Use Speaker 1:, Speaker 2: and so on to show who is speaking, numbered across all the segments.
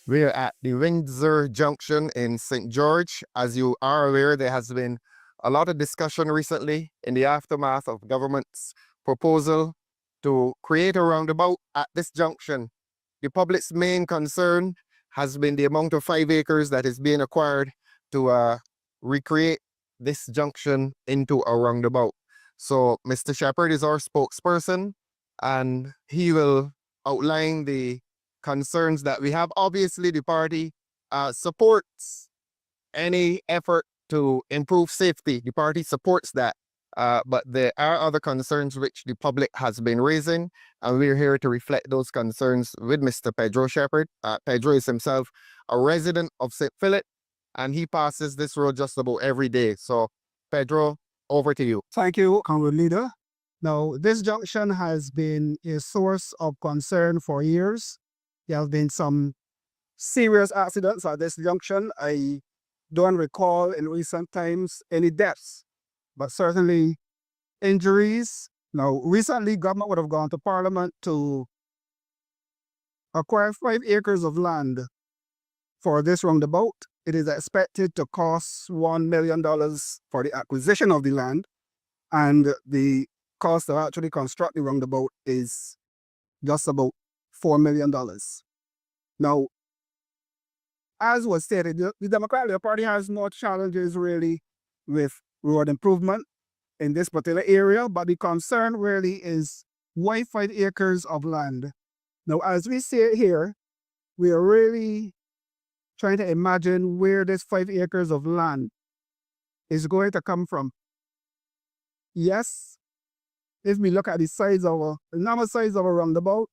Speaker 1: We're at the Windsor Junction in St. George. As you are aware, there has been a lot of discussion recently in the aftermath of government's proposal to create a roundabout at this junction. The public's main concern has been the amount of 5 acres that is being acquired to recreate this junction into a roundabout. So Mr. Shepherd is our spokesperson, and he will outline the concerns that we have. Obviously, the party supports any effort to improve safety. The party supports that. But there are other concerns which the public has been raising, and we're here to reflect those concerns with Mr. Pedro Shepherd. Pedro is himself a resident of St. Philip, and he passes this road just about every day. So, Pedro, over to you.
Speaker 2: Thank you, Congress Leader. Now, this junction has been a source of concern for years. There have been some serious accidents at this junction. I don't recall in recent times any deaths, but certainly injuries. Now, recently, government would have gone to Parliament to acquire 5 acres of land for this roundabout. It is expected to cost $1 million for the acquisition of the land, and the cost to actually construct the roundabout is just about $4 million. Now, as was stated, the Democratic Party has no challenges really with road improvement in this particular area, but the concern really is why 5 acres of land? Now, as we see it here, we are really trying to imagine where this 5 acres of land is going to come from. Yes, if we look at the normal size of a roundabout,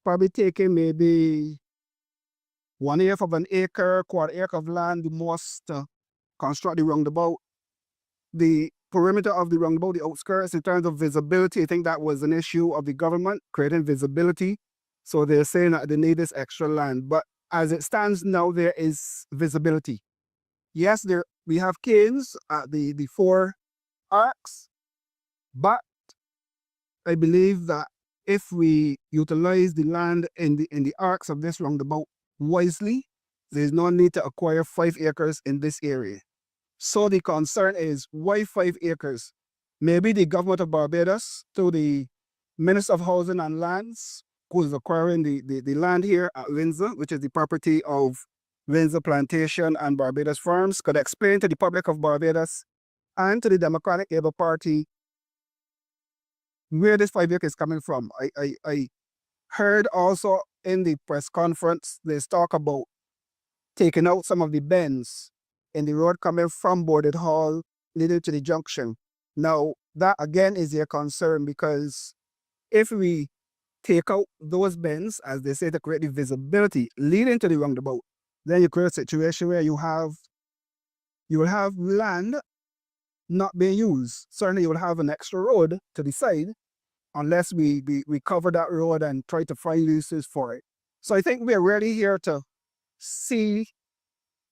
Speaker 2: probably taking maybe 1/8 of an acre, 1/4 acre of land, the most to construct the roundabout. The perimeter of the roundabout, the outskirts, in terms of visibility, I think that was an issue of the government, creating visibility. So they're saying that they need this extra land. But as it stands now, there is visibility. Yes, we have canes at the 4 arcs, but I believe that if we utilize the land in the arcs of this roundabout wisely, there's no need to acquire 5 acres in this area. So the concern is, why 5 acres? Maybe the government of Barbados, through the Minister of Housing and Lands, who is acquiring the land here at Windsor, which is the property of Windsor Plantation and Barbados Farms, could explain to the public of Barbados and to the Democratic Labour Party where this 5 acres is coming from. I heard also in the press conference, there's talk about taking out some of the bends in the road coming from Boarded Hall leading to the junction. Now, that again is a concern, because if we take out those bends, as they say, to create the visibility leading to the roundabout, then you create a situation where you will have land not being used. Certainly you will have an extra road to the side unless we cover that road and try to find uses for it. So I think we're really here to see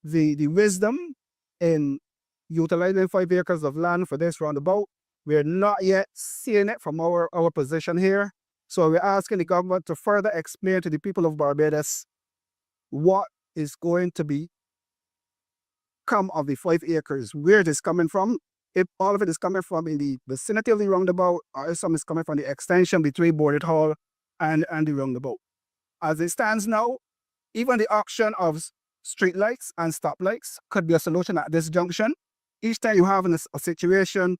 Speaker 2: the wisdom in utilizing 5 acres of land for this roundabout. We're not yet seeing it from our position here. So we're asking the government to further explain to the people of Barbados what is going to come of the 5 acres, where it is coming from, if all of it is coming from in the vicinity of the roundabout, or if some is coming from the extension between Boarded Hall and the roundabout. As it stands now, even the auction of streetlights and stoplights could be a solution at this junction. Each time you have a situation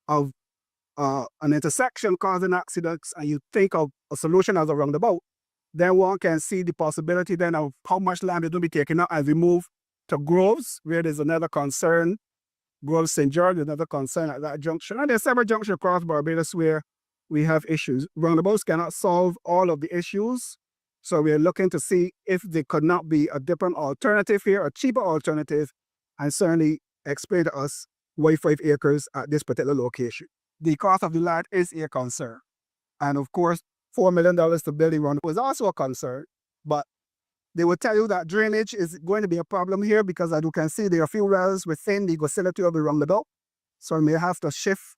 Speaker 2: of an intersection causing accidents and you think of a solution as a roundabout, then one can see the possibility then of how much land is going to be taken out as we move to Groves, where there's another concern. Groves St. George, another concern at that junction. And there's several junctions across Barbados where we have issues. Roundabouts cannot solve all of the issues. So we're looking to see if there could not be a different alternative here, a cheaper alternative, and certainly explain to us why 5 acres at this particular location. The cost of the land is a concern. And of course, $4 million to build the roundabout was also a concern. But they will tell you that drainage is going to be a problem here, because as you can see, there are a few wells within the vicinity of the roundabout. So we may have to shift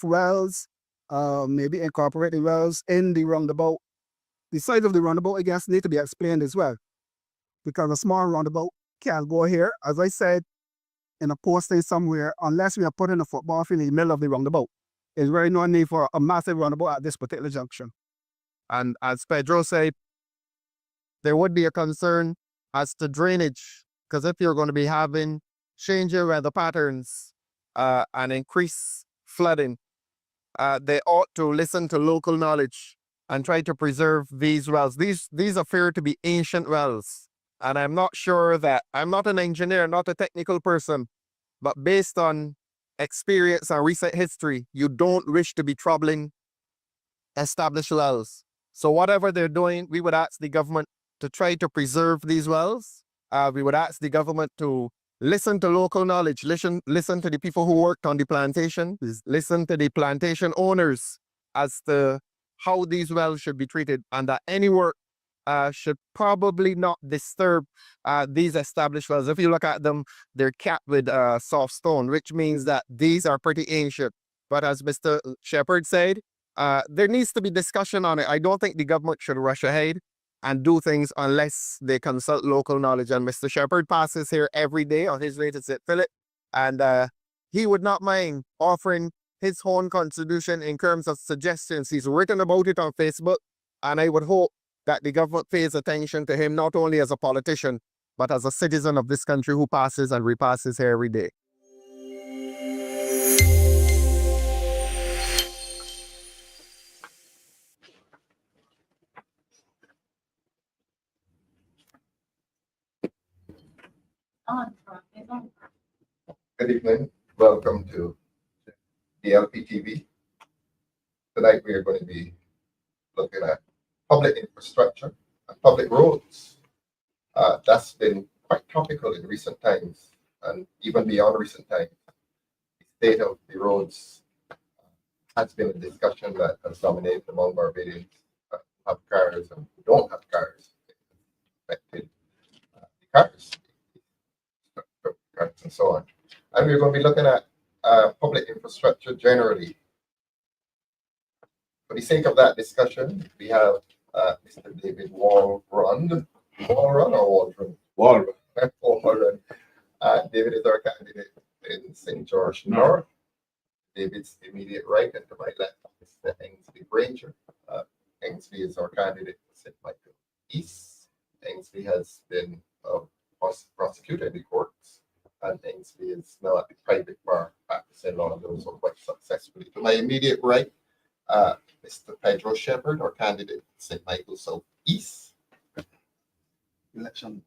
Speaker 2: wells maybe incorporate the wells in the roundabout. The size of the roundabout, I guess, need to be explained as well, because a small roundabout can't go here, as I said, in a posting somewhere, unless we are putting a football field in the middle of the roundabout. There's really no need for a massive roundabout at this particular junction.
Speaker 1: And as Pedro said, there would be a concern as to drainage, because if you're going to be having changing weather patterns and increase flooding, they ought to listen to local knowledge and try to preserve these wells. These appear to be ancient wells, and I'm not sure that, I'm not an engineer, not a technical person, but based on experience and recent history, you don't wish to be troubling established wells. So whatever they're doing, we would ask the government to try to preserve these wells. We would ask the government to listen to local knowledge, listen to the people who worked on the plantation, listen to the plantation owners as to how these wells should be treated, and that any work should probably not disturb these established wells. If you look at them, they're capped with soft stone, which means that these are pretty ancient. But as Mr. Shepherd said, there needs to be discussion on it. I don't think the government should rush ahead and do things unless they consult local knowledge. And Mr. Shepherd passes here every day on his way to St. Philip, and he would not mind offering his own contribution in terms of suggestions. He's written about it on Facebook, and I would hope that the government pays attention to him, not only as a politician, but as a citizen of this country who passes and repasses here every day. Good evening. Welcome to DLP TV. Tonight we are going to be looking at public infrastructure and public roads. That's been quite topical in recent times, and even beyond recent times. The state of the roads has been a discussion that has dominated among Barbadians who have cars and who don't have cars. It affected the cars and so on. And we're going to be looking at public infrastructure generally. For the sake of that discussion, we have Mr. David Walrond. Walrond or Waldron? Walrond. Walrond. David is our candidate in St. George North. David's immediate right, and to my left is the Ensley Grainger. Ensley is our candidate for St. Michael East. Ensley has been prosecuted in the courts, and Ensley is now at the private bar practicing law, and those are quite successfully. To my immediate right, Mr. Pedro Shepherd, our candidate for St. Michael South East. Election.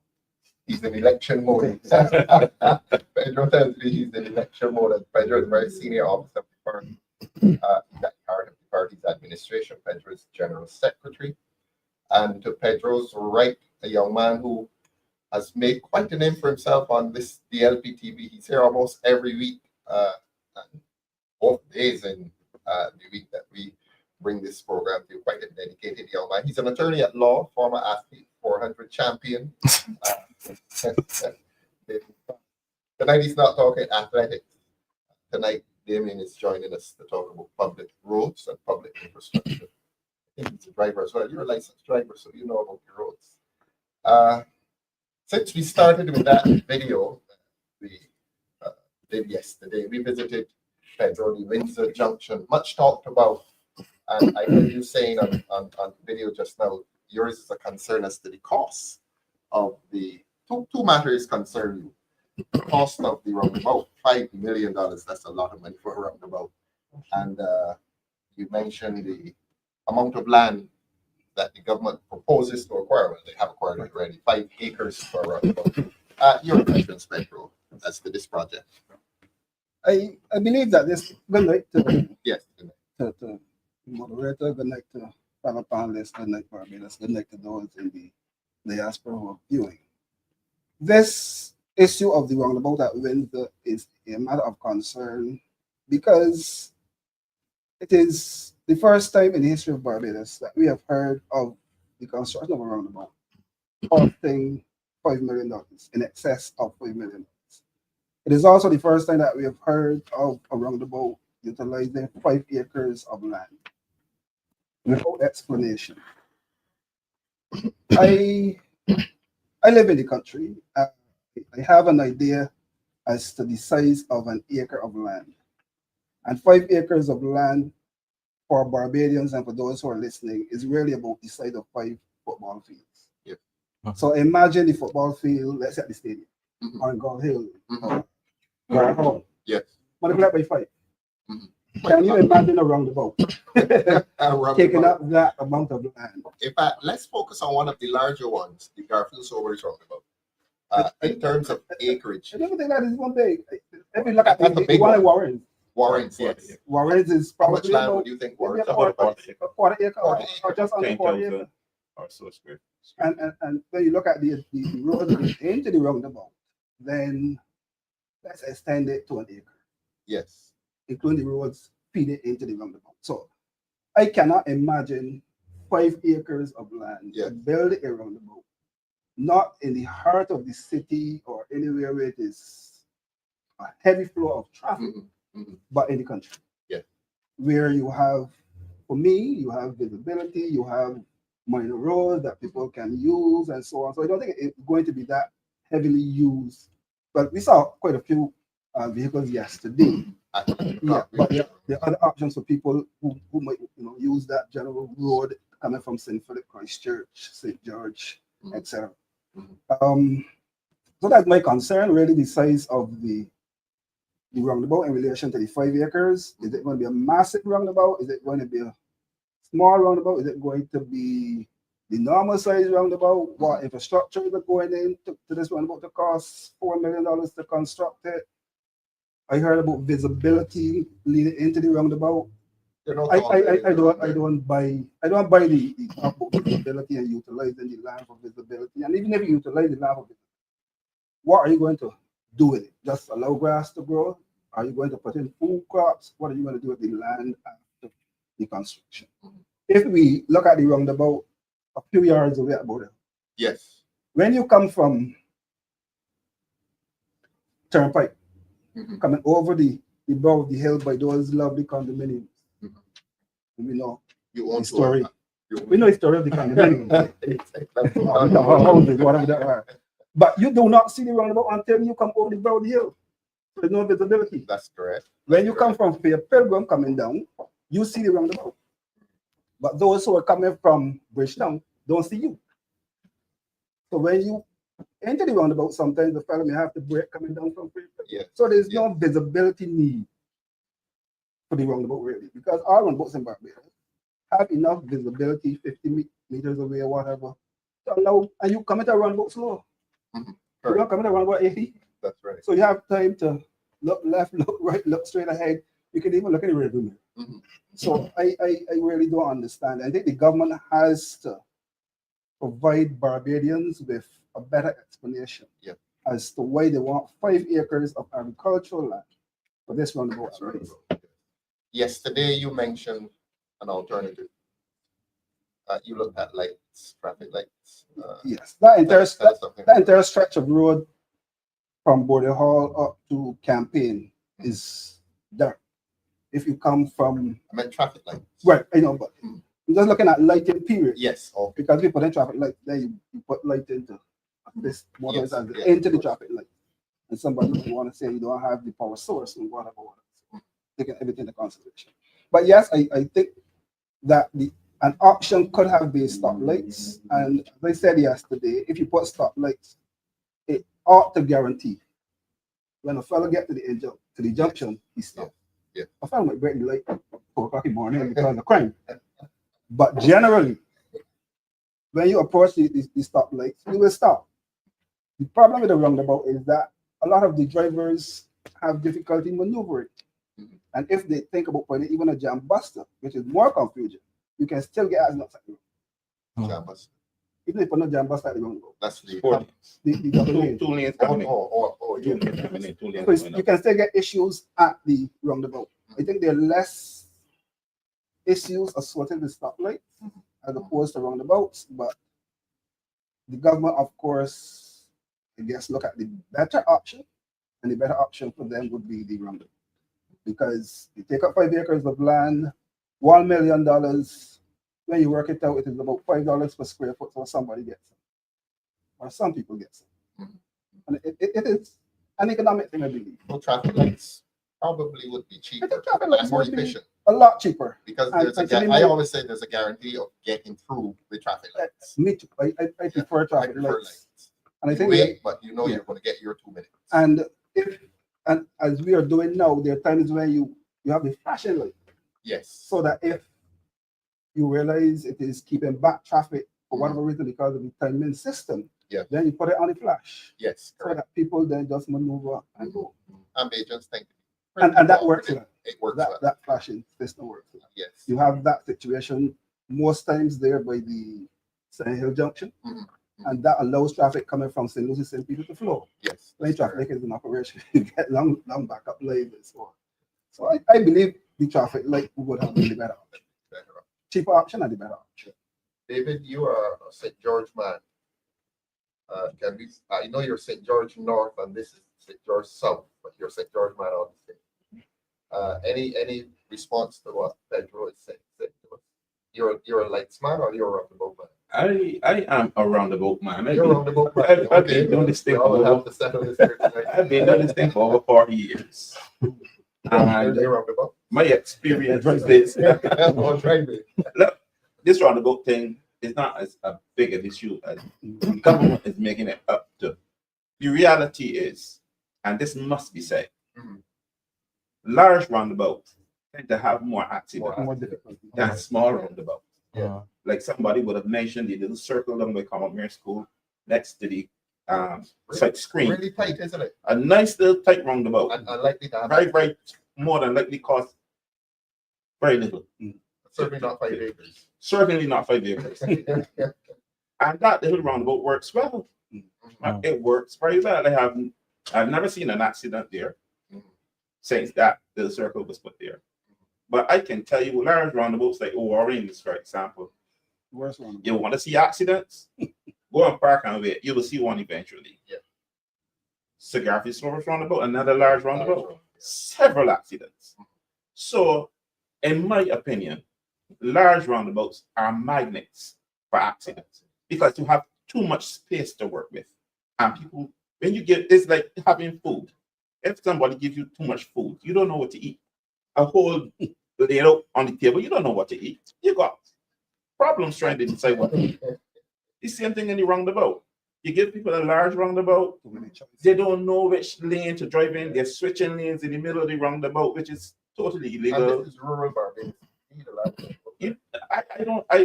Speaker 1: He's in election mode. Pedro tells me he's in election mode, and Pedro is a very senior officer of the party. He's at the heart of the party's administration. Pedro is general secretary. And to Pedro's right, a young man who has made quite a name for himself on this DLP TV. He's here almost every week, and both days in the week that we bring this program to. Quite a dedicated young man. He's an attorney at law, former athlete, 400 champion. Tonight he's not talking athletics. Tonight Damien is joining us to talk about public roads and public infrastructure. I think he's a driver as well. You're a licensed driver, so you know about the roads. Since we started with that video we did yesterday, we visited Pedro the Windsor Junction, much talked about, and I heard you saying on video just now, yours is a concern as to the cost of the two matters concern you. The cost of the roundabout, $5 million. That's a lot of money for a roundabout. And you mentioned the amount of land that the government proposes to acquire. Well, they have acquired it already, 5 acres for a roundabout. Your impressions, Pedro, as to this project?
Speaker 2: I believe that this good night to
Speaker 1: Yes.
Speaker 2: to the moderator, good night to fellow panelists, good night Barbados, good night to those in the diaspora who are viewing. This issue of the roundabout at Windsor is a matter of concern because it is the first time in the history of Barbados that we have heard of the construction of a roundabout costing $5 million, in excess of $5 million. It is also the first time that we have heard of a roundabout utilizing 5 acres of land without explanation. I live in the country. I have an idea as to the size of an acre of land. And 5 acres of land for Barbadians and for those who are listening is really about the size of 5 football fields. So imagine the football field, let's say at the stadium, on Gull Hill, or Hall.
Speaker 1: Yes.
Speaker 2: Multiply by 5. Can you imagine a roundabout taking up that amount of land?
Speaker 1: In fact, let's focus on one of the larger ones, the Garfield Sober is talking about. In terms of acreage.
Speaker 2: I don't think that is one big. If you look at
Speaker 1: That's a
Speaker 2: the
Speaker 1: big
Speaker 2: one in
Speaker 1: one.
Speaker 2: Warren,
Speaker 1: Warrens, yes.
Speaker 2: Warren is
Speaker 1: How much
Speaker 2: probably
Speaker 1: land
Speaker 2: about
Speaker 1: would you think
Speaker 2: maybe
Speaker 1: Warrens?
Speaker 2: a quarter acre or just under 40 acre.
Speaker 3: Or so square.
Speaker 2: And when you look at the road into the roundabout, then let's extend it to an acre,
Speaker 1: Yes.
Speaker 2: including the roads feeding into the roundabout. So I cannot imagine 5 acres of land to build a roundabout, not in the heart of the city or anywhere where it is a heavy flow of traffic, but in the country.
Speaker 1: Yeah.
Speaker 2: Where you have, for me, you have visibility, you have minor roads that people can use and so on. So I don't think it's going to be that heavily used. But we saw quite a few vehicles yesterday. Yeah, but the other options for people who might use that general road coming from St. Philip, Christchurch, St. George, etc. So that's my concern, really, the size of the roundabout in relation to the 5 acres. Is it going to be a massive roundabout? Is it going to be a small roundabout? Is it going to be the normal size roundabout? What infrastructure is going into this roundabout to cost $4 million to construct it? I heard about visibility leading into the roundabout. I don't buy the visibility and utilizing the land for visibility. And even if you utilize the land for visibility, what are you going to do with it? Just allow grass to grow? Are you going to put in food crops? What are you going to do with the land after the construction? If we look at the roundabout a few yards away about it.
Speaker 1: Yes.
Speaker 2: When you come from Turnpike, coming over the brow of the hill by those lovely condominiums, we know the story. We know the story of the condominiums. Houses, whatever they are. But you do not see the roundabout until you come over the brow of the hill. There's no visibility.
Speaker 1: That's correct.
Speaker 2: When you come from Fair Pilgrim coming down, you see the roundabout. But those who are coming from Bridgetown don't see you. So when you enter the roundabout, sometimes the fellow may have to brake coming down from Fair Pilgrim.
Speaker 1: Yeah.
Speaker 2: So there's no visibility need for the roundabout, really, because all roundabouts in Barbados have enough visibility, 50 meters away or whatever, to allow, and you come into a roundabout slow. You don't come into a roundabout 80.
Speaker 1: That's right.
Speaker 2: So you have time to look left, look right, look straight ahead. You can even look in the rear view mirror. So I really don't understand. I think the government has to provide Barbadians with a better explanation as to why they want 5 acres of agricultural land for this roundabout.
Speaker 1: Yesterday, you mentioned an alternative. You looked at lights, traffic lights.
Speaker 2: Yes, that entire stretch of road from Border Hall up to Campaign is dark. If you come from...
Speaker 1: I meant traffic lights.
Speaker 2: Right, I know, but I'm just looking at lighting period.
Speaker 1: Yes. Okay.
Speaker 2: Because we put in traffic light, then you put light into this motorist into the traffic light. And somebody might want to say you don't have the power source and whatever. Taking everything into consideration. But yes, I think that an option could have been stoplights. And as I said yesterday, if you put stoplights, it ought to guarantee when a fellow gets to the junction, he stops.
Speaker 1: Yeah.
Speaker 2: A fellow might break the light at 4 o'clock in the morning because of crime. But generally, when you approach the stoplights, you will stop. The problem with the roundabout is that a lot of the drivers have difficulty maneuvering. And if they think about putting even a jam buster, which is more confusing, you can still get as much as you want.
Speaker 1: Jam buster.
Speaker 2: Even if you put no jam buster at the roundabout.
Speaker 1: That's the
Speaker 2: double lane.
Speaker 3: 2 lanes coming in.
Speaker 2: So you can still get issues at the roundabout. I think there are less issues associated with stoplights as opposed to roundabouts, but the government, of course, I guess, look at the better option, and the better option for them would be the roundabout. because you take up 5 acres of land, $1 million. When you work it out, it is about $5 per square foot, so somebody gets it, or some people get it.
Speaker 3: Mhm.
Speaker 2: And it is an economic thing, I believe.
Speaker 3: Well, traffic lights probably would be cheaper
Speaker 2: traffic
Speaker 3: and
Speaker 2: lights
Speaker 3: more
Speaker 2: would be
Speaker 3: efficient
Speaker 2: a lot cheaper.
Speaker 3: because
Speaker 2: And-
Speaker 3: there's
Speaker 2: and to be
Speaker 3: I
Speaker 2: more-
Speaker 3: always say there's a guarantee of getting through the traffic lights.
Speaker 2: Me too. I prefer
Speaker 3: I
Speaker 2: traffic
Speaker 3: prefer
Speaker 2: lights.
Speaker 3: lights.
Speaker 2: And I
Speaker 3: You
Speaker 2: think
Speaker 3: wait, but you know
Speaker 2: yeah.
Speaker 3: you're going to get your 2 minutes.
Speaker 2: and as we are doing now, there are times when you have the flashing light,
Speaker 3: Yes.
Speaker 2: so that if you realize it is keeping back traffic for whatever reason because of the timing system,
Speaker 3: Yeah.
Speaker 2: then you put it on the flash,
Speaker 3: Yes.
Speaker 2: so
Speaker 3: Correct.
Speaker 2: that people then just maneuver and go.
Speaker 3: And they just think.
Speaker 2: And that works well.
Speaker 3: It works well.
Speaker 2: That flashing system works well.
Speaker 3: Yes.
Speaker 2: You have that situation most times there by the St. Hill Junction,
Speaker 3: Mhm.
Speaker 2: and that allows traffic coming from St. Lucie, St. Peter to flow.
Speaker 3: Yes.
Speaker 2: When
Speaker 3: that's
Speaker 2: traffic
Speaker 3: correct.
Speaker 2: is in operation, you get long backup lines and so on. So I believe the traffic light would have been the better option.
Speaker 3: Better.
Speaker 2: Cheaper option and the better option.
Speaker 3: David, you are a St. George man. Can we? I know you're St. George North, and this is St. George South, but you're St. George man on the same. Any response to what Pedro is saying? You're a lights man or you're a roundabout man?
Speaker 4: I am a roundabout man.
Speaker 3: You're a roundabout man.
Speaker 4: I've been doing this thing
Speaker 3: we all
Speaker 4: for
Speaker 3: have to settle this here tonight.
Speaker 4: I've been doing this thing for over 40 years. And
Speaker 3: You're roundabout.
Speaker 4: my experience is this.
Speaker 3: Oh, try me.
Speaker 4: Look, this roundabout thing is not as a big an issue as the government is making it up to. The reality is, and this must be said,
Speaker 3: Mhm.
Speaker 4: large roundabouts tend to have more accidents
Speaker 2: More difficult.
Speaker 4: than small roundabouts.
Speaker 3: Yeah.
Speaker 4: Like somebody would have mentioned the little circle down by Commonwealth School next to the screen.
Speaker 3: Really tight, isn't it?
Speaker 4: A nice little tight roundabout.
Speaker 3: And unlikely to have
Speaker 4: Very more than likely cost very little.
Speaker 3: certainly not 5 acres.
Speaker 4: Certainly not 5 acres. And that little roundabout works well. It works very well. I've never seen an accident there since that little circle was put there. But I can tell you, large roundabouts like Warrond, for example,
Speaker 2: Worst one.
Speaker 4: you want to see accidents? Go and park and wait. You will see one eventually.
Speaker 3: Yeah.
Speaker 4: Cigar Service roundabout, another large roundabout, several accidents. So, in my opinion, large roundabouts are magnets for accidents because you have too much space to work with. And people, when you get, it's like having food. If somebody gives you too much food, you don't know what to eat. A whole laid out on the table, you don't know what to eat. You got problems trying to decide what to eat. The same thing in the roundabout. You give people a large roundabout, they don't know which lane to drive in. They're switching lanes in the middle of the roundabout, which is totally illegal.
Speaker 3: And this is rural Barbados. You need a lot of-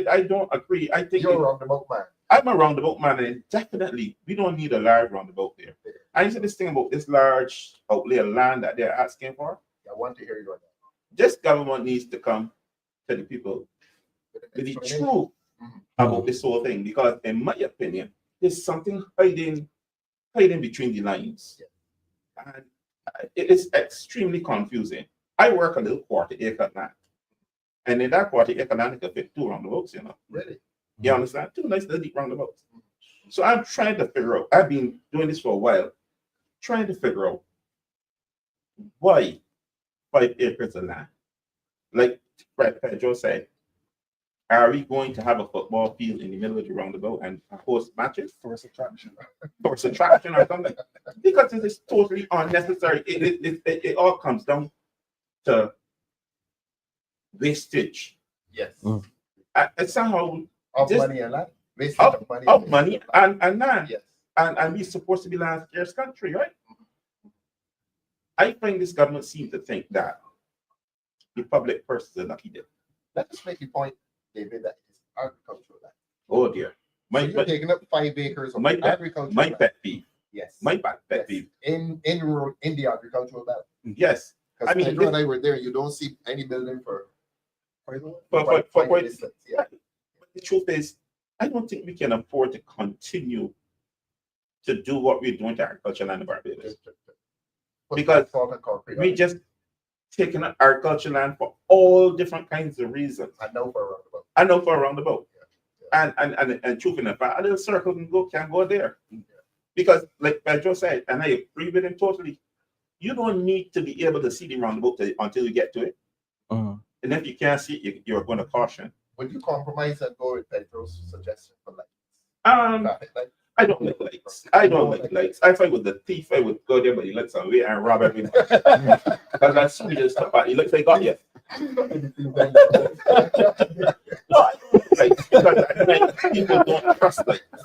Speaker 4: I don't agree. I think
Speaker 3: You're a roundabout man.
Speaker 4: I'm a roundabout man, and definitely we don't need a large roundabout there. I said this thing about this large outlay of land that they're asking for.
Speaker 3: I want to hear you on that.
Speaker 4: This government needs to come to the people with the
Speaker 3: Explanation.
Speaker 4: truth about this whole thing, because in my opinion, there's something hiding between the lines. And it is extremely confusing. I work a little quarter-acre land. And in that quarter-acre land, it can fit 2 roundabouts, you know.
Speaker 3: Really?
Speaker 4: You understand? 2 nice little deep roundabouts. So I'm trying to figure out, I've been doing this for a while, trying to figure out why 5 acres of land. Like Pedro said, are we going to have a football field in the middle of the roundabout and host matches?
Speaker 2: Tourist attraction.
Speaker 4: Tourist attraction or something? Because it is totally unnecessary. It all comes down to wastage.
Speaker 3: Yes.
Speaker 4: It's somehow
Speaker 3: Of
Speaker 4: Just-
Speaker 3: money and land. Wastage
Speaker 4: of
Speaker 3: of money.
Speaker 4: of money and land.
Speaker 3: Yes.
Speaker 4: And we're supposed to be land scarce country, right? I think this government seems to think that the public purse is a lucky dip.
Speaker 3: Let us make the point, David, that it's agricultural land.
Speaker 4: Oh dear.
Speaker 3: So
Speaker 4: My
Speaker 3: you're taking up 5 acres of
Speaker 4: my pet-
Speaker 3: agricultural
Speaker 4: my
Speaker 3: land.
Speaker 4: pet peeve.
Speaker 3: Yes.
Speaker 4: My pet
Speaker 3: Yes.
Speaker 4: peeve.
Speaker 3: In the agricultural belt.
Speaker 4: Yes.
Speaker 3: Because
Speaker 4: I mean,
Speaker 3: Pedro and I were there. You don't see any building for
Speaker 4: For
Speaker 3: quite a distance. Yeah.
Speaker 4: But the truth is, I don't think we can afford to continue to do what we're doing to agriculture land in Barbados.
Speaker 3: Put
Speaker 4: Because
Speaker 3: salt and concrete on
Speaker 4: We
Speaker 3: it.
Speaker 4: just taking up agriculture land for all different kinds of reasons.
Speaker 3: I know for a roundabout.
Speaker 4: I know for a roundabout. And truth enough, a little circle can go there. Because like Pedro said, and I agree with him totally, you don't need to be able to see the roundabout until you get to it.
Speaker 1: Mhm.
Speaker 4: And if you can't see it, you're going to caution.
Speaker 3: Would you compromise and go with Pedro's suggestion for lights? Traffic lights?
Speaker 4: I don't like lights. I don't like lights. I fight with the thief. I would go there, but he lets away and rob everybody. Because that's sweet stuff. He looks like God, yeah. No, I don't like lights because people don't trust lights.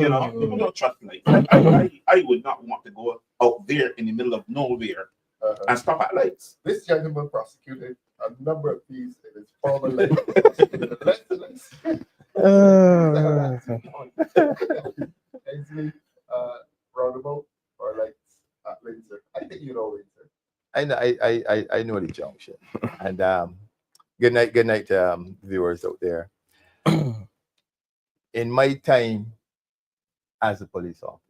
Speaker 4: You know, people don't trust lights. I would not want to go out there in the middle of nowhere and stop at lights.
Speaker 3: This gentleman prosecuted a number of these in his former life. Ensley, roundabout or lights at Windsor? I think you know Windsor.
Speaker 5: I know the junction. And good night, viewers out there. In my time as a police officer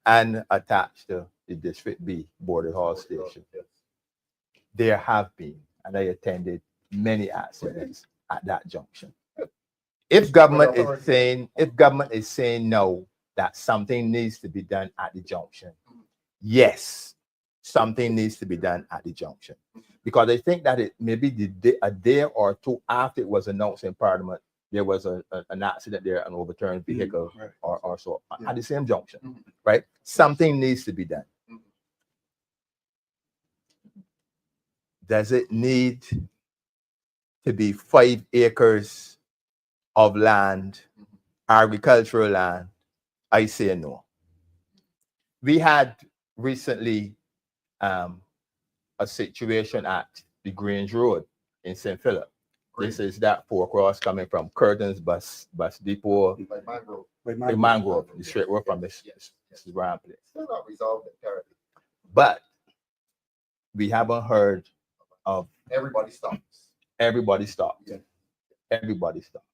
Speaker 5: and attached to the District B Border Hall Station, there have been, and I attended many accidents at that junction. If government is saying no, that something needs to be done at the junction, yes, something needs to be done at the junction. Because I think that it maybe a day or two after it was announced in Parliament, there was an accident there, an overturned vehicle or so at the same junction, right? Something needs to be done. Does it need to be 5 acres of land, agricultural land? I say no. We had recently a situation at the Grange Road in St. Philip. This is that 4-cross coming from Curtin's bus depot,
Speaker 3: By
Speaker 5: Mangrove, the straight road from this round place.
Speaker 3: Still not resolved entirely.
Speaker 5: But we haven't heard of
Speaker 3: Everybody stops.
Speaker 5: everybody stop.
Speaker 3: Yeah.
Speaker 5: Everybody stop.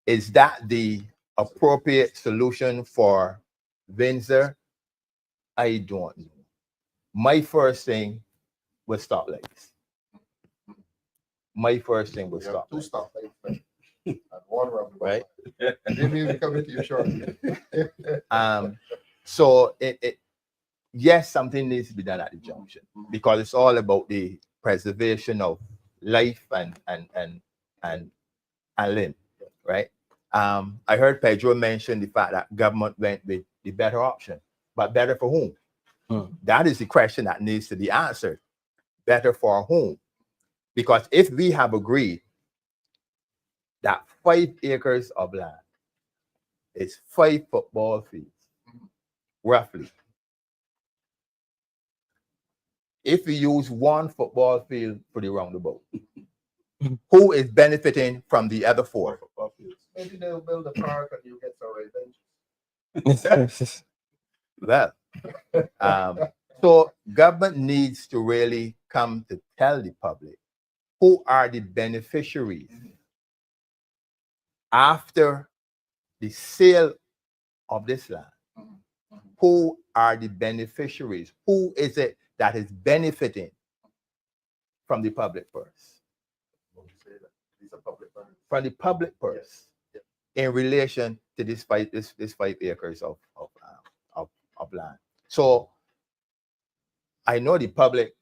Speaker 5: Is that the appropriate solution for Windsor? I don't know. My first thing was stop lights. My first thing was
Speaker 3: We have
Speaker 5: stop
Speaker 3: two
Speaker 5: lights.
Speaker 3: stop lights and one roundabout.
Speaker 5: Right.
Speaker 3: And then we'll be coming to you shortly.
Speaker 5: So yes, something needs to be done at the junction because it's all about the preservation of life and limb, right? I heard Pedro mention the fact that government went with the better option, but better for whom? That is the question that needs to be answered. Better for whom? Because if we have agreed that 5 acres of land is 5 football fields, roughly. If we use 1 football field for the roundabout, who is benefiting from the other 4?
Speaker 3: Maybe they'll build a park and you get some revenge.
Speaker 5: Well, so government needs to really come to tell the public who are the beneficiaries after the sale of this land. Who are the beneficiaries? Who is it that is benefiting from the public purse?
Speaker 3: These are public funds.
Speaker 5: From the public purse in relation to this 5 acres of land. So I know the public,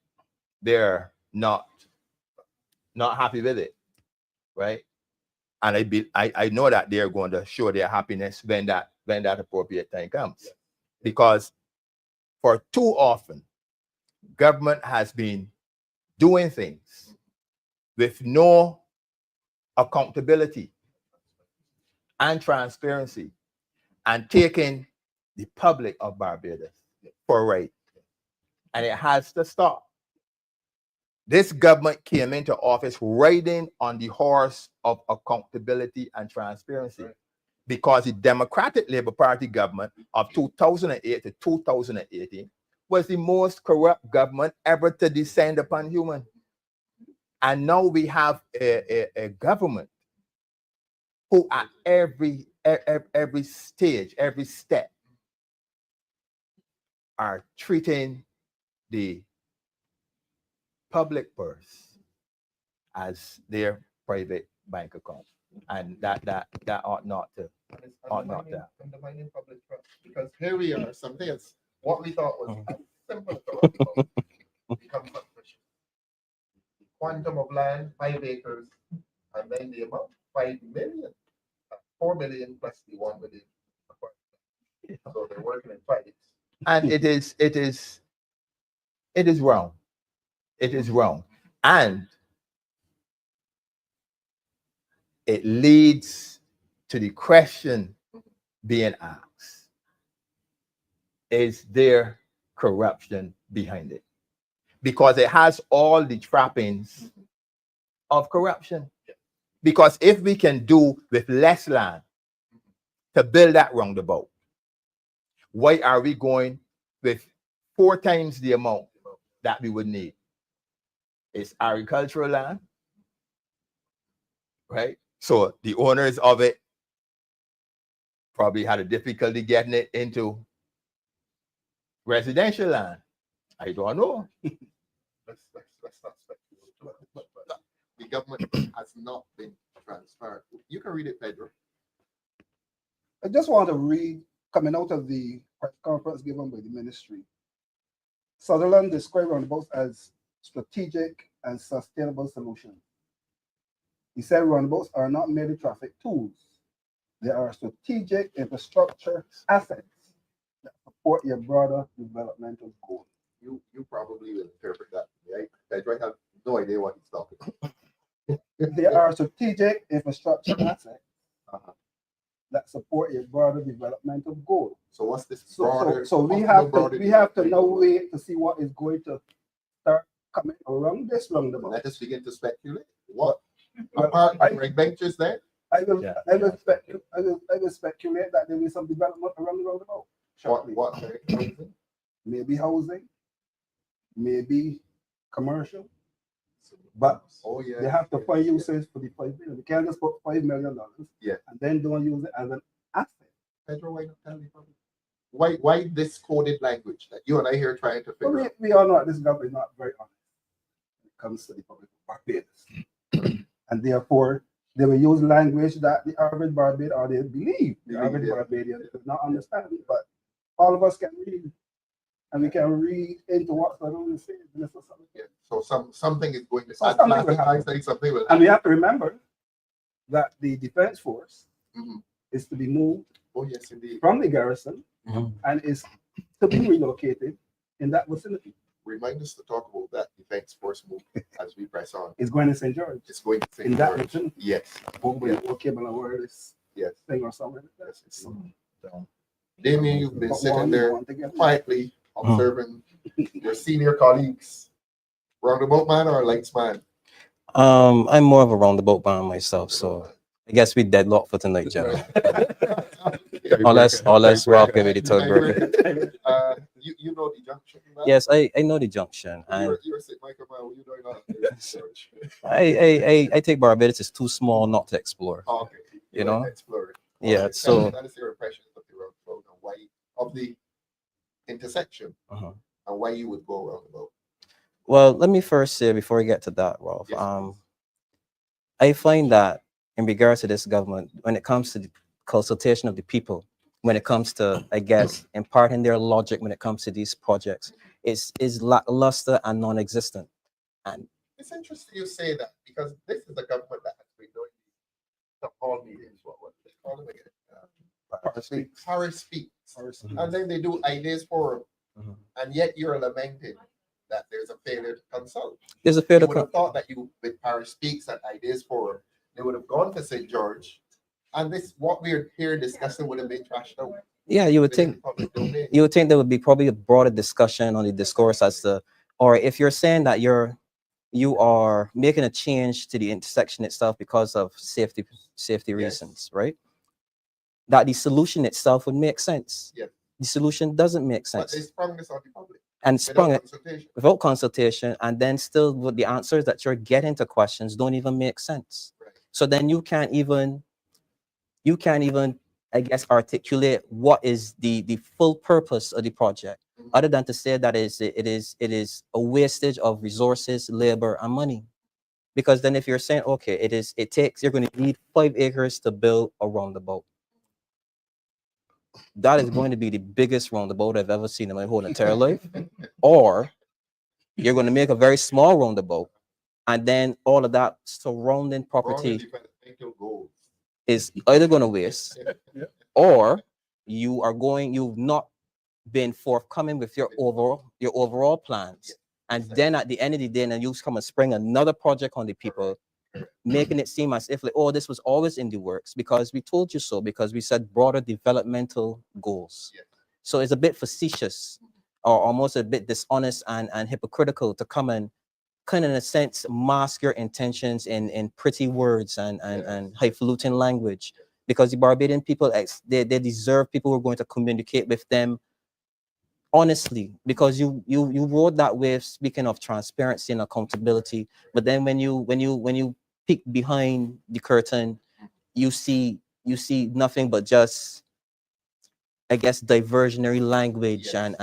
Speaker 5: they're not happy with it, right? And I know that they're going to show their happiness when that appropriate time comes. Because for too often, government has been doing things with no accountability and transparency and taking the public of Barbados for right. And it has to stop. This government came into office riding on the horse of accountability and transparency because the Democratic Labour Party government of 2008 to 2018 was the most corrupt government ever to descend upon human. And now we have a government who at every stage, every step, are treating the public purse as their private bank account, and that ought not to.
Speaker 3: Undermining public trust. Because here we are, something else. What we thought was a simple as a roundabout. Become sufficient. The quantum of land, 5 acres, and then the amount, 5 million. 4 million plus the 1 million. So they're working in phases.
Speaker 5: And it is wrong. It is wrong. And it leads to the question being asked, is there corruption behind it? Because it has all the trappings of corruption. Because if we can do with less land to build that roundabout, why are we going with 4 times the amount that we would need? It's agricultural land, right? So the owners of it probably had a difficulty getting it into residential land. I don't know.
Speaker 3: Let's not speculate. But the government has not been transparent. You can read it, Pedro.
Speaker 2: I just want to read, coming out of the press conference given by the ministry. Sutherland described roundabouts as strategic and sustainable solutions. He said roundabouts are not merely traffic tools. They are strategic infrastructure assets that support your broader developmental goals.
Speaker 3: You probably will interpret that, right? Pedro, I have no idea what he's talking about.
Speaker 2: They are strategic infrastructure assets
Speaker 3: Uh-huh.
Speaker 2: that support your broader developmental goals.
Speaker 3: So what's this
Speaker 2: So
Speaker 3: broader?
Speaker 2: we have to now wait to see what is going to start coming around this roundabout.
Speaker 3: Let us begin to speculate. What? Apart from ventures there?
Speaker 2: I will speculate that there will be some development around the roundabout. shortly.
Speaker 3: What?
Speaker 2: Maybe housing, maybe commercial. But
Speaker 3: Oh yeah.
Speaker 2: they have to find uses for the $5 million. They can't just put $5 million,
Speaker 3: Yeah,
Speaker 2: and then don't use it as an asset.
Speaker 3: Pedro, why not tell me? Why this coded language that you and I here trying to figure out?
Speaker 2: We all know that this government is not very honest when it comes to the public of Barbados. And therefore, they will use language that the average Barbadian, or they believe the average Barbadian does not understand. But all of us can read, and we can read into what the rule is saying.
Speaker 3: Yeah. So something is going to
Speaker 2: Something will happen.
Speaker 3: something will
Speaker 2: And we have to remember that the defense force
Speaker 3: Mhm.
Speaker 2: is to be moved
Speaker 3: Oh yes, indeed.
Speaker 2: from the garrison and is to be relocated in that vicinity.
Speaker 3: Remind us to talk about that defense force move as we press on.
Speaker 2: It's going to St. George
Speaker 3: It's going to St.
Speaker 2: in that
Speaker 3: George.
Speaker 2: vicinity.
Speaker 3: Yes.
Speaker 2: Over
Speaker 3: Yeah.
Speaker 2: the cable and wireless
Speaker 3: Yes.
Speaker 2: thing or something like that.
Speaker 3: Yes. It's, Damien, you've been
Speaker 2: But
Speaker 3: sitting
Speaker 2: one
Speaker 3: there
Speaker 2: to get
Speaker 3: quietly observing your senior colleagues. Roundabout man or lights man?
Speaker 6: I'm more of a roundabout man myself, so I guess we deadlock for tonight, gentlemen. Unless Rob give it a tug breaker.
Speaker 3: You know the junction, man?
Speaker 6: Yes, I know the junction, and
Speaker 3: You're a St. Michael man. What you doing out there? Search.
Speaker 6: I think Barbados is too small not to explore.
Speaker 3: Oh, okay.
Speaker 6: You
Speaker 3: like
Speaker 6: know?
Speaker 3: to explore it.
Speaker 6: Yeah,
Speaker 3: Alright,
Speaker 6: so-
Speaker 3: that is your impression of the roundabout and why of the intersection
Speaker 6: Uh-huh.
Speaker 3: and why you would go roundabout.
Speaker 6: Well, let me first say before we get to that, Rolf.
Speaker 3: Yes,
Speaker 6: I find that in regards to this government, when it comes to the consultation of the people, when it comes to, I guess, imparting their logic when it comes to these projects, is lackluster and non-existent. And
Speaker 3: It's interesting you say that because this is a government that has been doing the hall meetings. What they call them again? Paris Speaks. And then they do ideas forum.
Speaker 6: Mhm.
Speaker 3: And yet you're lamenting that there's a failure to consult.
Speaker 6: there's a fair
Speaker 3: You would have thought that you, with Paris Speaks and Ideas Forum, they would have gone to St. George, and this what we're here discussing would have been trashed out.
Speaker 6: yeah, you would
Speaker 3: within
Speaker 6: think
Speaker 3: the public domain.
Speaker 6: you would think there would be probably a broader discussion on the discourse as to, or if you're saying that you are making a change to the intersection itself because of safety
Speaker 3: Yes.
Speaker 6: reasons, right? That the solution itself would make sense.
Speaker 3: Yeah.
Speaker 6: The solution doesn't make
Speaker 3: But they
Speaker 6: sense
Speaker 3: sprung this on the public
Speaker 6: and sprung
Speaker 3: without
Speaker 6: it
Speaker 3: consultation.
Speaker 6: without consultation, and then still with the answers that you're getting to questions don't even make sense.
Speaker 3: Right.
Speaker 6: So then you can't even I guess articulate what is the full purpose of the project,
Speaker 3: Mhm.
Speaker 6: other than to say that it is a wastage of resources, labor, and money. Because then if you're saying, okay, you're going to need 5 acres to build a roundabout, that is going to be the biggest roundabout I've ever seen in my whole entire life. Or you're going to make a very small roundabout, and then all of that surrounding property is either going to waste, or you've not been forthcoming with your overall plans. And then at the end of the day, then you come and spring another project on the people, making it seem as if like, oh, this was always in the works because we told you so, because we said broader developmental goals. So it's a bit facetious or almost a bit dishonest and hypocritical to come and kind of in a sense mask your intentions in pretty words and highfalutin language, because the Barbadian people, they deserve people who are going to communicate with them honestly, because you wrote that with speaking of transparency and accountability, but then when you peek behind the curtain, you see nothing but just, I guess, diversionary language and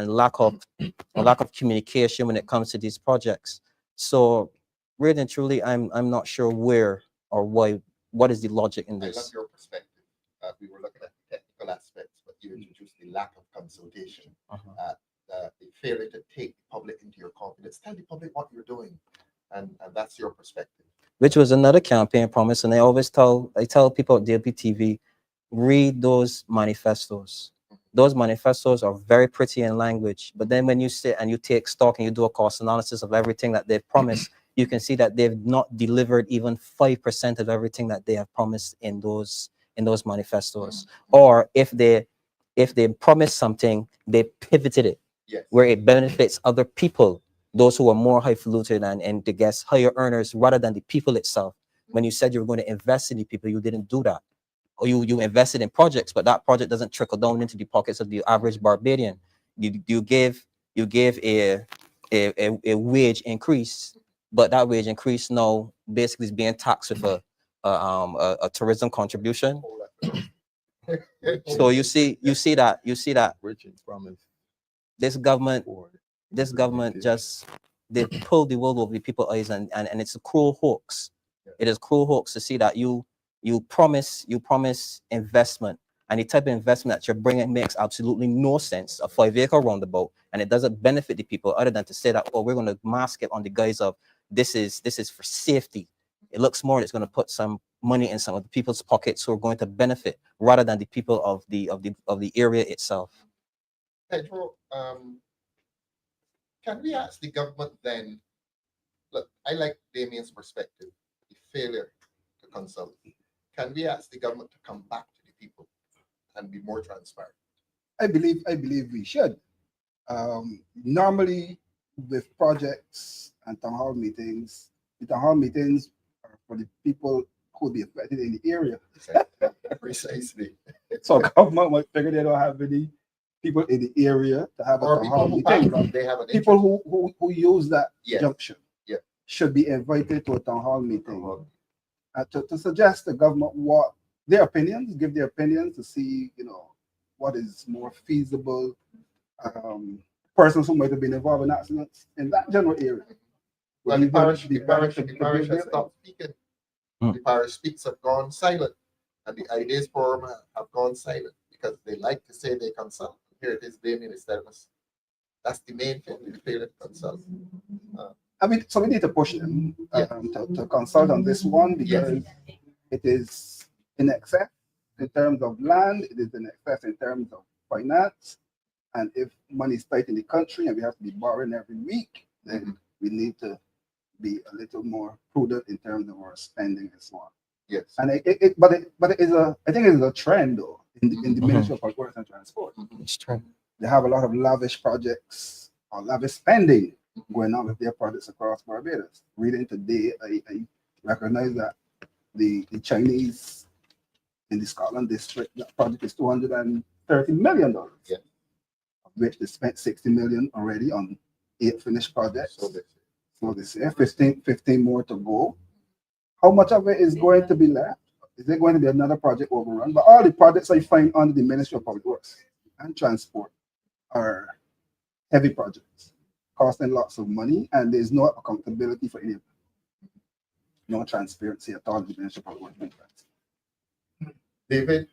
Speaker 6: lack of communication when it comes to these projects. So really and truly, I'm not sure where or why, what is the logic in
Speaker 3: I love
Speaker 6: this.
Speaker 3: your perspective. We were looking at the technical aspects, but you introduced the lack of consultation, the failure to take the public into your confidence. Tell the public what you're doing, and that's your perspective.
Speaker 6: Which was another campaign promise, and I tell people at DLP TV, read those manifestos. Those manifestos are very pretty in language, but then when you sit and you take stock and you do a cost analysis of everything that they've promised, you can see that they've not delivered even 5% of everything that they have promised in those manifestos. Or if they promised something, they pivoted it where it benefits other people, those who are more highfalutin and the guess higher earners rather than the people itself. When you said you were going to invest in the people, you didn't do that. Or you invested in projects, but that project doesn't trickle down into the pockets of the average Barbadian. You gave a wage increase, but that wage increase now basically is being taxed with a tourism contribution. So you see that this government just, they pull the wool over the people's eyes, and it's a cruel hoax. It is a cruel hoax to see that you promise investment, and the type of investment that you're bringing makes absolutely no sense. A 5-acre roundabout, and it doesn't benefit the people other than to say that, oh, we're going to mask it on the guise of this is for safety. It looks more, it's going to put some money in some of the people's pockets who are going to benefit rather than the people of the area itself.
Speaker 3: Pedro, can we ask the government then? Look, I like Damien's perspective, the failure to consult. Can we ask the government to come back to the people and be more transparent?
Speaker 2: I believe we should. Normally, with projects and town hall meetings, the town hall meetings are for the people who will be affected in the area.
Speaker 3: Precisely.
Speaker 2: So government might figure they don't have any people in the area to have a
Speaker 3: Or
Speaker 2: town
Speaker 3: people
Speaker 2: hall
Speaker 3: who
Speaker 2: meeting.
Speaker 3: bankrupt, they have an
Speaker 2: People who use that
Speaker 3: Yes.
Speaker 2: junction
Speaker 3: Yeah.
Speaker 2: should be invited to a town hall meeting to suggest the government what their opinions, give their opinions to see, what is more feasible. Persons who might have been involved in accidents in that general area.
Speaker 3: Well, the parish has stopped speaking.
Speaker 6: Mm.
Speaker 3: The parish speaks have gone silent, and the Ideas Forum have gone silent because they like to say they consult. Here it is, Damien is telling us that's the main thing, the failure to consult.
Speaker 2: So we need to push them to consult on this one, because it is in excess in terms of land, it is in excess in terms of finance, and if money is tight in the country and we have to be borrowing every week, then we need to be a little more prudent in terms of our spending and so on.
Speaker 3: Yes.
Speaker 2: And I think it is a trend though in the Ministry of Public Works and Transport.
Speaker 6: It's true.
Speaker 2: They have a lot of lavish projects or lavish spending going on with their projects across Barbados. Reading today, I recognize that the Chinese in the Scotland district, that project is $230 million.
Speaker 3: Yeah.
Speaker 2: Of which they spent $60 million already on 8 finished projects. So this year, 15 more to go. How much of it is going to be left? Is there going to be another project overrun? But all the projects I find under the Ministry of Public Works and Transport are heavy projects, costing lots of money, and there's no accountability for any of them. No transparency at all in the Ministry of Public Works and Transport.
Speaker 3: David,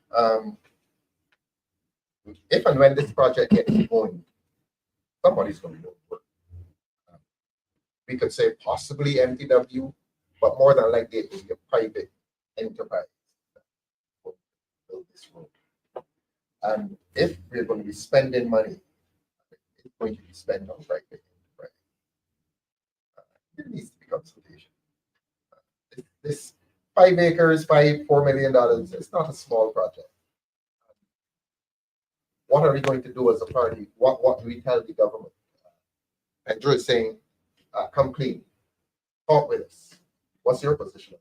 Speaker 3: if and when this project gets going, somebody's going to be doing work. We could say possibly MTW, but more than likely it will be a private enterprise that will build this road. And if we're going to be spending money, it's going to be spent on private enterprise. There needs to be consultation. This 5 acres, $4 million, it's not a small project. What are we going to do as a party? What do we tell the government? Pedro is saying, come clean. Talk with us. What's your position?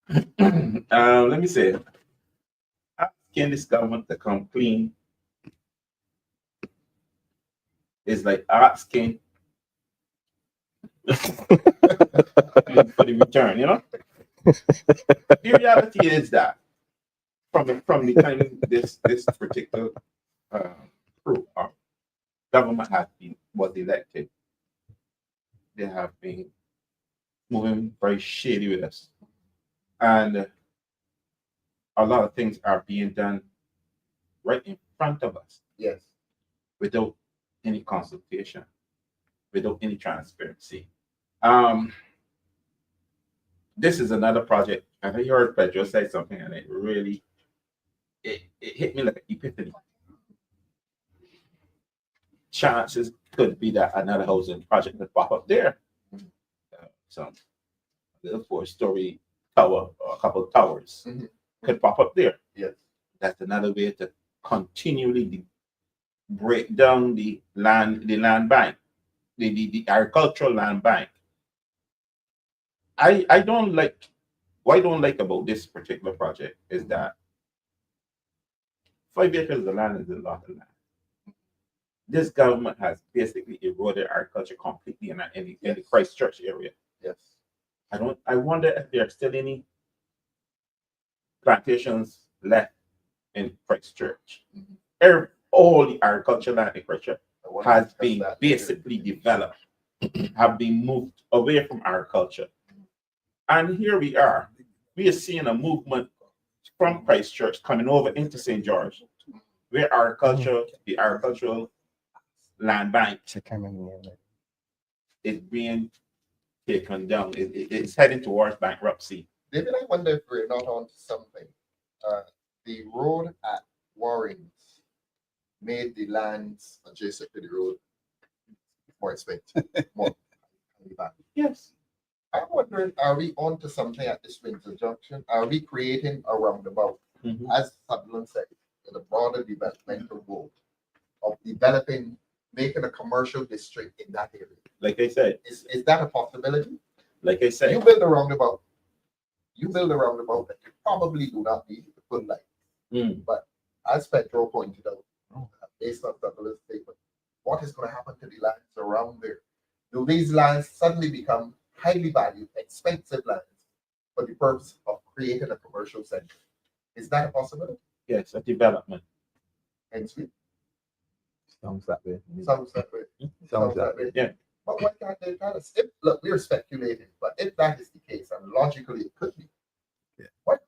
Speaker 4: Let me say, asking this government to come clean is like asking for the return, you know? The reality is that from the time this particular group of government was elected, they have been moving very shady with us. And a lot of things are being done right in front of us.
Speaker 3: Yes.
Speaker 4: Without any consultation, without any transparency. This is another project. I think you heard Pedro say something, and it really it hit me like an epiphany. Chances could be that another housing project would pop up there. Some little 4-story tower or a couple of towers could pop up there.
Speaker 3: Yes.
Speaker 4: That's another way to continually break down the land bank, the agricultural land bank. I don't like, what I don't like about this particular project is that 5 acres of land is a lot of land. This government has basically eroded agriculture completely in the Christchurch area.
Speaker 3: Yes.
Speaker 4: I wonder if there are still any plantations left in Christchurch. All the agricultural land in Christchurch has been basically developed, have been moved away from agriculture. And here we are seeing a movement from Christchurch coming over into St. George, where the agricultural land bank is being taken down. It's heading towards bankruptcy.
Speaker 3: David, I wonder if we're not onto something. The road at Warrens made the lands adjacent to the road more expensive, more bad.
Speaker 4: Yes.
Speaker 3: I'm wondering, are we onto something at this Windsor Junction? Are we creating a roundabout, as Sutherland said, in a broader developmental goal of developing, making a commercial district in that area?
Speaker 4: Like I said,
Speaker 3: Is that a possibility?
Speaker 4: like I said,
Speaker 3: You build a roundabout that you probably do not need to put lights. But as Pedro pointed out, based on Sutherland's statement, what is going to happen to the lands around there? Do these lands suddenly become highly valued, expensive lands for the purpose of creating a commercial center? Is that a possibility?
Speaker 4: yes, a development.
Speaker 3: Ensley?
Speaker 5: Sounds that way.
Speaker 3: Sounds that way.
Speaker 5: Sounds that way.
Speaker 4: Yeah.
Speaker 3: But why can't they tell us? Look, we're speculating, but if that is the case, and logically it could be, what?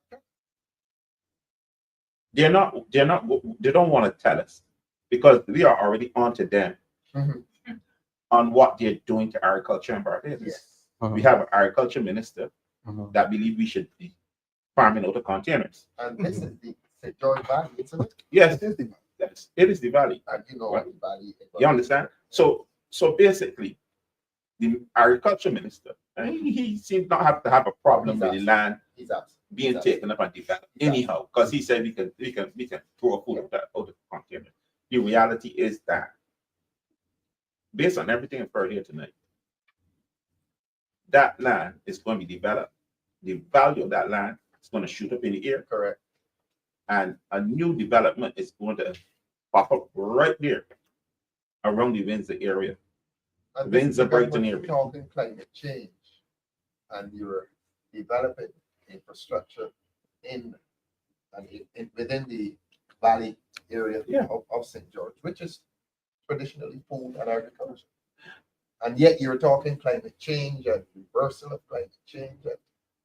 Speaker 4: They don't want to tell us because we are already onto them on what they're doing to agriculture in Barbados.
Speaker 3: Yes.
Speaker 4: We have an agriculture minister that believe we should be farming out of containers.
Speaker 3: And this is the St. George Valley, isn't it?
Speaker 4: Yes,
Speaker 3: It is the valley.
Speaker 4: yes, it is the valley.
Speaker 3: And you know
Speaker 4: Right.
Speaker 3: the valley.
Speaker 4: You understand? So basically, the agriculture minister, he seems not have to have a problem with the land
Speaker 3: He's absent.
Speaker 4: being taken up and developed anyhow, because he said we can throw food out of the container. The reality is that, based on everything I've heard here tonight, that land is going to be developed. The value of that land is going to shoot up in the air.
Speaker 3: Correct.
Speaker 4: And a new development is going to pop up right there around the Windsor area.
Speaker 3: And this is
Speaker 4: Windsor,
Speaker 3: because
Speaker 4: Brighton
Speaker 3: when you're
Speaker 4: area.
Speaker 3: talking climate change and you're developing infrastructure within the valley area of St. George, which is traditionally food and agriculture. And yet you're talking climate change and reversal of climate change. And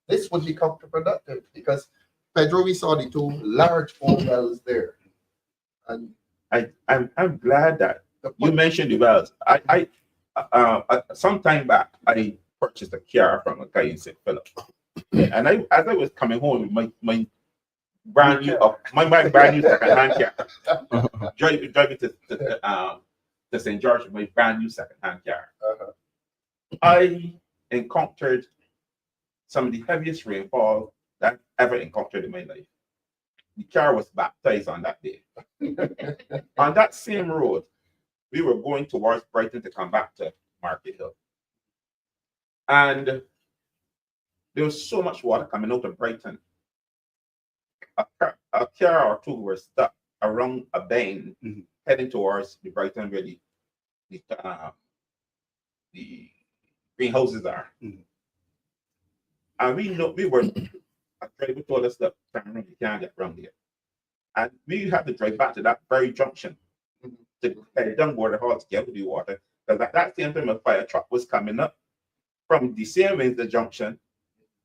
Speaker 3: this would be counterproductive because Pedro, we saw the 2 large oil wells there. And
Speaker 4: I'm glad that
Speaker 3: The
Speaker 4: you
Speaker 3: point-
Speaker 4: mentioned the wells. Some time back, I purchased a car from a guy in St. Philip, and as I was coming home, my brand new my brand new second-hand car, driving to St. George with my brand new second-hand car.
Speaker 3: Uh-huh.
Speaker 4: I encountered some of the heaviest rainfall that I've ever encountered in my life. The car was baptized on that day. On that same road, we were going towards Brighton to come back to Market Hill. And there was so much water coming out of Brighton. A car or two were stuck around a bend heading towards the Brighton where the greenhouses are. And we were, a driver told us that you can't get around here. And we had to drive back to that very junction to head down Border Hall to get the water. Because at that same time, a fire truck was coming up from the same Windsor Junction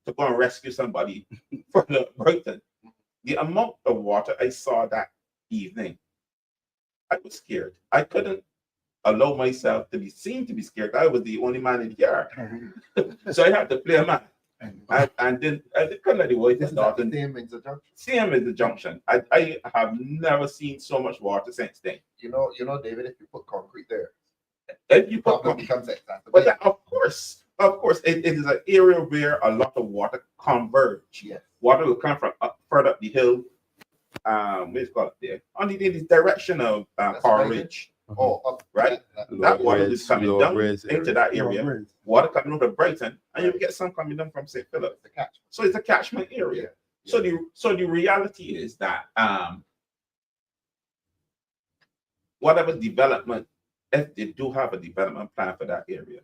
Speaker 4: to go and rescue somebody from the Brighton. The amount of water I saw that evening, I was scared. I couldn't allow myself to be seen to be scared. I was the only man in the yard. So I had to play a man. And then I couldn't let the voices
Speaker 3: This is
Speaker 4: start.
Speaker 3: at the same Windsor Junction.
Speaker 4: Same as the junction. I have never seen so much water since then.
Speaker 3: You know, David, if you put concrete there,
Speaker 4: If you put
Speaker 3: problem becomes
Speaker 4: but
Speaker 3: exacerbated.
Speaker 4: that, of course, it is an area where a lot of water converge.
Speaker 3: Yes.
Speaker 4: Water will come from further up the hill. What is it called there? On the direction of
Speaker 3: That's
Speaker 4: Power
Speaker 3: right.
Speaker 4: Ridge.
Speaker 3: Oh, up
Speaker 4: Right. That water is coming down
Speaker 5: Bridge
Speaker 4: into that area. Water coming out of Brighton, and you get some coming down from St. Philip.
Speaker 3: the catch.
Speaker 4: So it's a catchment area. So the reality is that whatever development, if they do have a development plan for that area,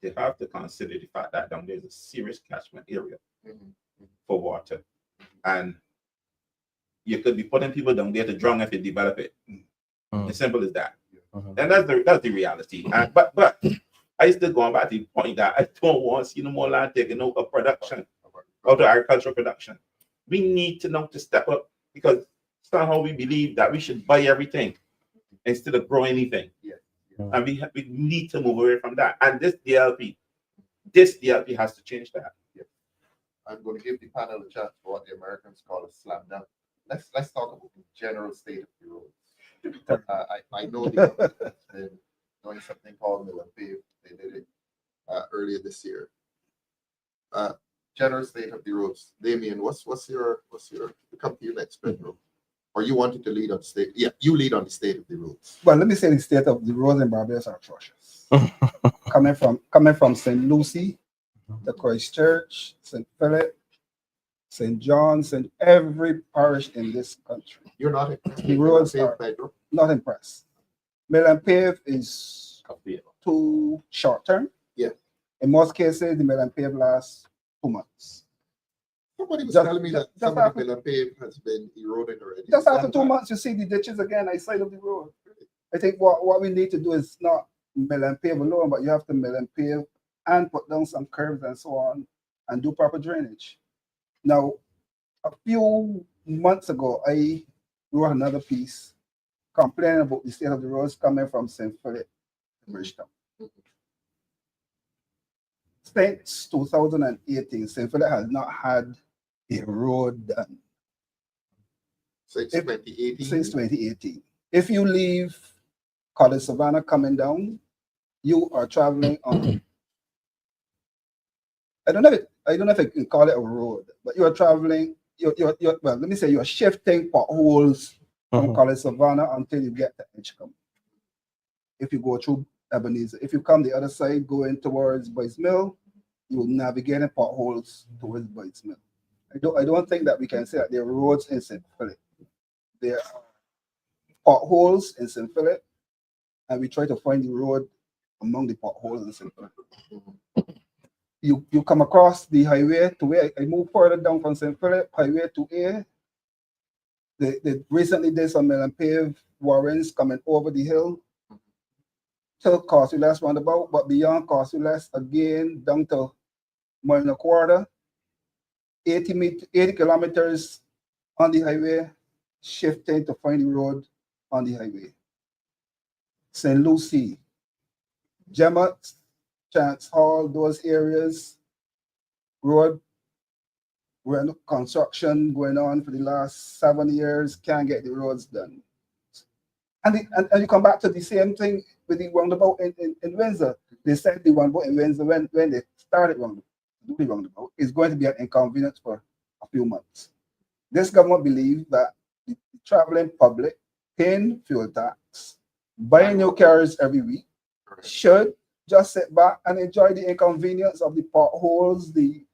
Speaker 4: they have to consider the fact that down there is a serious catchment area for water. And you could be putting people down there to drown if you develop it. As simple as that. And that's the reality. And, but I still going back to the point that I don't want to see no more land taken out of production, out of agricultural production. We need to know to step up because somehow we believe that we should buy everything instead of grow anything. And we need to move away from that. And this DLP has to change that.
Speaker 3: I'm going to give the panel a chance for what the Americans call a slam dunk. Let's talk about the general state of the roads. I know the government has been doing something called Mill and Pave. They did it earlier this year. General state of the roads. Damien, what's your come to you next, Pedro? Or you wanted to lead on state? Yeah, you lead on the state of the roads.
Speaker 2: Well, let me say the state of the roads in Barbados are atrocious. coming from St. Lucie, the Christchurch, St. Philip, St. John's, and every parish in this country.
Speaker 3: You're not impressed
Speaker 2: The
Speaker 3: with Mill and
Speaker 2: roads
Speaker 3: Pave,
Speaker 2: are-
Speaker 3: Pedro?
Speaker 2: Not impressed. Mill and Pave is too short term.
Speaker 3: Yeah.
Speaker 2: In most cases, the Mill and Pave lasts 2 months.
Speaker 3: Somebody was
Speaker 2: Just-
Speaker 3: telling me that
Speaker 2: just
Speaker 3: some of
Speaker 2: after-
Speaker 3: the Mill and Pave has been eroded already.
Speaker 2: Just after 2 months, you see the ditches again outside of the road. I think what we need to do is not mill and pave alone, but you have to mill and pave and put down some curves and so on and do proper drainage. Now, a few months ago, I wrote another piece complaining about the state of the roads coming from St. Philip to Bridgetown. Since 2018, St. Philip has not had a road done.
Speaker 3: Since
Speaker 2: If-
Speaker 3: 2018.
Speaker 2: Since 2018. If you leave College Savannah coming down, you are traveling on. I don't know if I can call it a road, but you are traveling. You're well. Let me say you're shifting potholes from College Savannah until you get to Edgecombe. If you go through Ebenezer, if you come the other side going towards Boys Mill, you will navigate in potholes towards Boys Mill. I don't think that we can say that there are roads in St. Philip. There are potholes in St. Philip, and we try to find the road among the potholes in St. Philip. You come across the highway to where I move further down from St. Philip, highway to A. They recently did some mill and pave warrants coming over the hill till Corsulas roundabout, but beyond Corsulas again down to mile and a quarter, 80 kilometers on the highway, shifting to find the road on the highway. St. Lucie, Gemot, Chance Hall, those areas, road, construction going on for the last 7 years, can't get the roads done. And you come back to the same thing with the roundabout in Windsor. They said the roundabout in Windsor, when they started the roundabout, is going to be an inconvenience for a few months. This government believes that the traveling public paying fuel tax, buying new cars every week, should just sit back and enjoy the inconvenience of the potholes, the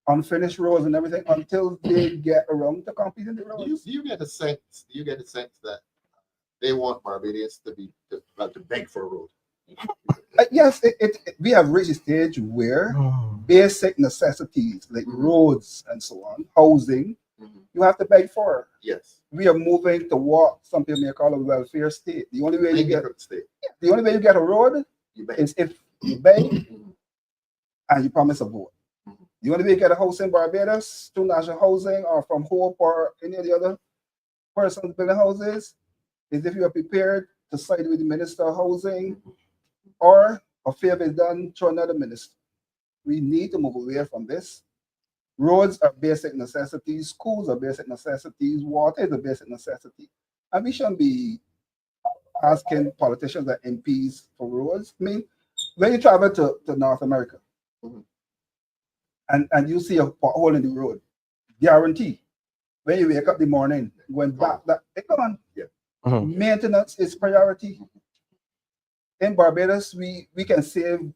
Speaker 2: unfinished roads and everything until they get around to completing the roads.
Speaker 3: Do you get a sense? Do you get a sense that they want Barbadians to beg for a road?
Speaker 2: Yes, we have reached a stage where basic necessities like roads and so on, housing, you have to beg for.
Speaker 3: Yes.
Speaker 2: We are moving to what some people may call a welfare state. The only way you get a road is if you beg and you promise a vote. The only way you get a house in Barbados through national housing or from Hope or any of the other persons building houses is if you are prepared to side with the Minister of Housing or a favor is done to another minister. We need to move away from this. Roads are basic necessities, schools are basic necessities, water is a basic necessity. And we shouldn't be asking politicians and MPs for roads. I mean, when you travel to North America and you see a pothole in the road, guarantee when you wake up in the morning, going back, that it's gone.
Speaker 3: Yeah.
Speaker 2: Maintenance is priority. In Barbados, we can save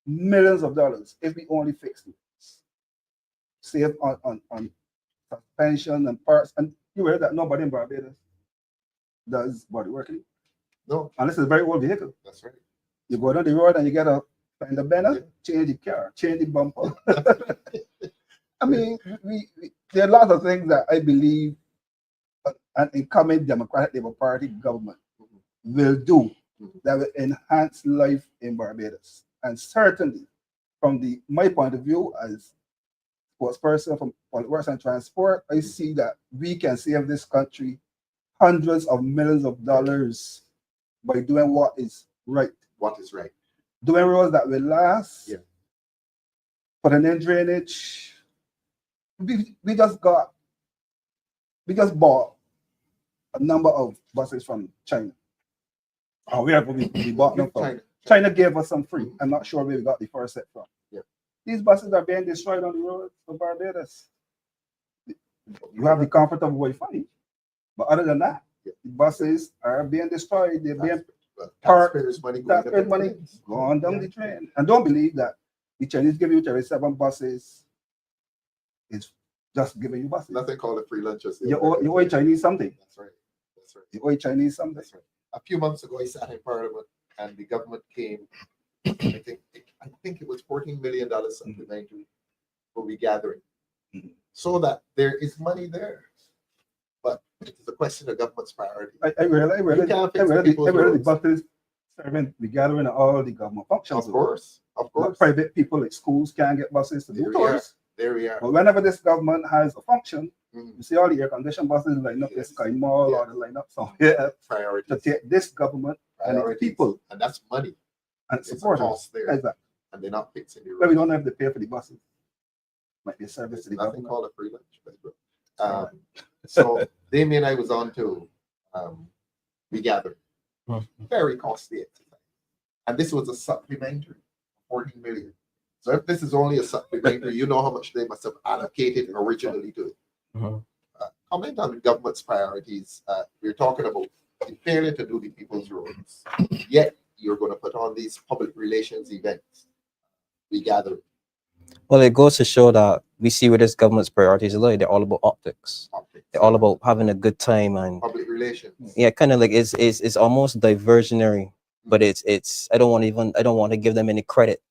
Speaker 2: millions of dollars if we only fix it. Save on suspension and parts. And you heard that nobody in Barbados does body working.
Speaker 3: No.
Speaker 2: Unless it's a very old vehicle.
Speaker 3: That's right.
Speaker 2: You go down the road and you get a fender bender, change the car, change the bumper. I mean, there are lots of things that I believe an incoming Democratic Labour Party government will do that will enhance life in Barbados. And certainly, from my point of view as spokesperson from Public Works and Transport, I see that we can save this country hundreds of millions of dollars by doing what is right.
Speaker 3: What is right?
Speaker 2: Doing roads that will last.
Speaker 3: Yeah.
Speaker 2: Putting in drainage. We just bought a number of buses from China. Oh, where we bought them from? China gave us some free. I'm not sure where we got the first set from.
Speaker 3: Yeah.
Speaker 2: These buses are being destroyed on the roads of Barbados. You have the comfort of Wi-Fi, but other than that, the buses are being destroyed. They're being parked. Taxpayers' money going down the drain. And don't believe that the Chinese give you 37 buses. It's just giving you buses.
Speaker 3: Nothing called a free lunch.
Speaker 2: You owe Chinese something.
Speaker 3: That's right. That's right.
Speaker 2: You owe Chinese something.
Speaker 3: That's right. A few months ago, I sat in Parliament, and the government came. I think it was $14 million supplementary for regathering, so that there is money there. But it is a question of government's priority.
Speaker 2: I realize the buses serving regathering and all the government functions.
Speaker 3: Of course.
Speaker 2: But private people like schools can't get buses to do tours.
Speaker 3: There we are.
Speaker 2: But whenever this government has a function, you see all the air-conditioned buses line up at Sky Mall or they line up somewhere to take this government and its people.
Speaker 3: And that's money.
Speaker 2: And supporters.
Speaker 3: There.
Speaker 2: Exactly.
Speaker 3: And they're not fixing the road.
Speaker 2: But we don't have to pay for the buses. Might be a service to the
Speaker 3: Nothing
Speaker 2: government.
Speaker 3: called a free lunch. So Damien and I was on to regather. Very costly exercise. And this was a supplementary, 14 million. So if this is only a supplementary, you know how much they must have allocated originally to it. Comment on the government's priorities. We're talking about the failure to do the people's roads. Yet you're going to put on these public relations events. Regather.
Speaker 6: Well, it goes to show that we see where this government's priorities are. They're all about optics. They're all about having a good time and
Speaker 3: public relations.
Speaker 6: Yeah, kind of like it's almost diversionary, but it's I don't want to give them any credit.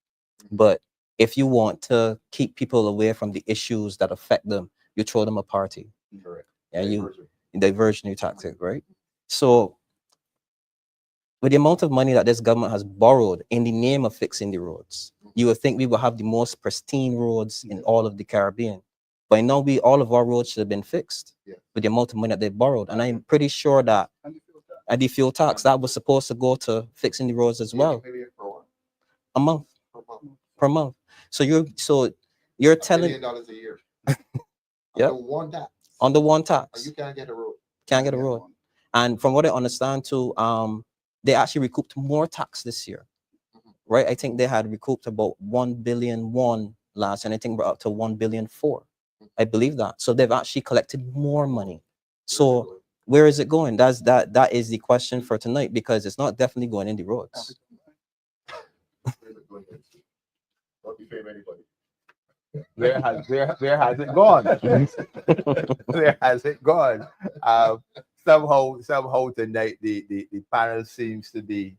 Speaker 6: But if you want to keep people away from the issues that affect them, you throw them a party.
Speaker 3: Correct.
Speaker 6: Yeah, diversionary tactic, right? So with the amount of money that this government has borrowed in the name of fixing the roads, you would think we will have the most pristine roads in all of the Caribbean. By now, all of our roads should have been fixed with the amount of money that they borrowed. And I'm pretty sure that And the fuel tax that was supposed to go to fixing the roads as well,
Speaker 3: 80 million for what?
Speaker 6: a month
Speaker 3: Per month.
Speaker 6: per month. So you're
Speaker 3: $1
Speaker 6: telling
Speaker 3: billion a year.
Speaker 6: Yep.
Speaker 3: Under one tax.
Speaker 6: on the one
Speaker 3: And
Speaker 6: tax
Speaker 3: you can't get a road.
Speaker 6: can't get a road. And from what I understand too, they actually recouped more tax this year, right? I think they had recouped about 1 billion last, and I think we're up to 1 billion 4. I believe that. So they've actually collected more money. So where is it going? That is the question for tonight, because it's not definitely going in the roads.
Speaker 3: Where's it going? Don't defame anybody.
Speaker 5: Where has it gone? Where has it gone? Somehow tonight the panel seems to be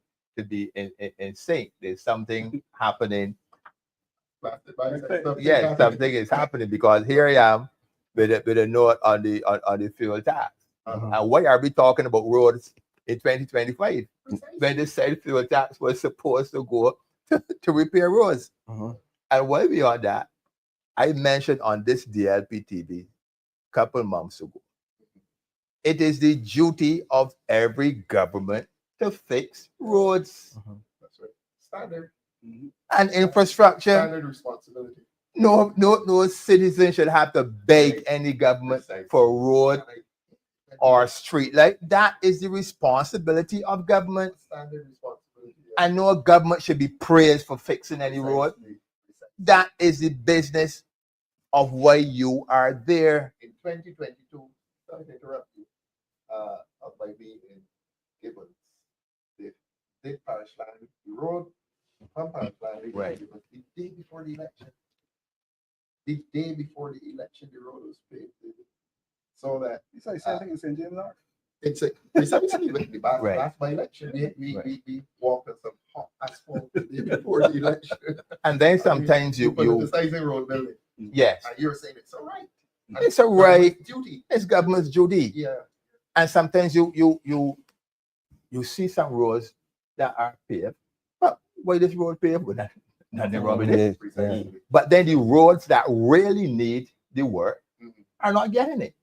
Speaker 5: in sync. There's something happening. Yes, something is happening, because here I am with a note on the fuel tax. And why are we talking about roads in 2025 when the said fuel tax was supposed to go to repair roads? And while we on that, I mentioned on this DLP TV a couple months ago, it is the duty of every government to fix roads
Speaker 3: That's right. Standard.
Speaker 5: and infrastructure.
Speaker 3: Standard responsibility.
Speaker 5: No citizen should have to beg any government for a road or a street. Like, that is the responsibility of government.
Speaker 3: Standard responsibility.
Speaker 5: And no government should be praised for fixing any road.
Speaker 3: Precisely.
Speaker 5: That is the business of why you are there.
Speaker 3: In 2022, sorry to interrupt you, by being in Gibbons, they did parish land, the road from parish land,
Speaker 5: Right.
Speaker 3: Gibbons, the day before the election. The day before the election, the road was paved. So that
Speaker 2: It's like same thing in St. James North.
Speaker 3: it's a precisely with the
Speaker 5: Right.
Speaker 3: last by election, we
Speaker 5: Right.
Speaker 3: walked on some hot asphalt the day before the election.
Speaker 5: And then sometimes you
Speaker 3: politicizing road building,
Speaker 5: yes,
Speaker 3: and you're saying it's all right.
Speaker 5: it's a right.
Speaker 3: Government's duty.
Speaker 5: It's government's duty.
Speaker 3: Yeah.
Speaker 5: And sometimes you see some roads that are paved. But why this road paved? Well, nothing wrong with it.
Speaker 3: Precisely.
Speaker 5: But then the roads that really need the work are not getting it.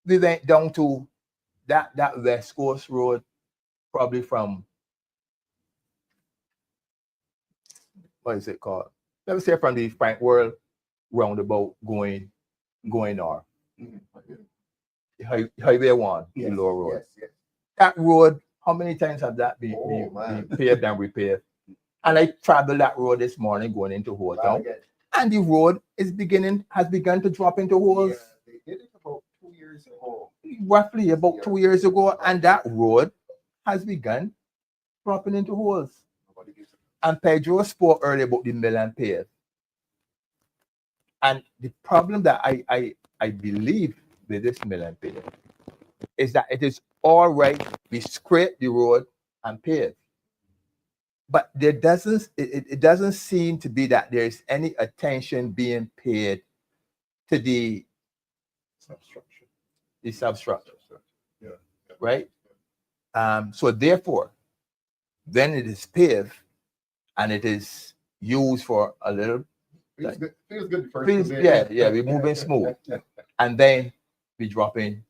Speaker 5: We went down to that West Coast Road, probably from, what is it called? Let me say from the Frank World roundabout going north. Highway 1, the lower road.
Speaker 3: Yes, yes.
Speaker 5: That road, how many times have that been
Speaker 3: Man.
Speaker 5: paved and repaired? And I traveled that road this morning going into Hotel,
Speaker 3: Well, again,
Speaker 5: and the road has begun to drop into holes.
Speaker 3: yeah, they did it about 2 years ago.
Speaker 5: Roughly about 2 years ago, and that road has begun dropping into holes.
Speaker 3: Nobody gives a
Speaker 5: And Pedro spoke earlier about the mill and pave. And the problem that I believe with this mill and pave is that it is all right, we scrape the road and pave. But it doesn't seem to be that there's any attention being paid to the substructure.
Speaker 3: Yeah.
Speaker 5: Right? So therefore, then it is paved and it is used for a little,
Speaker 3: Feels good. Feels good the first
Speaker 5: feels,
Speaker 3: two days.
Speaker 5: yeah, we're moving smooth. And then we drop in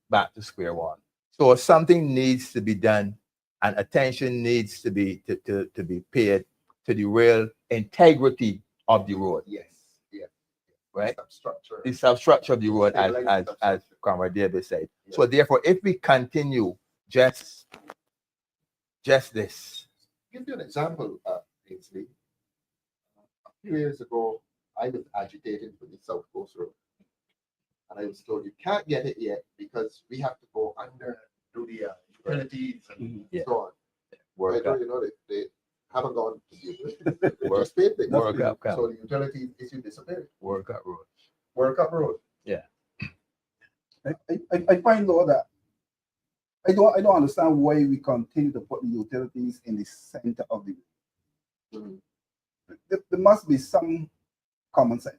Speaker 5: back to square one. So something needs to be done, and attention needs to be paid to the real integrity of the road,
Speaker 3: Yes. Yeah.
Speaker 5: right?
Speaker 3: Substructure.
Speaker 5: The substructure of the road,
Speaker 3: Stabilize the
Speaker 5: as
Speaker 3: substructure.
Speaker 5: Comrade David said.
Speaker 3: Yeah.
Speaker 5: So therefore, if we continue just this,
Speaker 3: Give you an example, Ensley. A few years ago, I was agitating for the South Coast Road. And I was told you can't get it yet because we have to go under, do the utilities and
Speaker 5: Yeah.
Speaker 3: so on.
Speaker 5: work
Speaker 3: Pedro,
Speaker 5: up,
Speaker 3: you know, they haven't gone to the utilities. They
Speaker 5: Work-
Speaker 3: just paid it.
Speaker 5: work up, come.
Speaker 3: So the utilities issue disappeared.
Speaker 5: work up road.
Speaker 3: Work up road.
Speaker 2: I find though that I don't understand why we continue to put the utilities in the center of the. There must be some common sense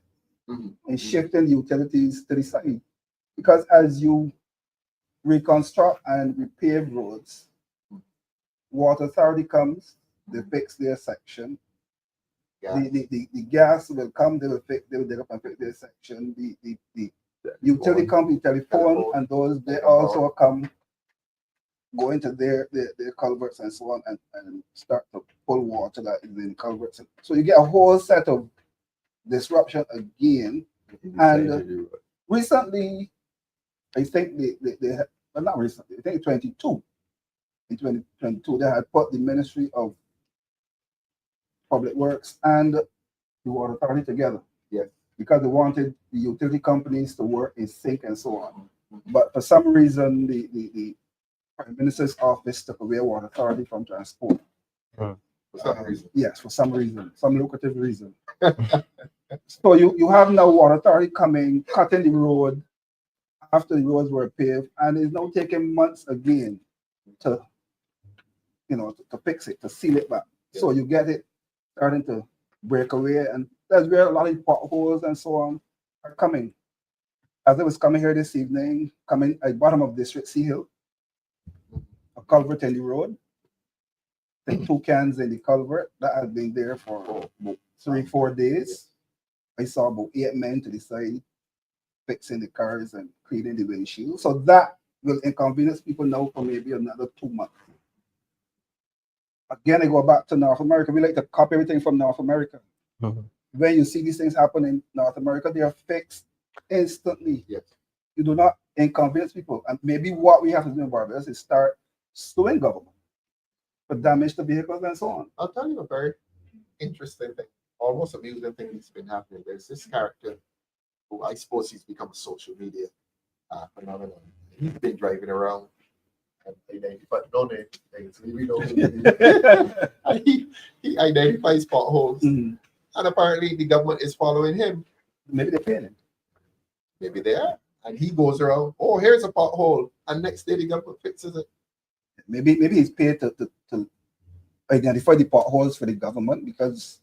Speaker 2: in shifting the utilities to the side, because as you reconstruct and repave roads, water authority comes, they fix their section.
Speaker 3: Yeah.
Speaker 2: The gas will come, they will dig up and fix their section. The utility company, telephone, and those they also come go into their culverts and so on and start to pull water that is in culverts. So you get a whole set of disruption again. And recently, I think well, not recently, I think 22. In 2022, they had put the Ministry of Public Works and the Water Authority together.
Speaker 3: Yes.
Speaker 2: Because they wanted the utility companies to work in sync and so on. But for some reason, the Prime Minister's office took away Water Authority from transport.
Speaker 3: For some reason.
Speaker 2: Yes, for some reason, some lucrative reason. So you have now Water Authority coming, cutting the road after the roads were paved, and it's now taking months again to fix it, to seal it back. So you get it starting to break away, and that's where a lot of potholes and so on are coming. As I was coming here this evening, coming at the bottom of District C Hill, a culvert in the road, the 2 cans in the culvert that has been there for about 3-4 days. I saw about 8 men to the side fixing the cars and cleaning the windshield. So that will inconvenience people now for maybe another 2 months. Again, I go back to North America. We like to copy everything from North America. When you see these things happen in North America, they are fixed instantly.
Speaker 3: Yes.
Speaker 2: You do not inconvenience people. And maybe what we have to do in Barbados is start suing government for damage to vehicles and so on.
Speaker 3: I'll tell you a very interesting thing, almost amusing thing that's been happening. There's this character who I suppose he's become a social media phenomenon. He's been driving around and identified no name things. We know he identifies potholes, and apparently the government is following him.
Speaker 2: Maybe they're paying him.
Speaker 3: Maybe they are. And he goes around, oh, here's a pothole, and next day the government fixes it.
Speaker 2: Maybe he's paid to identify the potholes for the government, because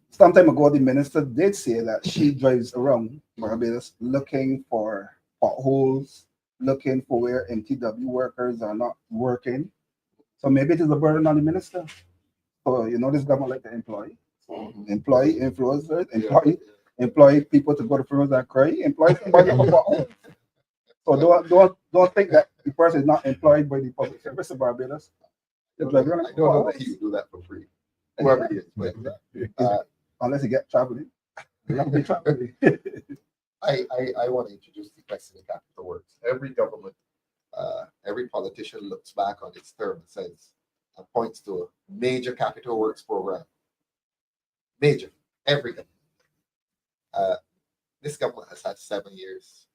Speaker 2: some time ago the minister did say that she drives around Barbados looking for potholes, looking for where MTW workers are not working. So maybe it is a burden on the minister. So this government like to employ influencers, employ people to go to funerals and cry, employ somebody for potholes. So don't think that the person is not employed by the public service of Barbados.
Speaker 3: I don't know that he would do that for free. Whoever he is, but
Speaker 2: unless he gets traveling. He'll be traveling.
Speaker 3: I want to introduce the question of capital works. Every government, every politician looks back on its term and says and points to a major capital works program. Major, every government. This government has had 7 years.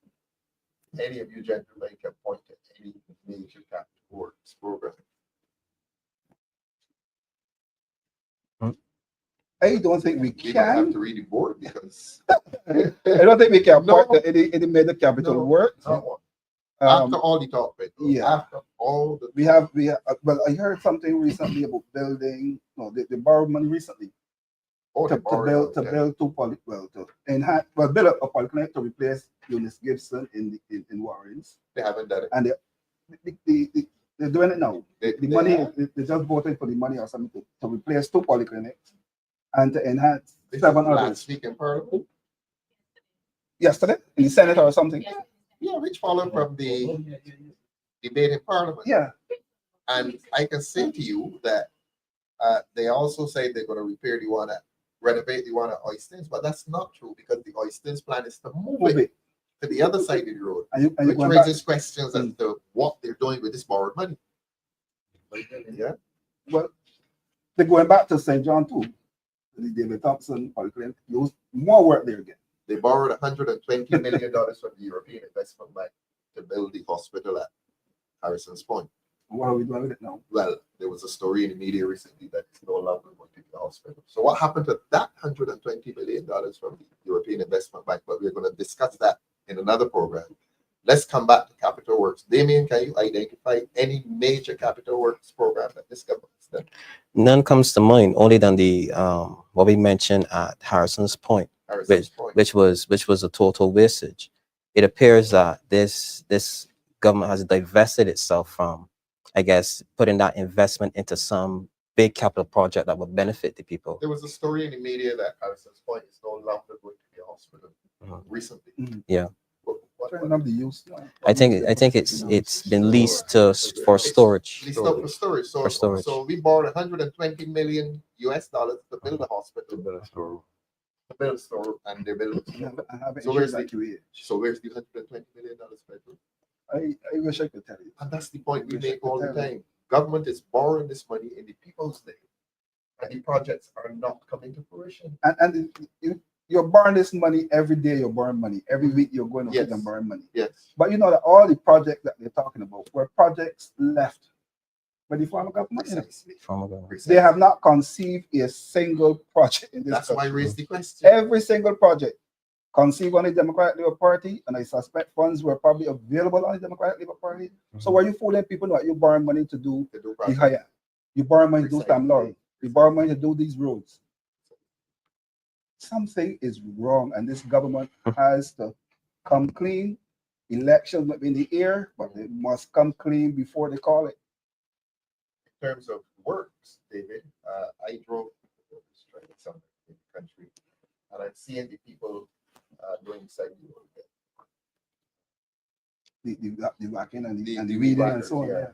Speaker 3: Any of you gentlemen can point to any major capital works program.
Speaker 2: I don't think we
Speaker 3: We don't have
Speaker 2: can.
Speaker 3: to read the board because
Speaker 2: I don't think we can
Speaker 3: No.
Speaker 2: point to any major capital
Speaker 3: No.
Speaker 2: work.
Speaker 3: after all the talk, Pedro,
Speaker 2: yeah.
Speaker 3: after all the
Speaker 2: We have well, I heard something recently about building. No, they borrowed money recently to build to enhance build up a polyclinic to replace Eunice Gibson in Warrens.
Speaker 3: They haven't done it.
Speaker 2: And they're doing it now. The money they just voted for the money or something to replace 2 polyclinics and to enhance
Speaker 3: This
Speaker 2: 7
Speaker 3: is last
Speaker 2: others.
Speaker 3: week in Parliament.
Speaker 2: Yesterday in the Senate or something.
Speaker 3: Yeah, which followed from the debate in Parliament.
Speaker 2: Yeah.
Speaker 3: And I can say to you that they also say they're going to renovate the one at Oystins, but that's not true because the Oystins plan is to move it to the other side of the road,
Speaker 2: And you
Speaker 3: which
Speaker 2: went
Speaker 3: raises questions as to what they're doing with this borrowed money. Yeah.
Speaker 2: well, they're going back to St. John too. The David Thompson Polyclinic used more work there again.
Speaker 3: They borrowed $120 million from the European Investment Bank to build the hospital at Harrison's Point.
Speaker 2: What are we doing with it now?
Speaker 3: Well, there was a story in the media recently that it's no longer going to be the hospital. So what happened to that $120 million from the European Investment Bank? But we're going to discuss that in another program. Let's come back to capital works. Damien, can you identify any major capital works program that this government has done?
Speaker 6: None comes to mind, only than the what we mentioned at Harrison's Point, which was a total wastage. It appears that this government has divested itself from, I guess, putting that investment into some big capital project that would benefit the people.
Speaker 3: There was a story in the media that Harrison's Point is no longer going to be a hospital recently.
Speaker 6: Yeah.
Speaker 3: What
Speaker 2: Turn up the use.
Speaker 6: I think it's been leased to for storage.
Speaker 3: Leased up for storage. So,
Speaker 6: For storage.
Speaker 3: so we borrowed 120 million US dollars to build a hospital, to build a store, and they built it. So where's the $120 million, Pedro?
Speaker 2: I wish I could tell you.
Speaker 3: And that's the point we make all the time. Government is borrowing this money in the people's name, and the projects are not coming to fruition.
Speaker 2: And you're borrowing this money every day. You're borrowing money every week. You're going to
Speaker 3: Yes.
Speaker 2: and borrowing money.
Speaker 3: Yes.
Speaker 2: But you know that all the projects that they're talking about were projects left by the former government.
Speaker 3: Precisely.
Speaker 2: They have not conceived a single project in this
Speaker 3: That's why I
Speaker 2: country.
Speaker 3: raised the question.
Speaker 2: Every single project conceived on the Democratic Labour Party, and I suspect funds were probably available on the Democratic Labour Party. So why you fooling people that you borrow money to do
Speaker 3: To do
Speaker 2: the
Speaker 3: projects.
Speaker 2: higher? You borrow money to do
Speaker 3: Precisely.
Speaker 2: Stam Laurel. You borrow money to do these roads. Something is wrong, and this government has to come clean. Elections might be in the air, but they must come clean before they call it.
Speaker 3: In terms of works, David, I drove somewhere in the country, and I'm seeing the people doing side the road.
Speaker 2: The whacking and the
Speaker 3: The
Speaker 2: weeding and
Speaker 3: whackers,
Speaker 2: so on.
Speaker 3: yeah.
Speaker 2: Yeah.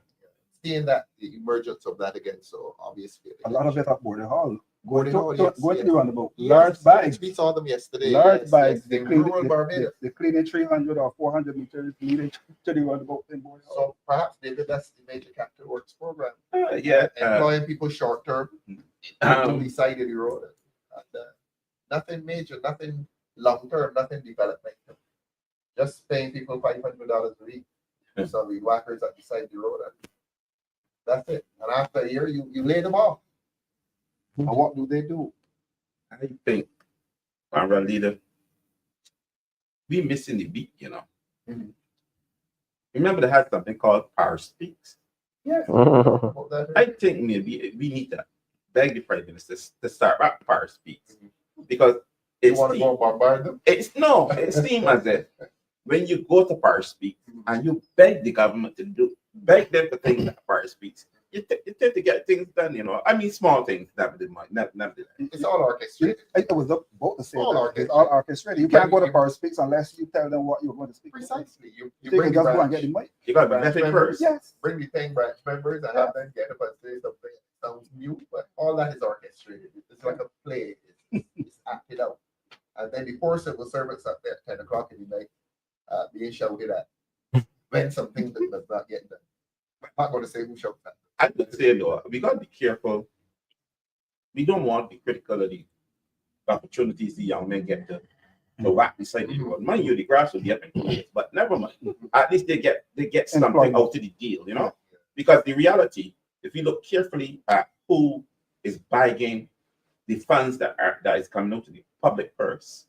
Speaker 3: Seeing that the emergence of that again, so obviously
Speaker 2: A lot of it at Border Hall.
Speaker 3: Border Hall,
Speaker 2: Go
Speaker 3: yes,
Speaker 2: to
Speaker 3: yes.
Speaker 2: the roundabout.
Speaker 3: Yes,
Speaker 2: Large bags.
Speaker 3: We saw them yesterday.
Speaker 2: Large
Speaker 3: yes,
Speaker 2: bags.
Speaker 3: yes, in rural Barbados.
Speaker 2: They clean 300 or 400 meters leading to the roundabout in Border Hall.
Speaker 3: So perhaps, David, that's the major capital works program.
Speaker 4: Yeah.
Speaker 3: Employing people short term to the side of the road. And, nothing major, nothing long term, nothing developmental. Just paying people $500 a week. So the whackers at the side of the road. And that's it. And after a year, you lay them off. And what do they do?
Speaker 4: I think, Honorable Leader, we missing the beat, you know.
Speaker 3: Mhm.
Speaker 4: Remember they had something called Power Speaks.
Speaker 3: Yes. What that is?
Speaker 4: I think maybe we need to beg the Prime Minister to start back Power Speaks. Because
Speaker 3: You
Speaker 4: it's
Speaker 3: want to go bombard them?
Speaker 4: it seems as if when you go to Power Speaks and you beg the government to beg them to think that Power Speaks, you tend to get things done, you know. I mean, small things, nevertheless.
Speaker 3: It's all orchestrated.
Speaker 2: I was about to say
Speaker 3: All
Speaker 2: that.
Speaker 3: orchestrated.
Speaker 2: It's all orchestrated. You can't go to Power Speaks unless you tell them what you're going to speak.
Speaker 3: Precisely. You
Speaker 2: You
Speaker 3: bring
Speaker 2: can
Speaker 3: the
Speaker 2: just go and get the
Speaker 3: branch,
Speaker 2: mic.
Speaker 4: You got to be
Speaker 3: Branch
Speaker 4: vetted
Speaker 3: members.
Speaker 4: first.
Speaker 2: Yes.
Speaker 3: bring the 10 branch members and have them get up and say something that sounds new, but all that is orchestrated. It's like a play. It's acted out. And then the poor civil servants up there at 10 o'clock in the night being shouted at when something does not get done. I'm not going to say who shouted at.
Speaker 4: I would say though, we got to be careful. We don't want to be critical of the opportunities the young men get to whack beside the road. Mind you, the grass will get employed, but never mind. At least they get something
Speaker 2: Employment.
Speaker 4: out of the deal, you know. Because the reality, if you look carefully at who is buying the funds that is coming out to the public purse,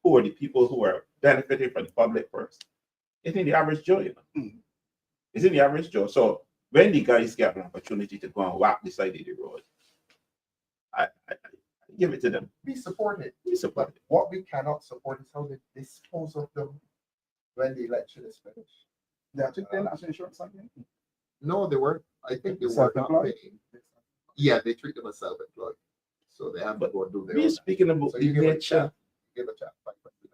Speaker 4: who are the people who are benefiting from the public purse, it's in the average Joe, you know. It's in the average Joe. So when the guys get an opportunity to go and whack the side of the road, I give it to them.
Speaker 3: We support it.
Speaker 4: We support
Speaker 3: But
Speaker 4: it.
Speaker 3: what we cannot support is how they dispose of them when the election is finished.
Speaker 2: They have to pay national insurance again.
Speaker 3: No, they weren't. I think they were not
Speaker 2: Self-employed?
Speaker 3: paying. Yeah, they treat them as self-employed. So they have to go and do their
Speaker 4: We're
Speaker 3: own.
Speaker 4: speaking about
Speaker 3: So
Speaker 4: the
Speaker 3: you give a
Speaker 4: nature.
Speaker 3: chap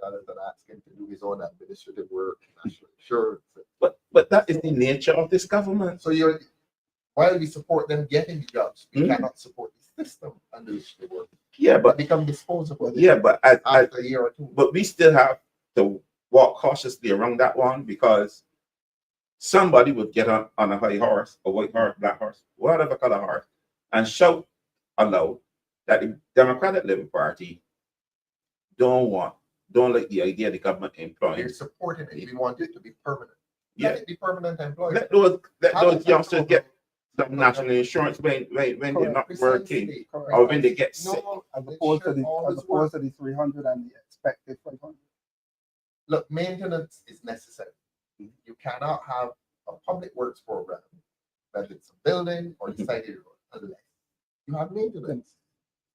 Speaker 3: $500 and ask him to do his own administrative work, national insurance.
Speaker 4: But that is the nature of this government.
Speaker 3: So while we support them getting the jobs, we
Speaker 4: Mhm.
Speaker 3: cannot support the system under which they work.
Speaker 4: Yeah,
Speaker 3: But
Speaker 4: but
Speaker 3: become disposable.
Speaker 4: but
Speaker 3: After a year or two.
Speaker 4: but we still have to walk cautiously around that one because somebody would get on a high horse, a white horse, black horse, whatever color horse, and shout aloud that the Democratic Labour Party don't like the idea of the government
Speaker 3: We're
Speaker 4: employing.
Speaker 3: supporting it. We want it to be permanent.
Speaker 4: Yeah.
Speaker 3: Let it be permanent employment.
Speaker 4: Let
Speaker 3: Have
Speaker 4: those
Speaker 3: it
Speaker 4: youngsters
Speaker 3: up
Speaker 4: get
Speaker 3: to-
Speaker 4: some national insurance when they're not working
Speaker 3: Precisely.
Speaker 4: or when they get sick.
Speaker 3: No,
Speaker 2: As
Speaker 3: it
Speaker 2: opposed to
Speaker 3: should
Speaker 2: the
Speaker 3: always work.
Speaker 2: 300 and the expected 500.
Speaker 3: Look, maintenance is necessary. You cannot have a public works program, whether it's a building or the side of the road, unless you have maintenance.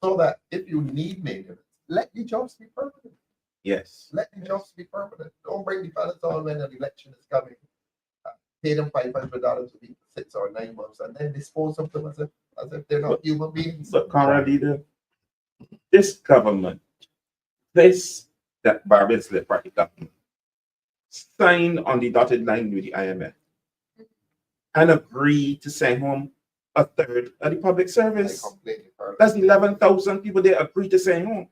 Speaker 3: So that if you need maintenance, let the jobs be permanent.
Speaker 4: Yes.
Speaker 3: Let the jobs be permanent. Don't bring the fellas on when an election is coming. Pay them $500 a week for 6 or 9 months and then dispose of them as if they're not human beings.
Speaker 4: But Conrad Leader, this government, that Barbados Labour Party government, signed on the dotted line with the IMF and agreed to send home a third of the public
Speaker 3: I
Speaker 4: service.
Speaker 3: complained in Parliament.
Speaker 4: That's 11,000 people they agreed to send home.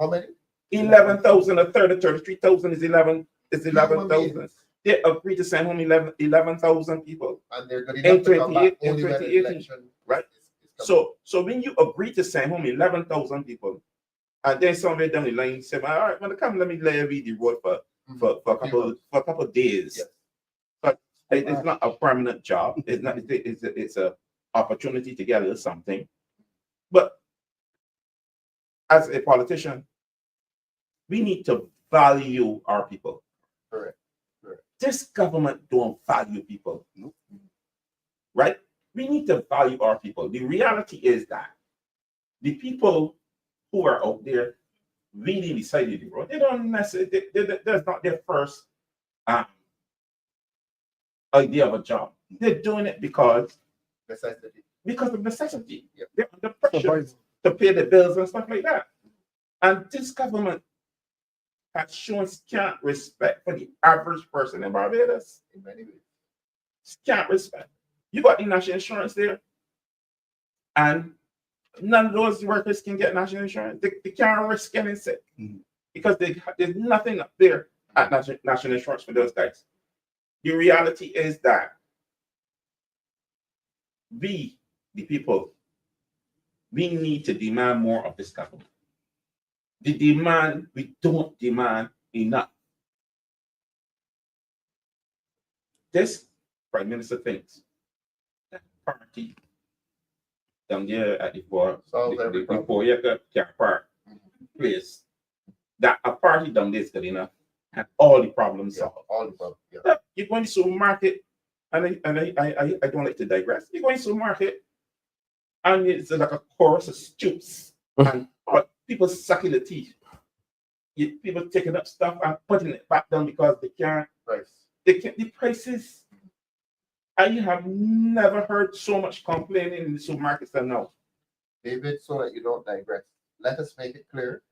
Speaker 3: How many?
Speaker 4: 11,000, a third of 33,000 is 11,000.
Speaker 3: beings.
Speaker 4: They agreed to send home 11,000 people.
Speaker 3: And they're good
Speaker 4: In
Speaker 3: enough to come back
Speaker 4: 28
Speaker 3: only when the
Speaker 4: 2018,
Speaker 3: election
Speaker 4: right?
Speaker 3: is coming.
Speaker 4: So when you agree to send home 11,000 people, and then somewhere down the line say, all right, when they come, let me lay the road for a couple of days.
Speaker 3: Yes.
Speaker 4: But it's not a permanent job. It's not. It's a opportunity to get a little something. But as a politician, we need to value our people.
Speaker 3: Correct.
Speaker 4: This government don't value people. Right? We need to value our people. The reality is that the people who are out there really decided the road. They don't necessarily, that's not their first idea of a job. They're doing it because of necessity.
Speaker 3: Yep.
Speaker 4: They're under pressure to pay the bills and stuff like that. And this government has shown scant respect for the average person in Barbados.
Speaker 3: In many ways.
Speaker 4: Scant respect. You got the national insurance there, and none of those workers can get national insurance. They can't risk getting sick because there's nothing up there at national insurance for those guys. The reality is that we, the people, we need to demand more of this government. We don't demand enough. This Prime Minister thinks that party down there at the four car park place, that a party down there is good enough and all the problems solved.
Speaker 3: All the problems. Yeah.
Speaker 4: You go into supermarket, and I don't like to digress. You go into supermarket, and it's like a chorus of stoops and people sucking the teeth. People taking up stuff and putting it back down because they can't. They can't. The prices. I have never heard so much complaining in the supermarkets than now.
Speaker 3: David, so that you don't digress, let us make it clear.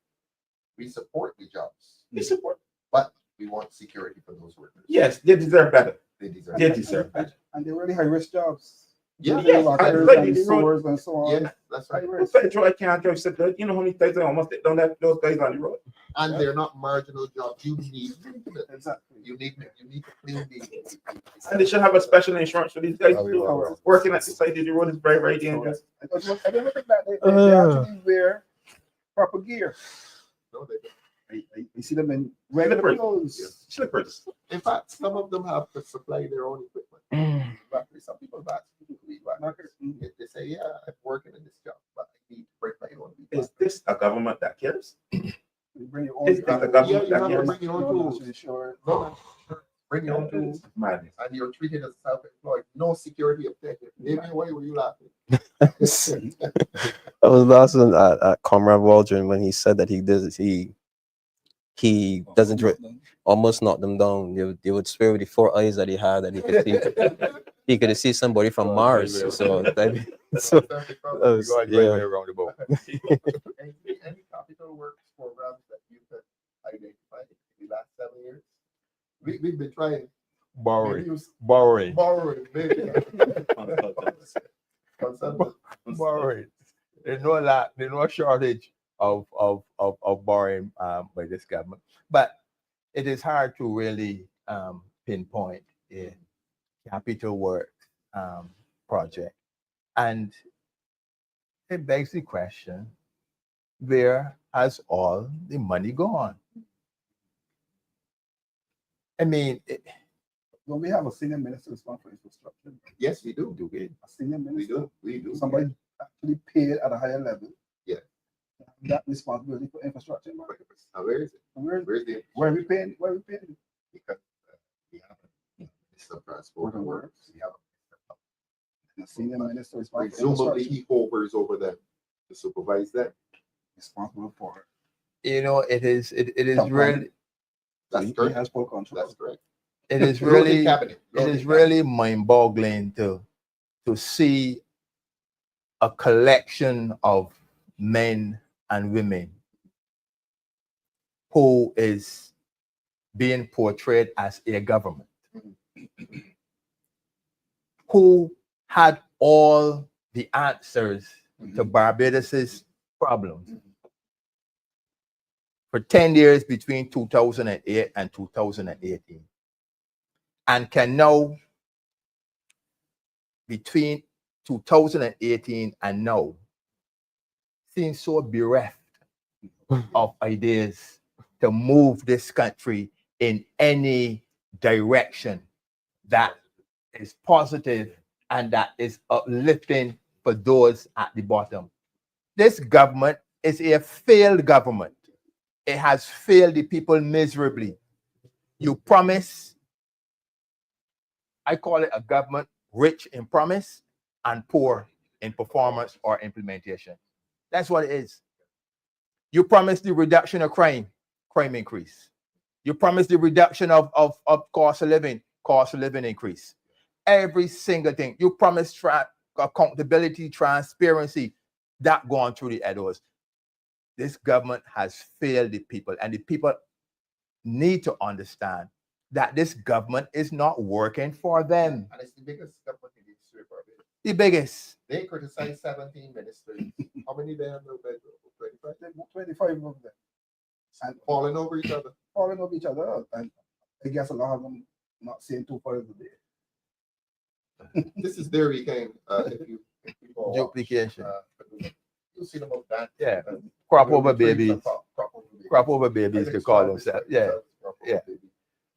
Speaker 3: We support the jobs.
Speaker 4: We support.
Speaker 3: But we want security for those workers.
Speaker 4: Yes, they deserve better.
Speaker 3: They deserve
Speaker 4: They
Speaker 3: better.
Speaker 4: deserve better.
Speaker 2: And they're really high risk jobs.
Speaker 3: Yeah.
Speaker 4: Yes,
Speaker 2: Lockers
Speaker 4: like
Speaker 2: and
Speaker 4: the road.
Speaker 2: sewers and so on.
Speaker 3: Yes, that's right.
Speaker 4: Pedro, I can't drive so good. You know how many times I almost don't have those guys on the road.
Speaker 3: And they're not marginal jobs. You need
Speaker 2: Exactly.
Speaker 3: you need to clean these.
Speaker 4: And they should have a special insurance for these guys
Speaker 3: Oh, we
Speaker 4: too.
Speaker 3: will.
Speaker 4: Working at the side of the road is very, very dangerous.
Speaker 2: I don't think that they actually wear proper gear.
Speaker 3: No, they don't.
Speaker 2: You see them in regular
Speaker 4: Slippers.
Speaker 2: clothes.
Speaker 4: Slippers.
Speaker 3: In fact, some of them have to supply their own equipment. Battery. Some people need batteries. They say, yeah, I'm working in this job, but I need to break my own.
Speaker 4: Is this a government that cares?
Speaker 2: You bring your own
Speaker 4: Is this a government
Speaker 3: you
Speaker 4: that
Speaker 3: have to
Speaker 4: cares?
Speaker 3: bring your own tools. No, bring your own tools.
Speaker 4: Madness.
Speaker 3: And you're treated as self-employed. No security objective. Maybe why were you laughing?
Speaker 6: I was last at Comrade Waldron when he said that he doesn't almost knock them down. They would swear with the 4 eyes that he had that he could see. He could see somebody from Mars. So that, so
Speaker 5: Round-A-Bout.
Speaker 3: Any capital works programs that you could identify in the last 7 years? We've been trying.
Speaker 5: Borrowing.
Speaker 3: Borrowing. Maybe.
Speaker 5: Borrowing. There's no shortage of borrowing by this government. But it is hard to really pinpoint a capital work project. And it begs the question, where has all the money gone? I mean,
Speaker 2: Don't we have a senior minister responsible for infrastructure?
Speaker 3: Yes, we do.
Speaker 2: A senior minister?
Speaker 3: We do.
Speaker 2: Somebody actually paid at a higher level.
Speaker 3: Yeah.
Speaker 2: That responsibility for infrastructure.
Speaker 3: Now, where is it?
Speaker 2: Where's
Speaker 3: Where is the
Speaker 2: we paying? Where are we paying?
Speaker 3: because we have a Minister of Transport and Works. We have
Speaker 2: The senior minister responsible for
Speaker 3: presumably
Speaker 2: infrastructure.
Speaker 3: he hovers over them to supervise them.
Speaker 2: Responsible for
Speaker 5: it is
Speaker 2: Campaign.
Speaker 5: really
Speaker 3: That's
Speaker 2: he
Speaker 3: correct.
Speaker 2: has full control.
Speaker 3: That's correct.
Speaker 5: it is
Speaker 3: Floating
Speaker 5: really
Speaker 3: cabinet.
Speaker 5: it is really mind-boggling to see a collection of men and women who is being portrayed as a government who had all the answers to Barbados's problems for 10 years between 2008 and 2018, and can now, between 2018 and now, seem so bereft of ideas to move this country in any direction that is positive and that is uplifting for those at the bottom. This government is a failed government. It has failed the people miserably. You promise, I call it a government rich in promise and poor in performance or implementation. That's what it is. You promise the reduction of crime increase. You promise the reduction of cost of living increase. Every single thing. You promise accountability, transparency, that going through the editors. This government has failed the people, and the people need to understand that this government is not working for them.
Speaker 3: And it's the biggest government in the history of Barbados.
Speaker 5: The biggest.
Speaker 3: They criticize 17 ministers. How many they have no bedroom? 25?
Speaker 2: 25 of them. And
Speaker 3: Falling over each other.
Speaker 2: falling over each other. And I guess a lot of them not saying too far of the day.
Speaker 3: This is their weekend. If you go watch,
Speaker 5: Duplication.
Speaker 3: you'll see them up that.
Speaker 5: Yeah. Crop over babies. Crop over
Speaker 3: I
Speaker 5: babies,
Speaker 3: think
Speaker 5: they call
Speaker 3: Scotland
Speaker 5: themselves.
Speaker 3: is
Speaker 5: Yeah.
Speaker 3: crop over
Speaker 5: Yeah.
Speaker 3: baby.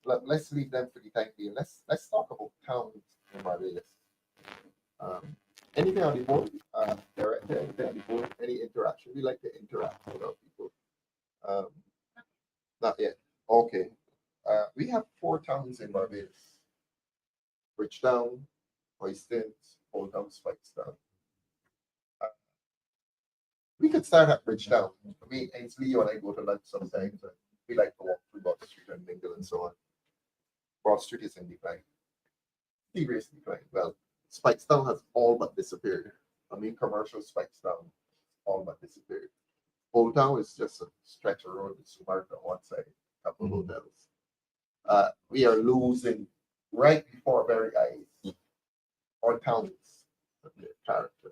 Speaker 3: Let's leave them for the time being. Let's talk about towns in Barbados. Anything on the board? Director, anything on the board? Any interaction? We like to interact with our people. Not yet. Okay. We have 4 towns in Barbados: Bridgetown, Houston, Old Town, Spokesperson. We could start at Bridgetown. Me, Ensley, you and I go to lunch sometimes. And we like to walk through Broad Street and mingle and so on. Broad Street is in decline. Serious decline. Well, Spikestown has all but disappeared. I mean, commercial Spikestown all but disappeared. Old Town is just a stretch of road with Sumark on one side, a couple of hotels. We are losing right before our very eyes our towns of their character.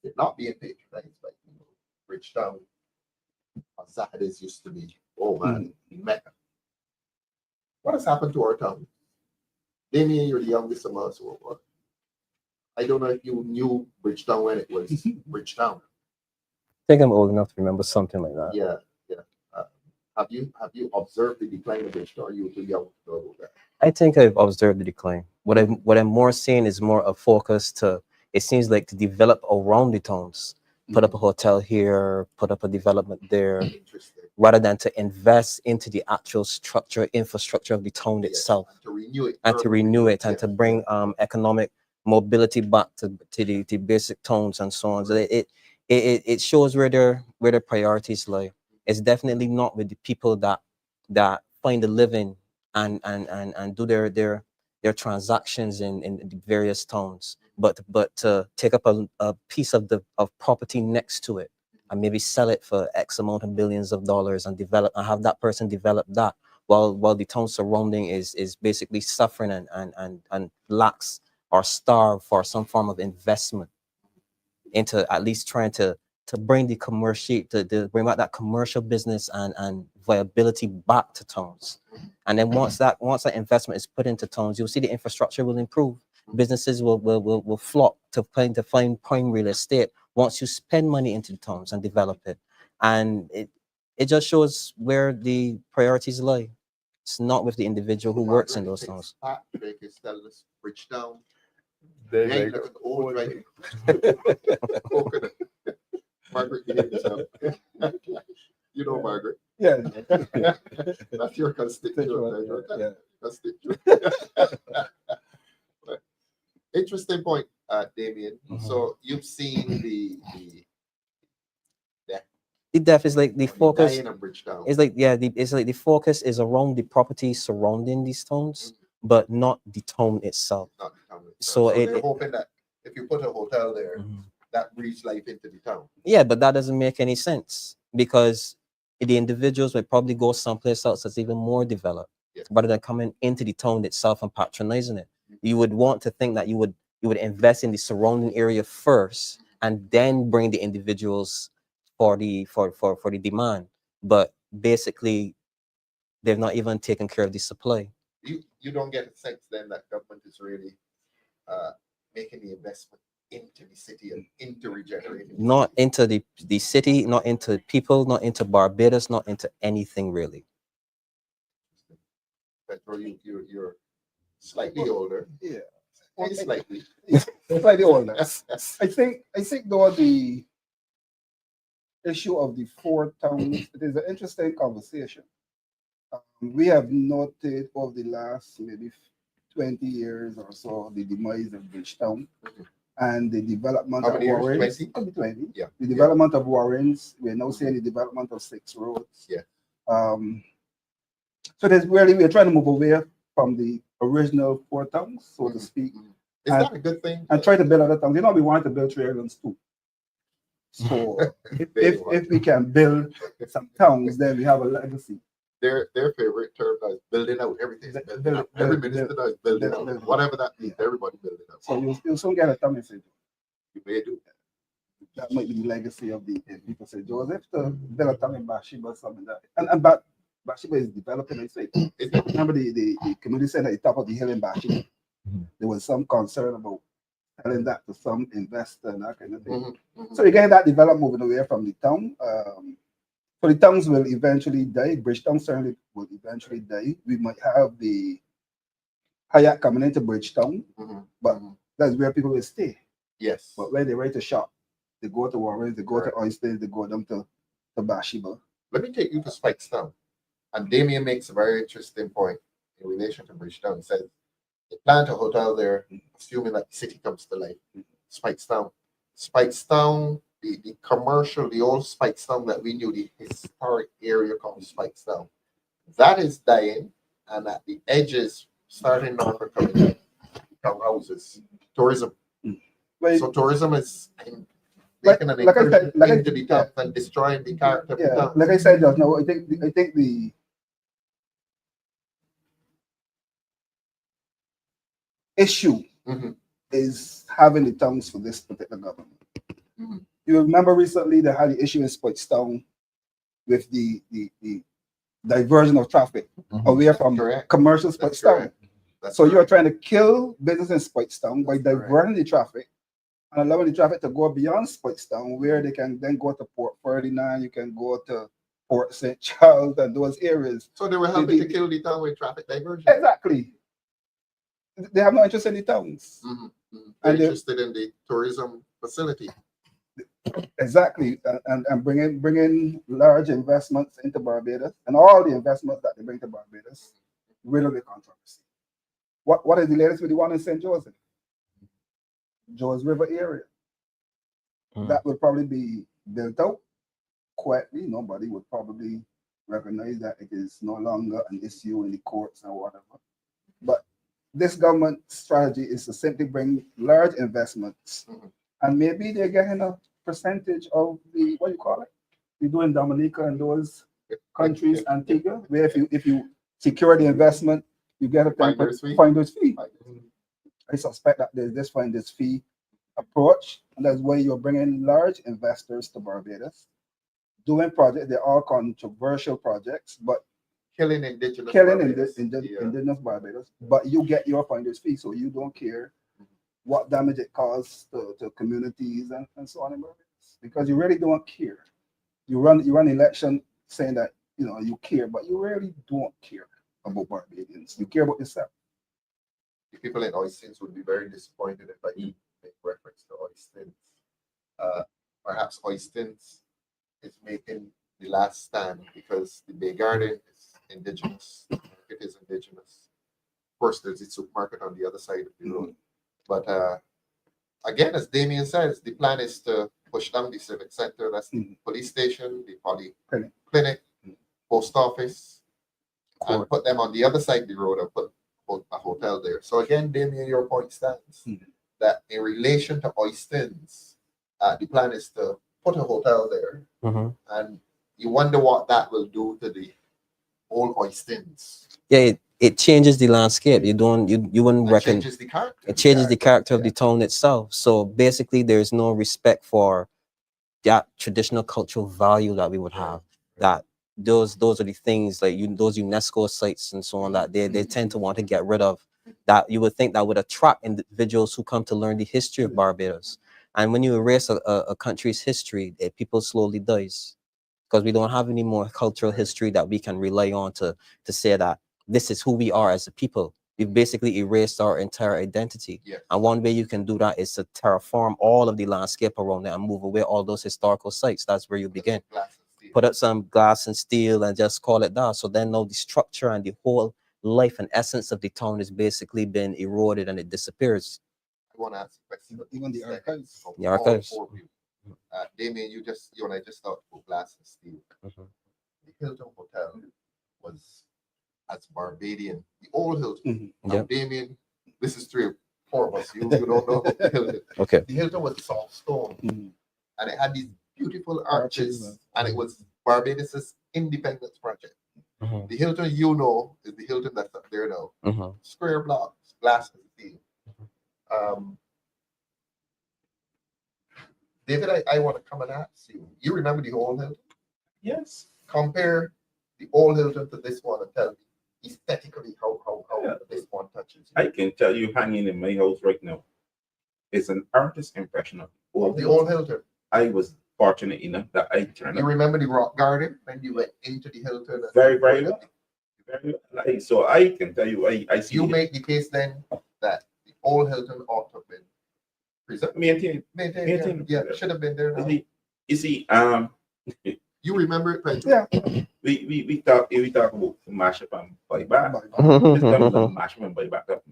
Speaker 3: They're not being patronized by people. Bridgetown on Saturdays used to be, oh man, Mecca. What has happened to our town? Damien, you're the youngest of us. I don't know if you knew Bridgetown when it was Bridgetown.
Speaker 6: I think I'm old enough to remember something like that.
Speaker 3: Yeah. Have you observed the decline of Bridgetown? Or are you too young to know about that?
Speaker 6: I think I've observed the decline. What I'm more seeing is more a focus to, it seems like, to develop around the towns. Put up a hotel here, put up a development there,
Speaker 3: Interesting.
Speaker 6: rather than to invest into the actual structure, infrastructure of the town
Speaker 3: Yes,
Speaker 6: itself,
Speaker 3: and to renew it.
Speaker 6: and to renew it, and
Speaker 3: Yeah.
Speaker 6: to bring economic mobility back to the basic towns and so on. So it shows where their priorities lie. It's definitely not with the people that find a living and do their transactions in the various towns, but to take up a piece of property next to it and maybe sell it for X amount of billions of dollars and have that person develop that while the town surrounding is basically suffering and lacks or starved for some form of investment into at least trying to bring the commercial, to bring back that commercial business and viability back to towns. And then once that investment is put into towns, you'll see the infrastructure will improve. Businesses will flock to find prime real estate once you spend money into the towns and develop it. And it just shows where the priorities lie. It's not with the individual who works in those towns.
Speaker 3: Patrick is telling us Bridgetown.
Speaker 5: There's
Speaker 3: Yeah,
Speaker 5: like
Speaker 3: look at the old right. Coconut. Margaret, behave yourself. You know Margaret.
Speaker 2: Yeah.
Speaker 3: That's your constituent.
Speaker 2: Yeah.
Speaker 3: Constituent. Interesting point, Damien. So you've seen the
Speaker 6: The depth is like the focus.
Speaker 3: dying of Bridgetown.
Speaker 6: It's like it's like the focus is around the property surrounding these towns, but not the town itself.
Speaker 3: Not the town itself.
Speaker 6: So
Speaker 3: they're hoping that if you put a hotel there,
Speaker 6: Mhm.
Speaker 3: that breathes life into the town.
Speaker 6: Yeah, but that doesn't make any sense because the individuals would probably go someplace else that's even more developed,
Speaker 3: Yes.
Speaker 6: rather than coming into the town itself and patronizing it. You would want to think that you would invest in the surrounding area first, and then bring the individuals for the demand. But basically, they've not even taken care of the supply.
Speaker 3: You don't get a sense then that government is really making the investment into the city and into regenerating. the
Speaker 6: Not
Speaker 3: city.
Speaker 6: into the city, not into people, not into Barbados, not into anything really.
Speaker 3: Pedro, you're slightly older,
Speaker 2: Yeah.
Speaker 3: only slightly.
Speaker 2: It's like the older. I think though the issue of the four towns, it is an interesting conversation. We have noted over the last maybe 20 years or so the demise of Bridgetown and the development
Speaker 3: How
Speaker 2: of
Speaker 3: many years?
Speaker 2: Warrens.
Speaker 3: 20?
Speaker 2: Could be 20.
Speaker 3: Yeah.
Speaker 2: The development of Warrens. We're now seeing the development of 6 roads.
Speaker 3: Yeah.
Speaker 2: So there's really, we're trying to move away from the original 4 towns, so to
Speaker 3: Mhm.
Speaker 2: speak,
Speaker 3: Is
Speaker 2: And-
Speaker 3: that a good thing?
Speaker 2: and try to build other towns. You know, we want to build 3 islands too. So if we can build some towns, then we have a legacy.
Speaker 3: Their favorite term is building out everything.
Speaker 2: Build-
Speaker 3: Building out.
Speaker 2: build-
Speaker 3: Every
Speaker 2: build-
Speaker 3: minister now is building
Speaker 2: build-
Speaker 3: out.
Speaker 2: build-
Speaker 3: Whatever that means,
Speaker 2: Yeah.
Speaker 3: everybody building out.
Speaker 2: So you'll soon get a town in St. George.
Speaker 3: You may do.
Speaker 2: That might be the legacy of the people say Joseph to build a town in Bathsheba, something like that. And Bathsheba is developing, I say.
Speaker 3: Is it?
Speaker 2: Remember the community center at the top of the hill in Bathsheba? There was some concern about telling that to some investor and that kind of thing.
Speaker 3: Mhm, mhm.
Speaker 2: So you're getting that development moving away from the town. So the towns will eventually die. Bridgetown certainly will eventually die. We might have the Hyatt coming into Bridgetown,
Speaker 3: Mhm,
Speaker 2: but
Speaker 3: mhm.
Speaker 2: that's where people will stay.
Speaker 3: Yes.
Speaker 2: But where they ready to shop, they go to Warrens, they go to Oysters, they go down to Bathsheba.
Speaker 3: Let me take you to Spikestown. And Damien makes a very interesting point in relation to Bridgetown. He says they plant a hotel there, assuming that the city comes to life. Spikestown. Spikestown, the commercial, the old Spikestown that we knew, the historic area called Spikestown. That is dying, and at the edges, starting north are coming in, become houses. Tourism.
Speaker 2: But
Speaker 3: So tourism is
Speaker 2: Like-
Speaker 3: making an
Speaker 2: like I said-
Speaker 3: incursion
Speaker 2: like I-
Speaker 3: into the town and destroying the character of the
Speaker 2: yeah,
Speaker 3: town.
Speaker 2: like I said just now, I think the issue
Speaker 3: Mhm.
Speaker 2: is having the towns for this particular government.
Speaker 3: Mhm.
Speaker 2: You remember recently they had the issue in Spokesperson with the diversion of traffic away from
Speaker 3: Correct.
Speaker 2: commercial
Speaker 3: That's
Speaker 2: Spokesperson.
Speaker 3: correct. That's
Speaker 2: So you are
Speaker 3: correct.
Speaker 2: trying to kill business in Spokesperson by
Speaker 3: That's correct.
Speaker 2: diverting the traffic and allowing the traffic to go beyond Spokesperson, where they can then go to Port 39, you can go to Port St. Charles and those areas.
Speaker 3: So they were helping
Speaker 2: the-
Speaker 3: to kill the town with traffic diversion.
Speaker 2: Exactly. They have no interest in the towns.
Speaker 3: Mhm, mhm.
Speaker 2: And
Speaker 3: They're
Speaker 2: the-
Speaker 3: interested in the tourism facility.
Speaker 2: Exactly, and bringing large investments into Barbados, and all the investments that they bring to Barbados, really the controversy. What is the latest with the one in St. Joseph? Joe's River area.
Speaker 6: Mm.
Speaker 2: That would probably be built out quietly. Nobody would probably recognize that it is no longer an issue in the courts or whatever. But this government strategy is to simply bring large investments,
Speaker 3: Mhm.
Speaker 2: and maybe they're getting a percentage of the, what you call it? You do in Dominica and those countries, Antigua, where if you secure the investment, you get a
Speaker 3: Finder's fee?
Speaker 2: finder's fee. I suspect that there's this finder's fee approach, and that's why you're bringing large investors to Barbados, doing projects. They're all controversial projects, but
Speaker 3: Killing indigenous
Speaker 2: killing
Speaker 3: Barbados.
Speaker 2: indigenous Barbados. But you get your finder's fee, so you don't care what damage it causes to communities and so on in Barbados, because you really don't care. You run election saying that you care, but you really don't care about Barbadians. You care about yourself.
Speaker 3: The people in Oystins would be very disappointed if I make reference to Oystins. Perhaps Oystins is making the last stand because the Bay Garden is indigenous, the market is indigenous. Of course, there's the supermarket on the other side of the road. But again, as Damien says, the plan is to push down the civic center. That's the police station, the polyclinic, post office, and put them on the other side of the road and put a hotel there. So again, Damien, your point stands that in relation to Oystins, the plan is to put a hotel there
Speaker 6: Mhm.
Speaker 3: and you wonder what that will do to the old Oistins.
Speaker 6: Yeah, it changes the landscape. You wouldn't
Speaker 3: It
Speaker 6: reckon
Speaker 3: changes the character.
Speaker 6: it changes the character of
Speaker 3: yeah.
Speaker 6: the town itself. So basically, there's no respect for that traditional cultural value that we would have. That those are the things like those UNESCO sites and so on that they tend to want to get rid of. That you would think that would attract individuals who come to learn the history of Barbados. And when you erase a country's history, people slowly dies because we don't have any more cultural history that we can rely on to say that this is who we are as a people. We've basically erased our entire identity.
Speaker 3: Yes.
Speaker 6: And one way you can do that is to terraform all of the landscape around it and move away all those historical sites. That's where you begin.
Speaker 3: Glass and steel.
Speaker 6: Put up some glass and steel and just call it that. So then now the structure and the whole life and essence of the town is basically been eroded and it disappears.
Speaker 3: I want to ask a question.
Speaker 2: Even the archives.
Speaker 3: From
Speaker 6: The
Speaker 3: all
Speaker 6: archives.
Speaker 3: four of you. Damien, you and I just talked about glass and steel.
Speaker 6: Mhm.
Speaker 3: The Hilton Hotel was as Barbadian, the old Hilton. Now,
Speaker 6: Yep.
Speaker 3: Damien, this is 4 of us. You don't know about the Hilton.
Speaker 6: Okay.
Speaker 3: The Hilton was soft stone,
Speaker 2: Mhm.
Speaker 3: and it had these beautiful
Speaker 2: Arches,
Speaker 3: arches, and it was Barbados's independence project.
Speaker 6: Mhm.
Speaker 3: The Hilton you know is the Hilton that's up there now.
Speaker 6: Mhm.
Speaker 3: Square blocks, glass and steel. David, I want to come and ask you. You remember the old Hilton?
Speaker 4: Yes.
Speaker 3: Compare the old Hilton to this one and tell me aesthetically how
Speaker 4: Yeah.
Speaker 3: this one touches you.
Speaker 4: I can tell you, hanging in my house right now, it's an artist impression of
Speaker 3: The old Hilton.
Speaker 4: I was fortunate enough that I turned
Speaker 3: You
Speaker 4: up
Speaker 3: remember the rock garden when you went into the Hilton? and-
Speaker 4: very, very well. Very well. Like, so I can tell you, I see
Speaker 3: You
Speaker 4: it.
Speaker 3: make the case then that the old Hilton ought to have been preserved.
Speaker 4: Maintain.
Speaker 3: Maintained, yeah, should have been there now.
Speaker 4: You see,
Speaker 3: You remember it, Pedro?
Speaker 2: Yeah.
Speaker 4: we talk about mash up and buy back. This
Speaker 6: Mm-hmm.
Speaker 4: time it's mash up and buy back up.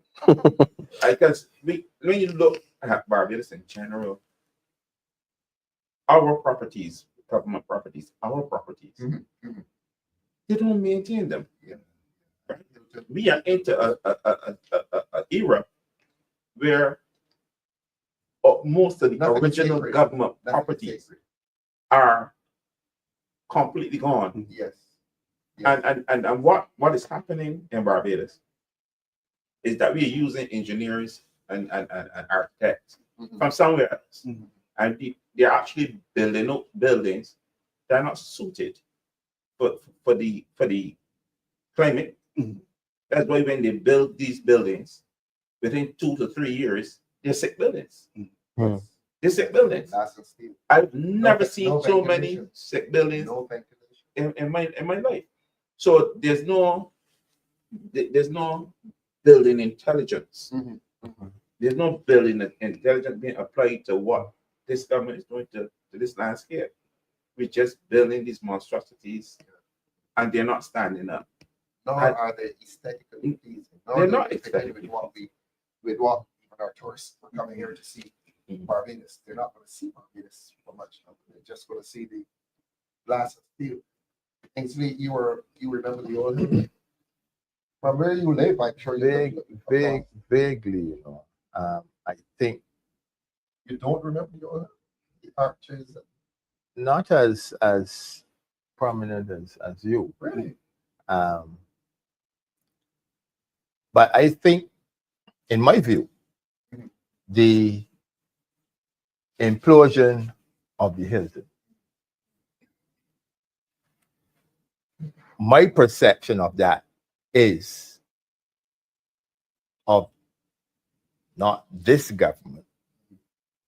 Speaker 4: Because when you look at Barbados in general, our properties, government properties,
Speaker 3: Mhm, mhm.
Speaker 4: they don't maintain them.
Speaker 3: Yeah. Hilton.
Speaker 4: We are into a era where most of the
Speaker 3: Nothing is
Speaker 4: original
Speaker 3: sacred.
Speaker 4: government
Speaker 3: Nothing is
Speaker 4: properties
Speaker 3: sacred.
Speaker 4: are completely gone.
Speaker 3: Yes.
Speaker 4: And what is happening in Barbados is that we are using engineers and architects
Speaker 3: Mhm.
Speaker 4: from somewhere else.
Speaker 2: Mhm.
Speaker 4: And they're actually building up buildings that are not suited for the climate.
Speaker 2: Mhm.
Speaker 4: That's why when they build these buildings, within 2 to 3 years, they're sick buildings.
Speaker 6: Mhm.
Speaker 4: They're sick buildings.
Speaker 3: Glass and steel.
Speaker 4: I've never
Speaker 3: No
Speaker 4: seen so many
Speaker 3: ventilation.
Speaker 4: sick buildings
Speaker 3: No ventilation.
Speaker 4: in my life. So there's no building intelligence.
Speaker 3: Mhm, mhm.
Speaker 4: There's no building intelligence being applied to what this government is doing to this landscape. We're just building these monstrosities, and they're not standing up.
Speaker 3: Nor
Speaker 4: And-
Speaker 3: are they aesthetically pleasing. Nor
Speaker 4: They're
Speaker 3: do
Speaker 4: not
Speaker 3: they fit in
Speaker 4: aesthetically
Speaker 3: with what even our tourists are coming here to see
Speaker 4: Mhm.
Speaker 3: Barbados. They're not going to see Barbados for much. They're just going to see the glass and steel. Ensley, you remember the old Hilton? From where you live, I'm sure you
Speaker 5: Vaguely, you know. I think
Speaker 3: You don't remember the old the arches.
Speaker 5: not as prominent as you.
Speaker 3: Really?
Speaker 5: But I think, in my view,
Speaker 3: Mhm.
Speaker 5: the implosion of the Hilton, my perception of that is of not this government,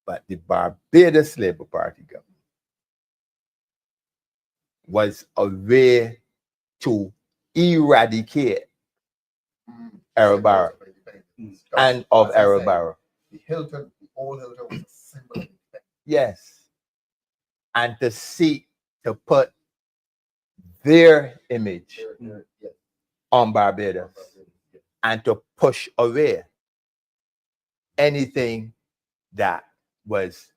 Speaker 5: but the Barbados Labour Party government was a way to eradicate Arabara and of
Speaker 3: As I said,
Speaker 5: Arabara.
Speaker 3: The Hilton, the old Hilton was a symbol of independence.
Speaker 5: Yes. And to seek to put their image
Speaker 3: Yeah.
Speaker 5: on Barbados and to push away anything that was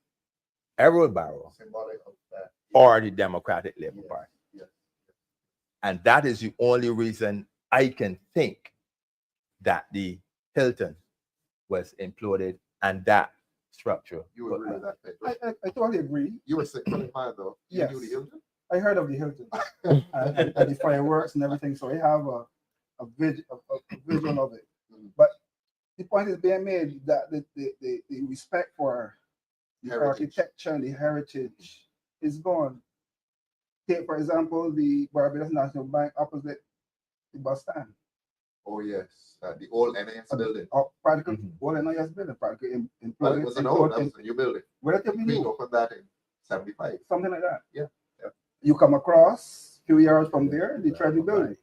Speaker 5: Arabara
Speaker 3: Symbolic of that.
Speaker 5: or the Democratic Labour
Speaker 3: Yes,
Speaker 5: Party.
Speaker 3: yes.
Speaker 5: And that is the only reason I can think that the Hilton was imploded and that structure.
Speaker 3: You agree with that, Pedro?
Speaker 2: I totally agree.
Speaker 3: You were 6 miles though. You
Speaker 2: Yes.
Speaker 3: knew the Hilton?
Speaker 2: I heard of the Hilton and the fireworks and everything, so I have a visual of it. But the point is being made that the respect for the
Speaker 3: Heritage.
Speaker 2: architecture and the heritage is gone. Take, for example, the Barbados National Bank opposite the bus stand.
Speaker 3: Oh, yes, the old NAS building.
Speaker 2: Practically,
Speaker 5: Mhm.
Speaker 2: all in NIS building, practically
Speaker 3: Well, it was an old, that
Speaker 2: imploded,
Speaker 3: was a new building.
Speaker 2: relatively
Speaker 3: We
Speaker 2: new,
Speaker 3: opened that in 75.
Speaker 2: something like that.
Speaker 3: Yeah, yeah.
Speaker 2: You come across a few yards from there, the Treasury building.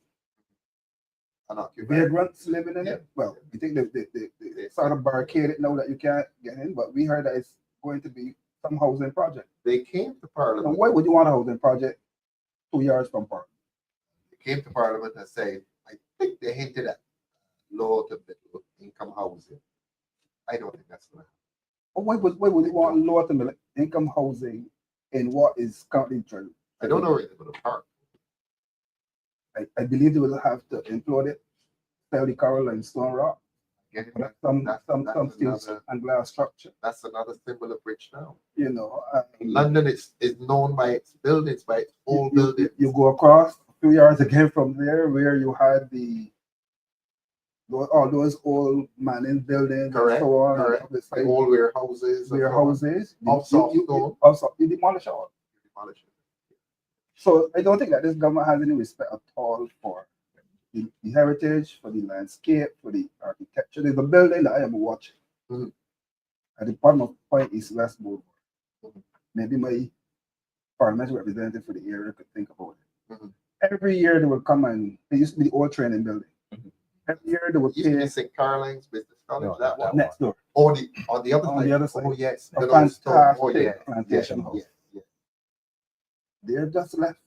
Speaker 3: Unoccupied.
Speaker 2: Vagrants living in
Speaker 3: Yeah.
Speaker 2: it. Well, we think they sort of barricaded now that you can't get in, but we heard that it's going to be some housing project.
Speaker 3: They came to
Speaker 2: Now,
Speaker 3: Parliament.
Speaker 2: why would you want a housing project 2 yards from Park?
Speaker 3: They came to Parliament and said, I think they hinted at low to middle income housing. I don't think that's going to happen.
Speaker 2: Or why would you want lower to middle income housing in what is currently true?
Speaker 3: I don't know where they're going to park.
Speaker 2: I believe they will have to implode it, sell the coral and stone rock,
Speaker 3: Again,
Speaker 2: but some steel
Speaker 3: another,
Speaker 2: and glass structure.
Speaker 3: that's another symbol of rich now.
Speaker 2: You know,
Speaker 3: London is known by its buildings, by its old
Speaker 2: you,
Speaker 3: buildings.
Speaker 2: you go across a few yards again from there where you had all those old Manning buildings
Speaker 3: Correct,
Speaker 2: and so on.
Speaker 3: correct.
Speaker 2: And it's
Speaker 3: The
Speaker 2: like
Speaker 3: old warehouses. and so on.
Speaker 2: warehouses.
Speaker 3: Of soft stone.
Speaker 2: You demolish all.
Speaker 3: Demolish it.
Speaker 2: So I don't think that this government has any respect at all for the heritage, for the landscape, for the architecture. There's a building that I am watching
Speaker 3: Mhm.
Speaker 2: at the bottom of Point East West Boulevard.
Speaker 3: Mhm.
Speaker 2: Maybe my parliamentary representative for the area could think about it.
Speaker 3: Mhm.
Speaker 2: Every year they would come and it used to be the old training building.
Speaker 3: Mhm.
Speaker 2: Every year they would
Speaker 3: Used to be
Speaker 2: pay
Speaker 3: St. Caroline's Business College.
Speaker 5: No,
Speaker 3: that one.
Speaker 2: next door.
Speaker 3: On the other
Speaker 2: On
Speaker 3: side.
Speaker 2: the other side.
Speaker 3: Oh, yes.
Speaker 2: A
Speaker 3: The old stone.
Speaker 2: fantastic
Speaker 3: Oh, yes.
Speaker 2: plantation
Speaker 3: yes,
Speaker 2: house.
Speaker 3: yes, yes.
Speaker 2: They're just left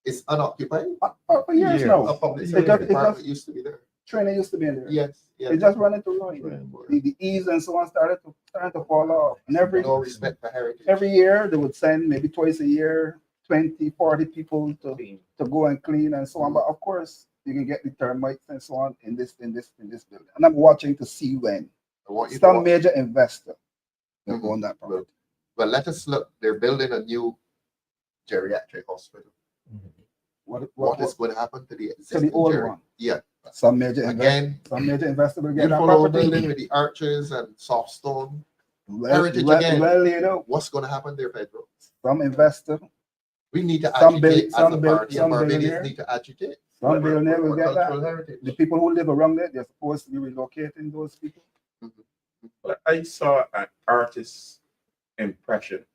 Speaker 3: It's unoccupied.
Speaker 2: for years
Speaker 5: Yeah.
Speaker 2: now.
Speaker 3: A public
Speaker 2: It
Speaker 3: service
Speaker 2: just- it
Speaker 3: department
Speaker 2: just-
Speaker 3: used to be there.
Speaker 2: Training used to be in there.
Speaker 3: Yes, yes.
Speaker 2: They just run into ruin.
Speaker 5: Right.
Speaker 2: The eaves and so on started to fall off. And
Speaker 3: No respect for heritage.
Speaker 2: every year they would send maybe twice a year 20, 40 people to go and clean and so on. But of course, you can get the termites and so on in this building. And I'm watching to see when
Speaker 3: I want you to
Speaker 2: some
Speaker 3: watch.
Speaker 2: major investor will go
Speaker 3: Mhm.
Speaker 2: on that
Speaker 3: Well,
Speaker 2: project.
Speaker 3: But let us look. They're building a new geriatric hospital. What is going to happen to the existing
Speaker 2: old
Speaker 3: geri-
Speaker 2: one?
Speaker 3: Yeah.
Speaker 2: Some major
Speaker 3: Again,
Speaker 2: investor will get that
Speaker 3: beautiful old
Speaker 2: property.
Speaker 3: building with the arches and soft stone.
Speaker 2: Well,
Speaker 3: heritage
Speaker 2: well,
Speaker 3: again.
Speaker 2: well laid out.
Speaker 3: What's going to happen there, Pedro?
Speaker 2: Some investor,
Speaker 3: We need to
Speaker 2: Some
Speaker 3: agitate
Speaker 2: some
Speaker 3: as a
Speaker 2: bill-
Speaker 3: party,
Speaker 2: some
Speaker 3: and Barbadians
Speaker 2: billionaire.
Speaker 3: need to agitate.
Speaker 2: some
Speaker 3: for-
Speaker 2: billionaire
Speaker 3: for
Speaker 2: will get
Speaker 3: cultural
Speaker 2: that.
Speaker 3: heritage.
Speaker 2: The people who live around there, they're supposed to be relocating those people.
Speaker 4: But I saw an artist's impression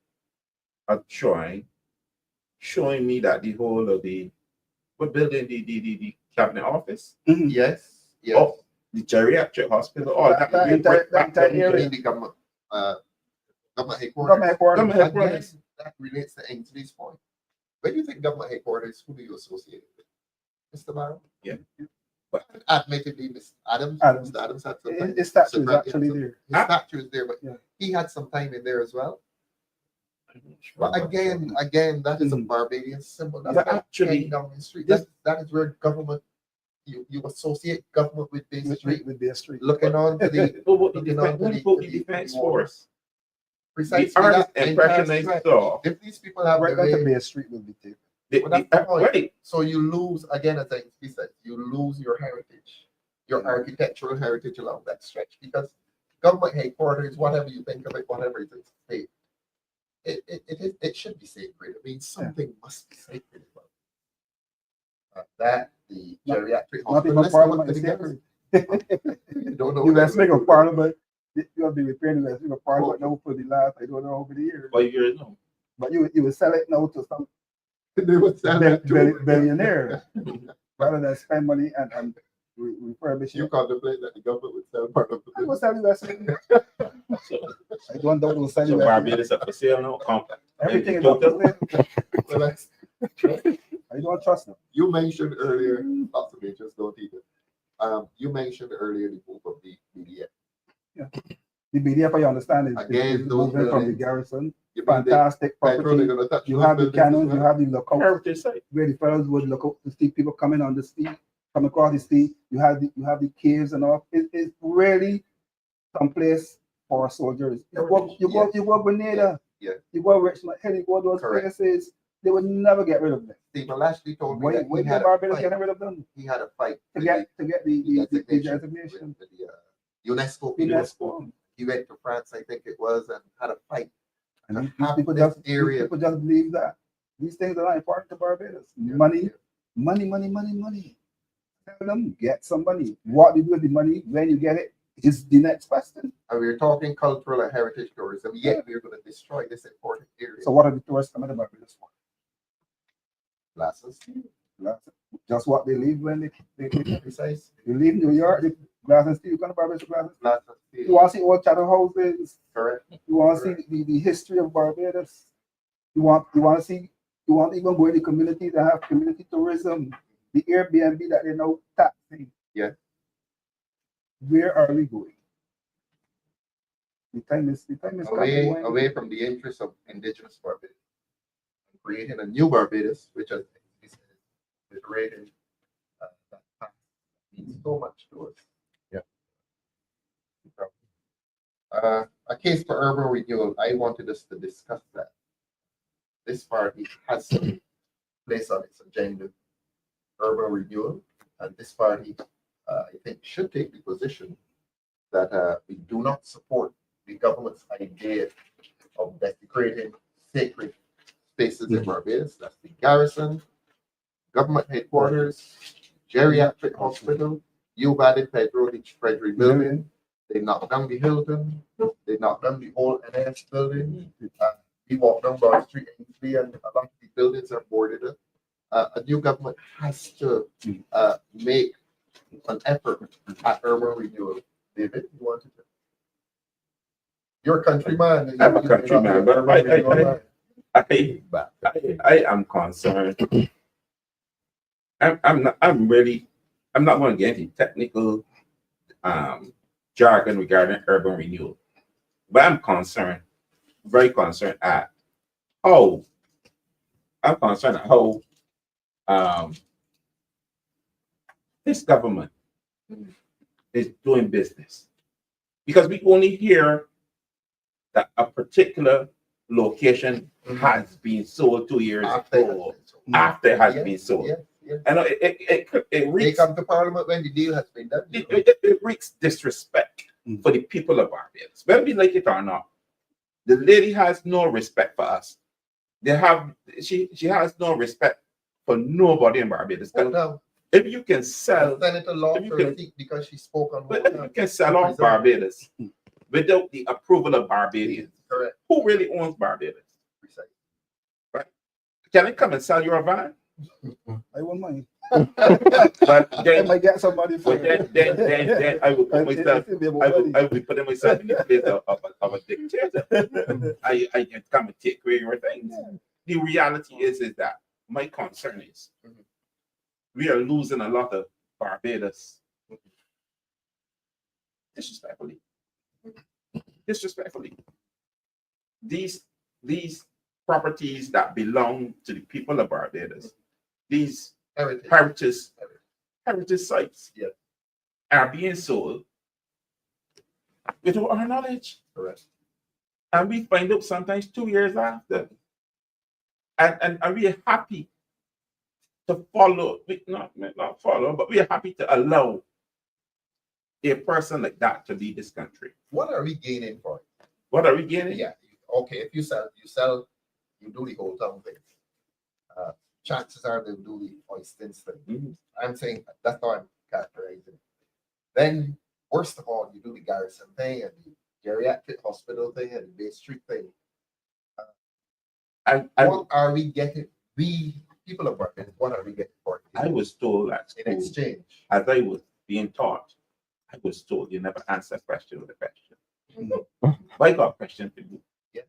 Speaker 4: of showing me that the whole of we're building the cabinet office,
Speaker 3: Yes, yes.
Speaker 4: oh, the geriatric hospital, all that.
Speaker 2: That
Speaker 4: we
Speaker 2: entire-
Speaker 4: went back
Speaker 2: that
Speaker 4: to-
Speaker 2: entire area.
Speaker 3: The government headquarters.
Speaker 2: Government headquarters.
Speaker 4: Government headquarters.
Speaker 3: Again, that relates to Ensley's point. When you think government headquarters, who do you associate it with? Mr. Barrow?
Speaker 4: Yeah.
Speaker 3: But admittedly, Mr. Adams had some time.
Speaker 2: His statue is
Speaker 3: Some-
Speaker 2: actually there.
Speaker 3: His statue is there, but
Speaker 2: Yeah.
Speaker 3: he had some time in there as well. But again, that is a Barbadian symbol. That's
Speaker 4: But
Speaker 3: like
Speaker 4: actually,
Speaker 3: hanging down the street.
Speaker 4: this-
Speaker 3: That is where government, you associate government with Bay Street,
Speaker 2: With their street.
Speaker 3: looking on to the
Speaker 4: But what
Speaker 3: looking on to
Speaker 4: the defense force?
Speaker 3: precisely
Speaker 4: The artist
Speaker 3: that
Speaker 4: impression
Speaker 3: entire
Speaker 4: I
Speaker 3: stretch.
Speaker 4: saw.
Speaker 3: If these people have
Speaker 2: Right
Speaker 3: the
Speaker 2: down to
Speaker 3: way,
Speaker 2: Bay Street will be taken.
Speaker 3: Well, that's the point.
Speaker 4: Right.
Speaker 3: so you lose again, as I said, you lose your heritage, your architectural heritage along that stretch, because government headquarters, whatever you think of it, whatever it is, it should be sacred. I mean, something must be sacred about it. That the geriatric
Speaker 2: Not
Speaker 3: hospital.
Speaker 2: even
Speaker 3: Let's
Speaker 2: Parliament
Speaker 3: look
Speaker 2: is
Speaker 3: together.
Speaker 2: sacred.
Speaker 3: You don't know.
Speaker 2: You
Speaker 3: what
Speaker 2: were
Speaker 3: that
Speaker 2: speaking of
Speaker 3: means.
Speaker 2: Parliament. You have been repairing the speaking of Parliament now for the last, I don't know, over the years.
Speaker 4: 5 years now.
Speaker 2: But you will sell it now to some
Speaker 3: They would sell that too.
Speaker 2: billionaire rather than spend money and refurbish
Speaker 3: You
Speaker 2: it.
Speaker 3: contemplate that the government would sell part of the
Speaker 2: I will
Speaker 3: business.
Speaker 2: sell you Western.
Speaker 4: So,
Speaker 2: I don't know who will sell
Speaker 4: so
Speaker 2: you Western.
Speaker 4: Barbados up for sale now.
Speaker 2: Everything is
Speaker 4: total.
Speaker 2: up for sale.
Speaker 3: Well, that's-
Speaker 2: I don't trust them.
Speaker 3: You mentioned earlier, lots of me just don't even. You mentioned earlier the move of the BDF.
Speaker 2: The BDF, I understand, is
Speaker 3: Again, those
Speaker 2: moving from the
Speaker 3: buildings,
Speaker 2: garrison.
Speaker 3: You mean they-
Speaker 2: Fantastic
Speaker 3: Pedro, they're
Speaker 2: property.
Speaker 3: gonna touch
Speaker 2: You
Speaker 3: those
Speaker 2: have the
Speaker 3: buildings as
Speaker 2: cannons, you
Speaker 3: well?
Speaker 2: have the lookout
Speaker 4: Heritage site.
Speaker 2: where the fellows would look out to see people coming on the street, come across the street. You have the caves and all. It's really some place for soldiers. You go Grenada.
Speaker 3: Yeah.
Speaker 2: You go Richmond Hill, you go those
Speaker 3: Correct.
Speaker 2: places They would never get rid of them.
Speaker 3: Stephen Lashley told me
Speaker 2: Why
Speaker 3: that
Speaker 2: would
Speaker 3: he had a
Speaker 2: Barbados
Speaker 3: fight.
Speaker 2: get rid of them?
Speaker 3: He had a fight
Speaker 2: To
Speaker 3: with
Speaker 2: get the
Speaker 3: designation
Speaker 2: designation.
Speaker 3: with the UNESCO.
Speaker 2: UNESCO.
Speaker 3: He went to France, I think it was, and had a fight.
Speaker 2: And
Speaker 3: to
Speaker 2: these
Speaker 3: have
Speaker 2: people
Speaker 3: this
Speaker 2: just
Speaker 3: area.
Speaker 2: people just believe that these things are not important to Barbados.
Speaker 3: Yeah,
Speaker 2: Money,
Speaker 3: yeah.
Speaker 2: money. Tell them get some money. What do you do with the money when you get it is the next question.
Speaker 3: And we were talking cultural and heritage tourism, yet we're going to destroy this important area.
Speaker 2: So what are the tourists coming to Barbados for?
Speaker 3: Glasses,
Speaker 2: Just what they leave when they
Speaker 3: precise.
Speaker 2: you leave New York, the glass and steel, you come to Barbados for glasses.
Speaker 3: Glasses,
Speaker 2: You want to see old Chatham houses.
Speaker 3: correct.
Speaker 2: You want to see the history of Barbados. You want to even go in the communities that have community tourism, the Airbnb that they now taxing.
Speaker 3: Yeah.
Speaker 2: Where are we going? The time is
Speaker 3: Away from the interests of indigenous Barbados, creating a new Barbados, which is liberating that past means so much to us. A case for urban renewal. I wanted us to discuss that. This party has some place on its agenda, urban renewal, and this party, I think, should take the position that we do not support the government's idea of desecrating sacred spaces in Barbados. That's the garrison, government headquarters, geriatric hospital. You've added Pedro the Treasury building. They knocked down the Hilton. They knocked down the old NS building. We walked down Broad Street, Ensley, and a lot of the buildings are boarded up. A new government has to make an effort at urban renewal. David, you wanted to? You're a countryman.
Speaker 4: I'm a countryman, but I am concerned. I'm not going to get into technical jargon regarding urban renewal, but I'm concerned, very concerned at how this government is doing business, because we only hear that a particular location has been sold 2 years ago after it has been sold.
Speaker 3: Yeah.
Speaker 4: And it
Speaker 3: They
Speaker 4: reeks,
Speaker 3: come to Parliament when the deal has been done.
Speaker 4: it reeks disrespect for the people of Barbados, whether we like it or not. The lady has no respect for us. She has no respect for nobody in Barbados.
Speaker 3: But now,
Speaker 4: If you can sell,
Speaker 3: Senator Law
Speaker 4: if you can-
Speaker 3: because she spoke on
Speaker 4: but if you can sell off Barbados without the approval of Barbadians,
Speaker 3: correct.
Speaker 4: who really owns Barbados?
Speaker 3: Precise.
Speaker 4: Can I come and sell your van?
Speaker 2: I won't mind.
Speaker 4: But
Speaker 2: I
Speaker 4: then,
Speaker 2: might get somebody for
Speaker 4: but then I will put myself. I will be putting myself in the place of a dictator. I can come and take away your things. The reality is that my concern is we are losing a lot of Barbados disrespectfully. These properties that belong to the people of Barbados, these heritage sites,
Speaker 3: Yeah.
Speaker 4: are being sold without our knowledge.
Speaker 3: Correct.
Speaker 4: And we find out sometimes 2 years after. And we are happy to follow, not follow, but we are happy to allow a person like that to lead this country.
Speaker 3: What are we gaining for it?
Speaker 4: What are we getting?
Speaker 3: Yeah. Okay. If you sell, you do the whole town thing. Chances are they'll do the Oystins thing.
Speaker 4: Mhm.
Speaker 3: I'm saying that's how I'm characterizing it. Then, worst of all, you do the garrison thing and the geriatric hospital thing and the Bay Street thing. What are we getting? We people of Barbados, what are we getting for it?
Speaker 4: I was told at
Speaker 3: In
Speaker 4: school,
Speaker 3: exchange.
Speaker 4: as I was being taught, I was told you never answer a question with a question. But I got a question for you.
Speaker 3: Yes.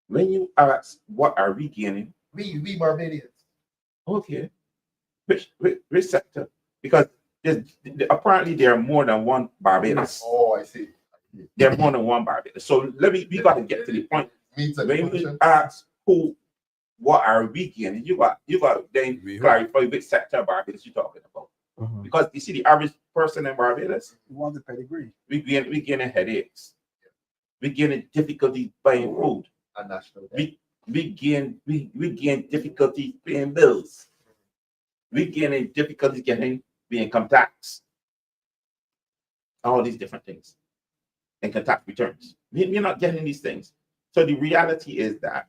Speaker 4: When you ask what are we gaining,
Speaker 3: We Barbadians.
Speaker 4: okay, which sector? Because apparently there are more than one Barbados.
Speaker 3: Oh, I see.
Speaker 4: There are more than one Barbados. So we got to get to the point.
Speaker 3: Means a
Speaker 4: When
Speaker 3: question.
Speaker 4: you ask what are we gaining, you got then clarify which sector of Barbados you're talking about. Because you see the average person in Barbados,
Speaker 2: You want the pedigree.
Speaker 4: we getting headaches. We getting difficulty buying food.
Speaker 3: A national debt.
Speaker 4: we gain difficulty paying bills. We gain difficulty getting the income tax. All these different things. Income tax returns. We're not getting these things. So the reality is that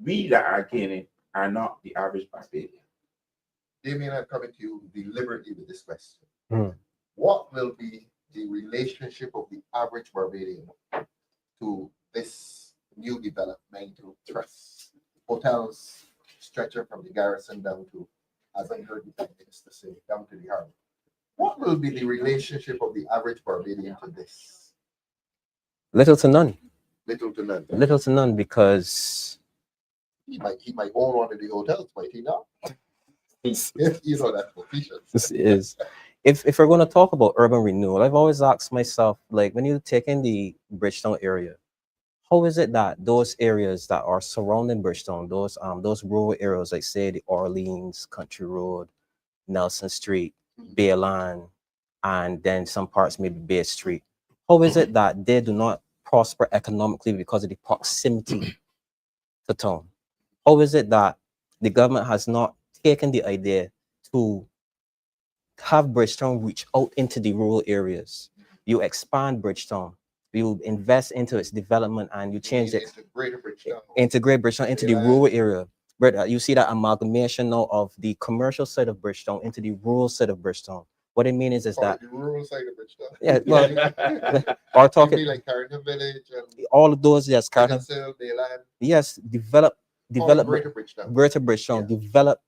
Speaker 4: we that are gaining are not the average Barbadian.
Speaker 3: Damien, I'm coming to you deliberately with this question.
Speaker 6: Mm.
Speaker 3: What will be the relationship of the average Barbadian to this new development, to trust hotels stretching from the garrison down to, as I heard the Prime Minister say, down to the harbor? What will be the relationship of the average Barbadian to this?
Speaker 6: Little to none.
Speaker 3: Little to none.
Speaker 6: Little to none, because
Speaker 3: He might own one of the hotels, might he not? You know that position.
Speaker 6: this is, if we're going to talk about urban renewal, I've always asked myself, like, when you take in the Bridgetown area, how is it that those areas that are surrounding Bridgetown, those rural areas, like say the Orleans, Country Road, Nelson Street, Bayland, and then some parts maybe Bay Street, how is it that they do not prosper economically because of the proximity to town? How is it that the government has not taken the idea to have Bridgetown reach out into the rural areas? You expand Bridgetown, you invest into its development, and you change it, integrate Bridgetown into the rural area. But you see that amalgamation now of the commercial side of Bridgetown into the rural side of Bridgetown. What it means is that
Speaker 3: the rural side of Bridgetown.
Speaker 6: yeah, well, or talking
Speaker 3: like Carrington Village and
Speaker 6: all of those, yes, Carrington,
Speaker 3: Bayland,
Speaker 6: yes, development,
Speaker 3: Bridgetown.
Speaker 6: Greater Bridgetown, development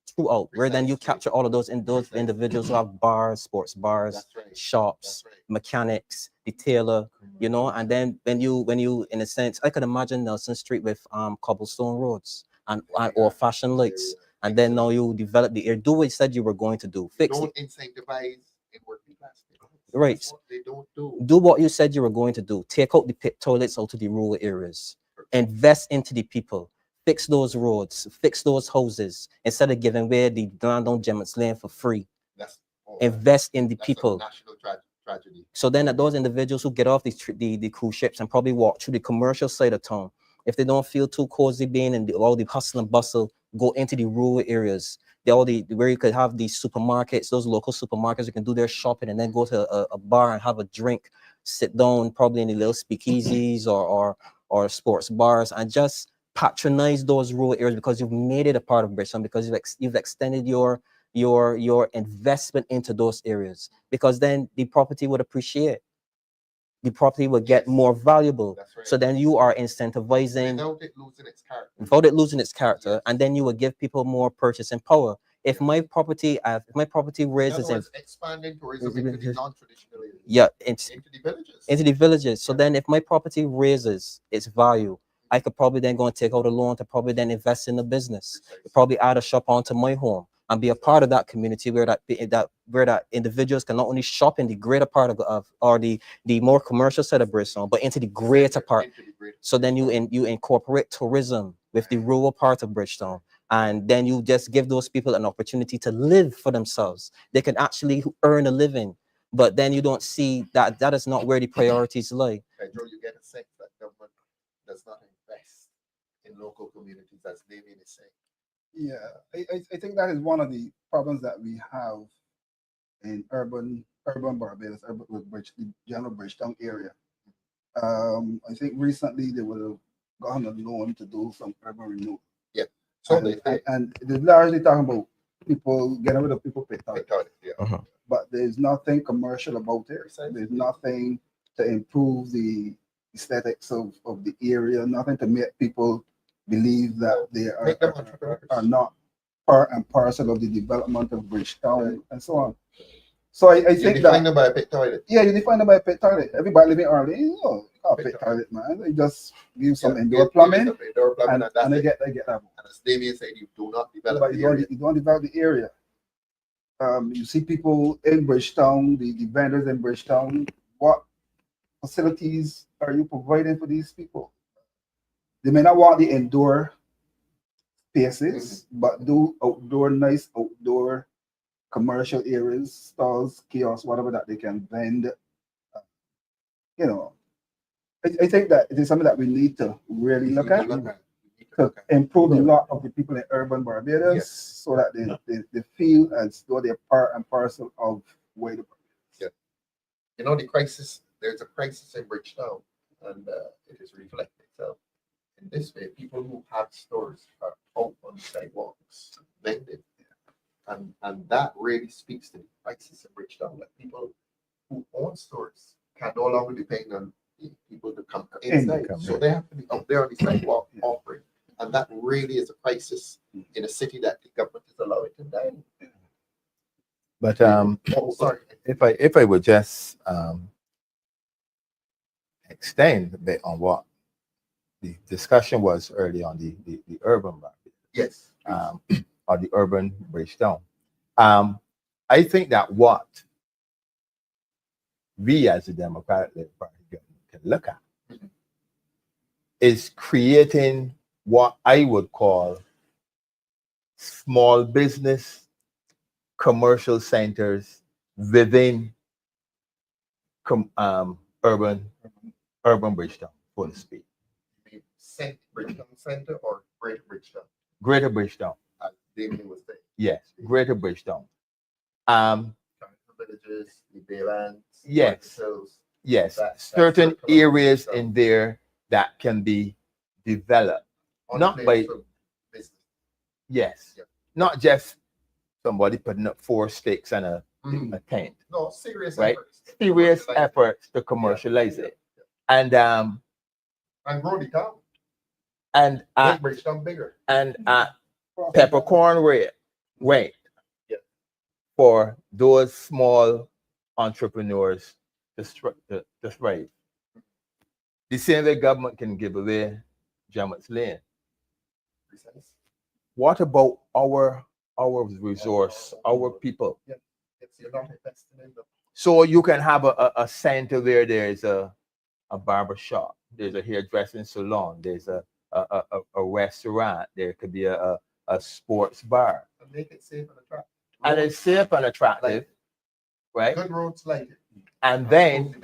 Speaker 6: throughout, where then you capture all of those individuals who have bars, sports bars,
Speaker 3: That's right.
Speaker 6: shops,
Speaker 3: That's right.
Speaker 6: mechanics, detailer, you know, and then when you in a sense, I could imagine Nelson Street with cobblestone roads and or fashion lights, and then now you develop the area. Do what you said you were going to do. Fix
Speaker 3: Don't
Speaker 6: it.
Speaker 3: incentivize in working class people.
Speaker 6: Right.
Speaker 3: That's what they don't do.
Speaker 6: Do what you said you were going to do. Take out the pit toilets out to the rural areas. Invest into the people. Fix those roads. Fix those houses. Instead of giving away the land on Gemmett's Lane for free. Invest in the people.
Speaker 3: A national tragedy.
Speaker 6: So then those individuals who get off the cruise ships and probably walk through the commercial side of town, if they don't feel too cozy being in all the hustle and bustle, go into the rural areas. Where you could have these supermarkets, those local supermarkets, you can do their shopping and then go to a bar and have a drink, sit down probably in the little speakeasies or sports bars, and just patronize those rural areas because you've made it a part of Bridgetown, because you've extended your investment into those areas, because then the property would appreciate. The property would get more valuable.
Speaker 3: Right.
Speaker 6: So then you are incentivizing
Speaker 3: without
Speaker 6: it losing its character,
Speaker 3: Yes.
Speaker 6: and then you would give people more purchasing power. If my property raises in
Speaker 3: expanding tourism into the non-traditional areas.
Speaker 6: yeah,
Speaker 3: Into the villages.
Speaker 6: into the villages. So then if my property raises its value, I could probably then go and take out a loan to probably then invest in the business, probably add a shop onto my home and be a part of that community where that individuals can not only shop in the greater part of or the more commercial side of Bridgetown, but into the greater part. So then you incorporate tourism with the rural part of Bridgetown, and then you just give those people an opportunity to live for themselves. They can actually earn a living, but then you don't see that is not where the priorities lie.
Speaker 3: Pedro, you get a sense that government does not invest in local communities, as Damien is saying.
Speaker 2: Yeah, I think that is one of the problems that we have in urban Barbados, the general Bridgetown area. I think recently they would have gotten a loan to do some urban renewal.
Speaker 3: Yeah. So
Speaker 2: and they're largely talking about people getting rid of people pay tax.
Speaker 3: Yeah.
Speaker 2: But there's nothing commercial about it. There's nothing to improve the aesthetics of the area, nothing to make people believe that they are not part and parcel of the development of Bridgetown and so on. So I think
Speaker 3: you define them by a pit toilet.
Speaker 2: Yeah, you define them by a pit toilet. Everybody living in Orleans, pit toilet, man. They just give some indoor plumbing, and they get that.
Speaker 3: And as Damien said, you do not develop
Speaker 2: but
Speaker 3: the area.
Speaker 2: You don't develop the area. You see people in Bridgetown, the vendors in Bridgetown. What facilities are you providing for these people? They may not want the indoor spaces, but do nice outdoor commercial areas, stalls, kiosks, whatever that they can vend, I think that it is something that we need to really look at. To improve the lot of the people in urban Barbados,
Speaker 3: Yes.
Speaker 2: so that they feel as though they're part and parcel of where the
Speaker 3: You know, there's a crisis in Bridgetown, and it is reflected itself in this way. People who have stores are out on sidewalks, vending. And that really speaks to the crisis in Bridgetown. Like people who own stores can no longer depend on people to come inside. So they have to be out there on the sidewalk offering. And that really is a crisis in a city that the government is allowing to die.
Speaker 5: But
Speaker 3: Oh, sorry.
Speaker 5: if I would just extend a bit on what the discussion was early on the urban market,
Speaker 3: Yes.
Speaker 5: or the urban breakdown. I think that what we as a Democratic Labour Party can look at is creating what I would call small business commercial centers within urban Bridgetown, so to speak.
Speaker 3: Bridgetown Center or Greater Bridgetown?
Speaker 5: Greater Bridgetown.
Speaker 3: As Damien was saying.
Speaker 5: Yes, Greater Bridgetown.
Speaker 3: Villages, the Baylands.
Speaker 5: Yes. Yes, certain areas in there that can be developed. Not by
Speaker 3: business.
Speaker 5: Yes,
Speaker 3: Yeah.
Speaker 5: not just somebody putting up 4 sticks and a tent.
Speaker 3: No, serious
Speaker 5: right?
Speaker 3: efforts.
Speaker 5: Serious efforts to commercialize it, and
Speaker 3: grow the town.
Speaker 5: and
Speaker 3: Make Bridgetown bigger.
Speaker 5: and peppercorn rate
Speaker 3: Yeah.
Speaker 5: for those small entrepreneurs to thrive. The same way government can give away Jammett's Lane.
Speaker 3: Precise.
Speaker 5: What about our resource, our people?
Speaker 3: Yeah. If you're not investing in them.
Speaker 5: So you can have a center where there's a barber shop, there's a hairdressing salon, there's a restaurant, there could be a sports bar.
Speaker 3: And make it safe and attractive.
Speaker 5: And it's safe and attractive, right?
Speaker 3: Good roads like it.
Speaker 5: And then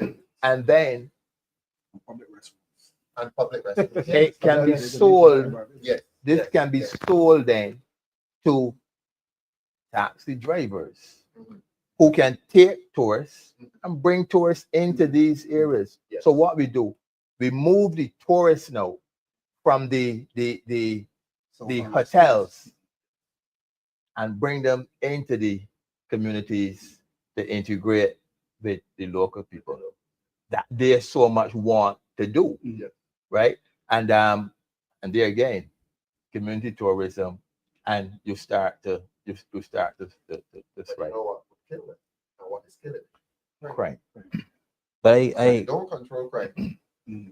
Speaker 2: public restaurants.
Speaker 3: And public restrooms.
Speaker 5: it can be sold.
Speaker 3: Yes.
Speaker 5: This
Speaker 3: Yes.
Speaker 5: can be sold then to taxi drivers
Speaker 3: Mhm.
Speaker 5: who can take tourists and bring tourists into these areas.
Speaker 3: Yes.
Speaker 5: So what we do, we move the tourists now from the hotels and bring them into the communities to integrate with the local people that they so much want to do.
Speaker 3: Yes.
Speaker 5: Right? And there again, community tourism, and you start to thrive.
Speaker 3: But you know what would kill it? And what is killing it?
Speaker 5: Crime.
Speaker 6: But
Speaker 3: You don't control crime.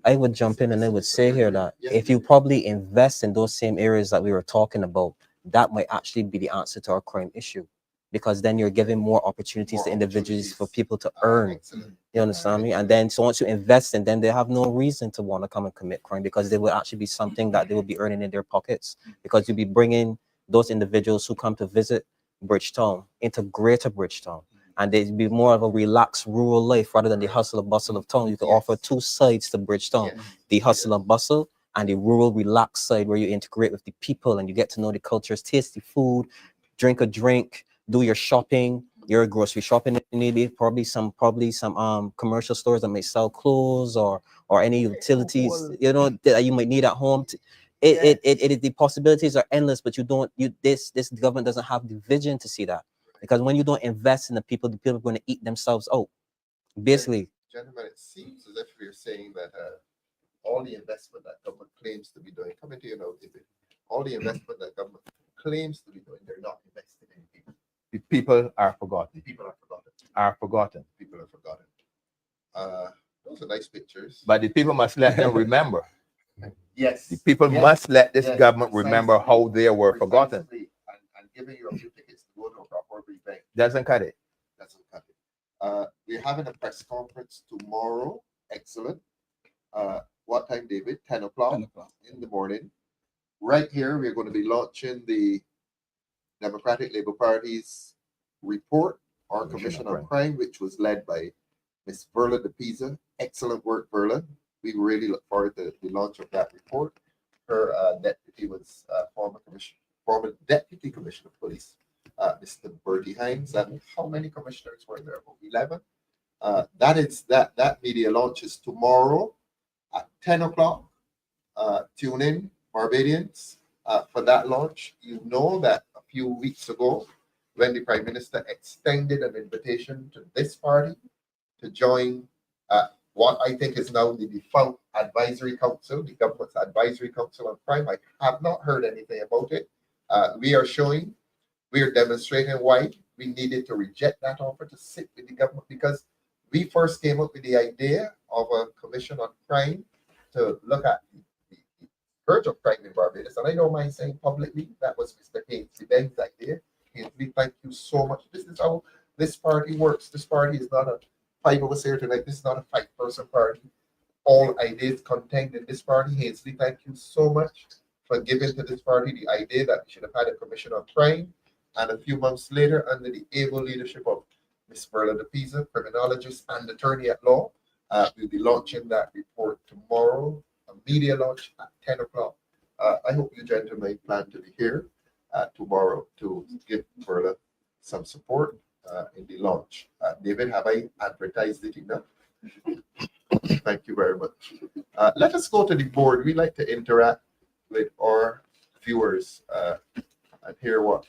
Speaker 6: I would jump in and I would say here that if you probably invest in those same areas that we were talking about, that might actually be the answer to our crime issue, because then you're giving more opportunities to individuals for people to earn.
Speaker 3: Excellent.
Speaker 6: You understand me? And then so once you invest in them, they have no reason to want to come and commit crime, because they will actually be something that they will be earning in their pockets, because you'll be bringing those individuals who come to visit Bridgetown into Greater Bridgetown. And they'd be more of a relaxed rural life rather than the hustle and bustle of town. You can offer 2 sides to Bridgetown, the hustle and bustle and the rural relaxed side, where you integrate with the people and you get to know the cultures, taste the food, drink a drink, do your shopping, your grocery shopping, maybe probably some commercial stores that may sell clothes or any utilities, you know, that you might need at home. The possibilities are endless, but this government doesn't have the vision to see that. Because when you don't invest in the people are going to eat themselves out. Basically.
Speaker 3: Gentlemen, it seems as if you're saying that all the investment that government claims to be doing, coming to you now, all the investment that government claims to be doing, they're not investing in people.
Speaker 5: The people are forgotten.
Speaker 3: The people are forgotten. People are forgotten. Those are nice pictures.
Speaker 5: But the people must let them remember.
Speaker 3: Yes.
Speaker 5: The people must let this government remember how they were forgotten.
Speaker 3: And giving you a few tickets to go to a proper briefing.
Speaker 5: Doesn't cut it.
Speaker 3: We're having a press conference tomorrow. Excellent. What time, David? 10 o'clock
Speaker 2: 10 o'clock
Speaker 3: in the morning. Right here, we're going to be launching the Democratic Labour Party's report, our Commission on Crime, which was led by Miss Verla de Pisa. Excellent work, Verla. we really look forward to the launch of that report. Her deputy was former deputy commissioner of police, Mr. Bertie Hines. And how many commissioners were there? About 11. That media launches tomorrow at 10 o'clock. Tune in, Barbadians, for that launch. You know that a few weeks ago, when the Prime Minister extended an invitation to this party to join what I think is now the defunct advisory council, the government's advisory council on crime. I have not heard anything about it. We are demonstrating why we needed to reject that offer to sit with the government, because we first came up with the idea of a commission on crime to look at the scourge of crime in Barbados. And I don't mind saying publicly that was Mr. Ainsley Ben's idea. Ainsley, thank you so much. This is how this party works. This party is not a 5 of us here tonight. This is not a 5-person party. All ideas contained in this party. Ainsley, thank you so much for giving to this party the idea that we should have had a commission on crime. And a few months later, under the able leadership of Ms. Berla De Pisa, criminologist and attorney at law, we'll be launching that report tomorrow, a media launch at 10 o'clock. I hope you gentlemen plan to be here tomorrow to give Berla some support in the launch. David, have I advertised it enough? Thank you very much. Let us go to the board. We like to interact with our viewers and hear what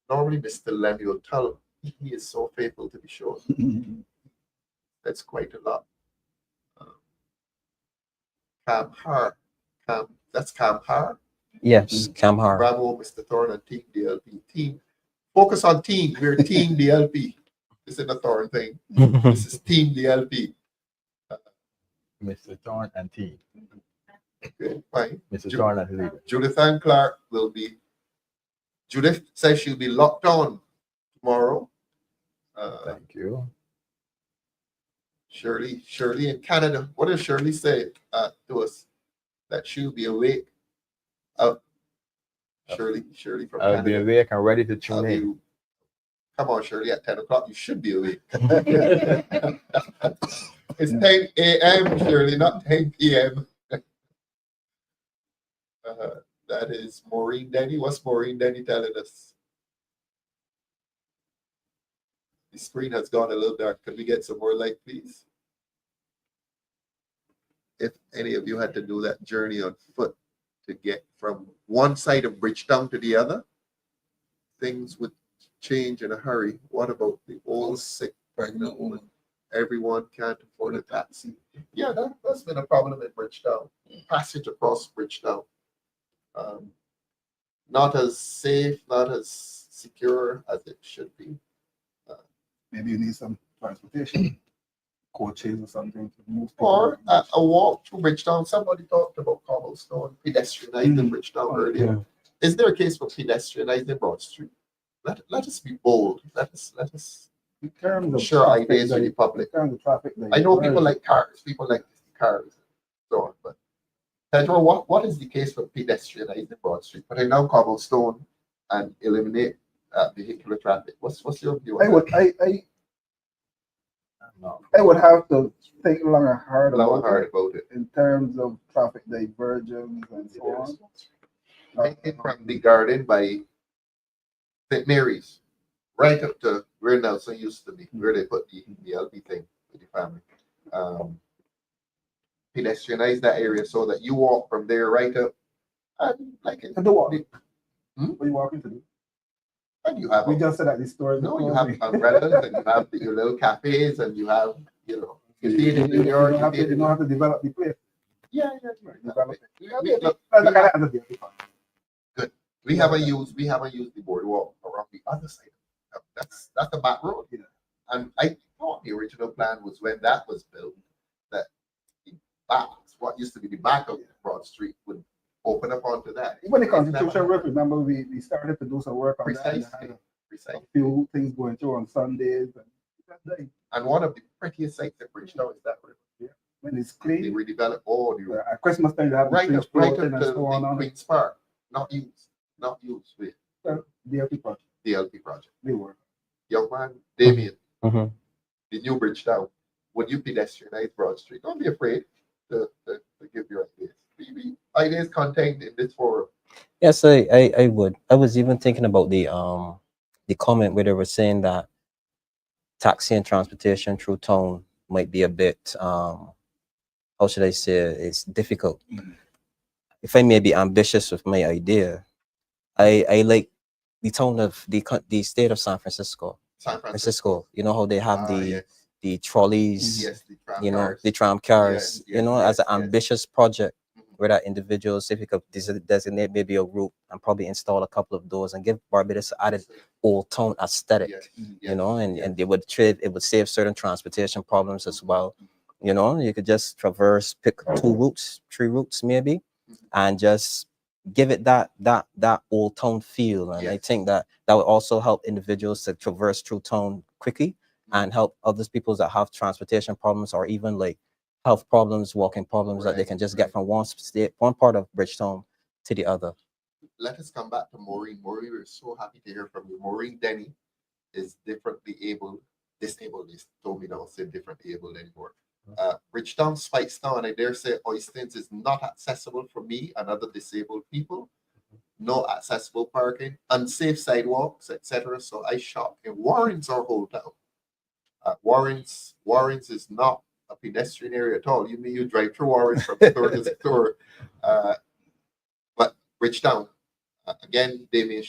Speaker 3: normally Mr. Lemmy will tell. He is so faithful to the show. That's quite a lot. That's Kamhar.
Speaker 6: Yes, Kamhar.
Speaker 3: Bravo, Mr. Thorne and Team DLP. Team. Focus on team. We're Team DLP. This isn't a Thorne thing. This is Team DLP.
Speaker 5: Mr. Thorne and team.
Speaker 3: Okay, fine.
Speaker 5: Mr. Thorne and leader.
Speaker 3: Judith Ann Clark will be. Judith says she'll be locked on tomorrow.
Speaker 5: Thank you.
Speaker 3: Shirley in Canada. What does Shirley say to us? That she'll be awake. Shirley from
Speaker 5: I'll
Speaker 3: Canada.
Speaker 5: be awake and ready to tune in.
Speaker 3: Come on, Shirley, at 10 o'clock, you should be awake. It's 10 a.m., Shirley, not 10 p.m. That is Maureen Denny. What's Maureen Denny telling us? The screen has gone a little dark. Can we get some more light, please? If any of you had to do that journey on foot to get from one side of Bridgetown to the other, things would change in a hurry. What about the old, sick, pregnant woman? Everyone can't afford a taxi. Yeah, that's been a problem in Bridgetown. Passage across Bridgetown. Not as safe, not as secure as it should be.
Speaker 2: Maybe you need some transportation, coaches or something to move.
Speaker 3: Or a walk through Bridgetown. Somebody talked about cobblestone, pedestrianizing Bridgetown earlier.
Speaker 6: Yeah.
Speaker 3: Is there a case for pedestrianizing Broad Street? Let us be bold. Let us
Speaker 2: In terms of
Speaker 3: share
Speaker 2: traffic,
Speaker 3: ideas with the
Speaker 2: in
Speaker 3: public.
Speaker 2: terms of traffic,
Speaker 3: I know people like cars. People like cars and so on. But Pedro, what is the case for pedestrianizing Broad Street? But I now cobblestone and eliminate vehicular traffic. What's your view on that?
Speaker 2: I would have to think long and hard
Speaker 3: Long and
Speaker 2: about
Speaker 3: hard
Speaker 2: it
Speaker 3: about it.
Speaker 2: in terms of traffic divergence and so on.
Speaker 3: I think from the garden by St. Mary's, right up to where Nelson used to be, where they put the LP thing with the family. Pedestrianize that area so that you walk from there right up. And like it.
Speaker 2: And the walk.
Speaker 3: Hmm?
Speaker 2: What are you walking to do?
Speaker 3: And you have
Speaker 2: We just said at the store.
Speaker 3: no, you have umbrellas and you have your little cafes and you have, you
Speaker 2: You
Speaker 3: see it in New York.
Speaker 2: don't have to develop the place.
Speaker 3: Yeah.
Speaker 2: Develop it.
Speaker 3: Look, we haven't used the boardwalk around the other side. That's the back road.
Speaker 2: Yeah.
Speaker 3: And I thought the original plan was when that was built, that the back, what used to be the back of Broad Street would open up onto that.
Speaker 2: When the Constitution work, remember we started to do some work on that. And had
Speaker 3: Precisely.
Speaker 2: a few things going through on Sundays.
Speaker 3: And one of the prettiest sites at Bridgetown is that river.
Speaker 2: When it's
Speaker 3: They
Speaker 2: clean,
Speaker 3: redevelop all the
Speaker 2: at Christmas time, you have the
Speaker 3: right
Speaker 2: trees
Speaker 3: up to
Speaker 2: floating and so on.
Speaker 3: Queen's Park. Not used with
Speaker 2: DLP project,
Speaker 3: the LP project.
Speaker 2: they work.
Speaker 3: Young man, Damien,
Speaker 6: Mhm.
Speaker 3: the new Bridgetown. would you pedestrianize Broad Street? Don't be afraid to give your ideas. Maybe ideas contained in this forum.
Speaker 6: Yes, I would. I was even thinking about the comment where they were saying that taxi and transportation through town might be a bit how should I say it? It's difficult. If I may be ambitious with my idea, I like the town of the state of San Francisco.
Speaker 3: San Francisco.
Speaker 6: You know how they have
Speaker 3: Yes.
Speaker 6: the trolleys,
Speaker 3: Yes, the tram
Speaker 6: you know,
Speaker 3: cars.
Speaker 6: the tram cars,
Speaker 3: Yes,
Speaker 6: you know,
Speaker 3: yes,
Speaker 6: as an
Speaker 3: yes.
Speaker 6: ambitious project
Speaker 3: Mhm.
Speaker 6: where that individuals, if you could designate maybe a route and probably install a couple of doors and give Barbados added old town aesthetic,
Speaker 3: Yes,
Speaker 6: you know, and
Speaker 3: yes.
Speaker 6: they would trade, it would save certain transportation problems as well. You know, you could just traverse, pick 2 routes, 3 routes maybe, and just give it that old town feel. And I
Speaker 3: Yes.
Speaker 6: think that would also help individuals to traverse through town quickly and help other people that have transportation problems or even like health problems, walking problems that they
Speaker 3: Right,
Speaker 6: can just
Speaker 3: right.
Speaker 6: get from one part of Bridgetown to the other.
Speaker 3: Let us come back to Maureen. Maureen, we're so happy to hear from you. Maureen Denny is disabled. They told me don't say differently able anymore. Bridgetown, Spikestown, I dare say Oistins is not accessible for me and other disabled people. No accessible parking, unsafe sidewalks, etc. So I shop in Warren's our whole town. Warren's is not a pedestrian area at all. You drive through Warren's from store to store. But Bridgetown, again, Damien,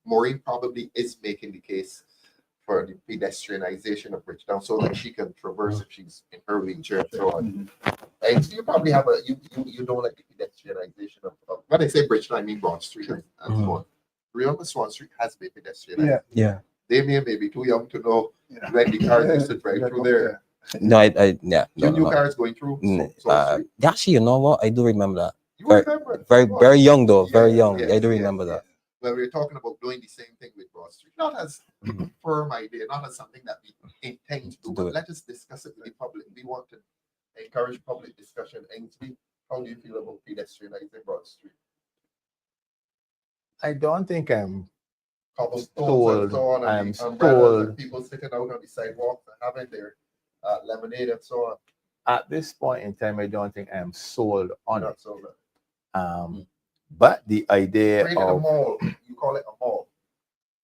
Speaker 3: Maureen probably is making the case for the pedestrianization of Bridgetown so that she can traverse if she's in her wheelchair and so on. And so you probably have you don't like the pedestrianization of when I say Bridgetown, I mean Broad Street and so on. Remember, Swan Street has been pedestrianized.
Speaker 6: Yeah.
Speaker 3: Damien may be too young to know when the cars used to drive through there.
Speaker 6: No, yeah.
Speaker 3: New cars going through Swan Street.
Speaker 6: Actually, you know what? I do remember that.
Speaker 3: You remember?
Speaker 6: Very young though, very
Speaker 3: Yes,
Speaker 6: young.
Speaker 3: yes,
Speaker 6: I do
Speaker 3: yes,
Speaker 6: remember
Speaker 3: yes.
Speaker 6: that.
Speaker 3: Well, we're talking about doing the same thing with Broad Street, not as firm idea, not as something that we intend to do, but let us discuss it with the public. We want to encourage public discussion. Ensley, how do you feel about pedestrianizing Broad Street?
Speaker 5: I don't think I'm
Speaker 3: Cobblestones and so on,
Speaker 5: I'm
Speaker 3: and the umbrellas
Speaker 5: sold.
Speaker 3: and people sitting out on the sidewalk and having their lemonade and so on.
Speaker 5: At this point in time, I don't think I'm sold on
Speaker 3: Not
Speaker 5: it.
Speaker 3: so bad.
Speaker 5: But the idea
Speaker 3: Created a
Speaker 5: of
Speaker 3: mall, you call it a mall,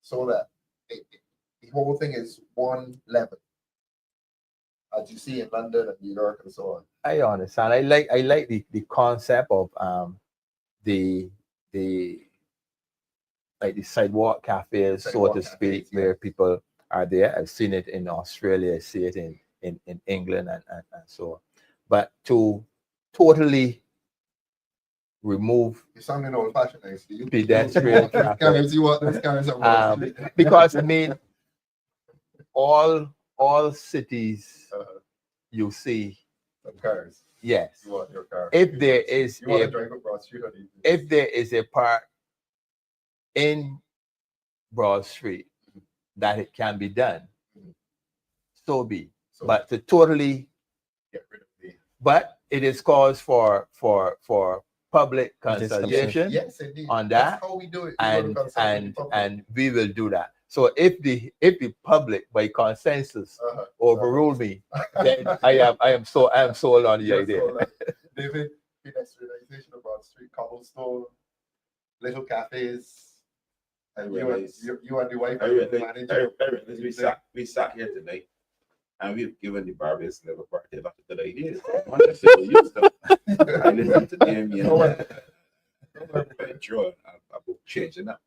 Speaker 3: so that the whole thing is one level, as you see in London and New York and so on.
Speaker 5: I understand. I like the concept of the like the sidewalk cafes,
Speaker 3: Sidewalk
Speaker 5: so to speak,
Speaker 3: cafes,
Speaker 5: where
Speaker 3: yes.
Speaker 5: people are there. I've seen it in Australia, I see it in England and so on. But to totally remove
Speaker 3: You're sounding old fashioned, actually.
Speaker 5: pedestrian traffic,
Speaker 3: You want those cars on Broad Street.
Speaker 5: because I mean, all cities you see,
Speaker 3: Some cars.
Speaker 5: yes.
Speaker 3: You want your car.
Speaker 5: If there is
Speaker 3: You want to
Speaker 5: a
Speaker 3: drive up Broad Street on evening.
Speaker 5: if there is a part in Broad Street that it can be done, so be.
Speaker 3: So
Speaker 5: But to totally,
Speaker 3: get rid of the
Speaker 5: but it is cause for public
Speaker 6: Discussion.
Speaker 5: consultation
Speaker 3: yes, indeed.
Speaker 5: on
Speaker 3: That's
Speaker 5: that,
Speaker 3: how we do it. We go to
Speaker 5: and
Speaker 3: consult with the public.
Speaker 5: and we will do that. So if the public by consensus overrule me, then I am sold on the
Speaker 3: Yes,
Speaker 5: idea.
Speaker 3: so that- David, pedestrianization of Broad Street, cobblestone, little cafes. And you and the wife are the manager.
Speaker 4: We sat here tonight and we've given the Barbados Labour Party a lot of good ideas. I listened to Damien Pedro about changing up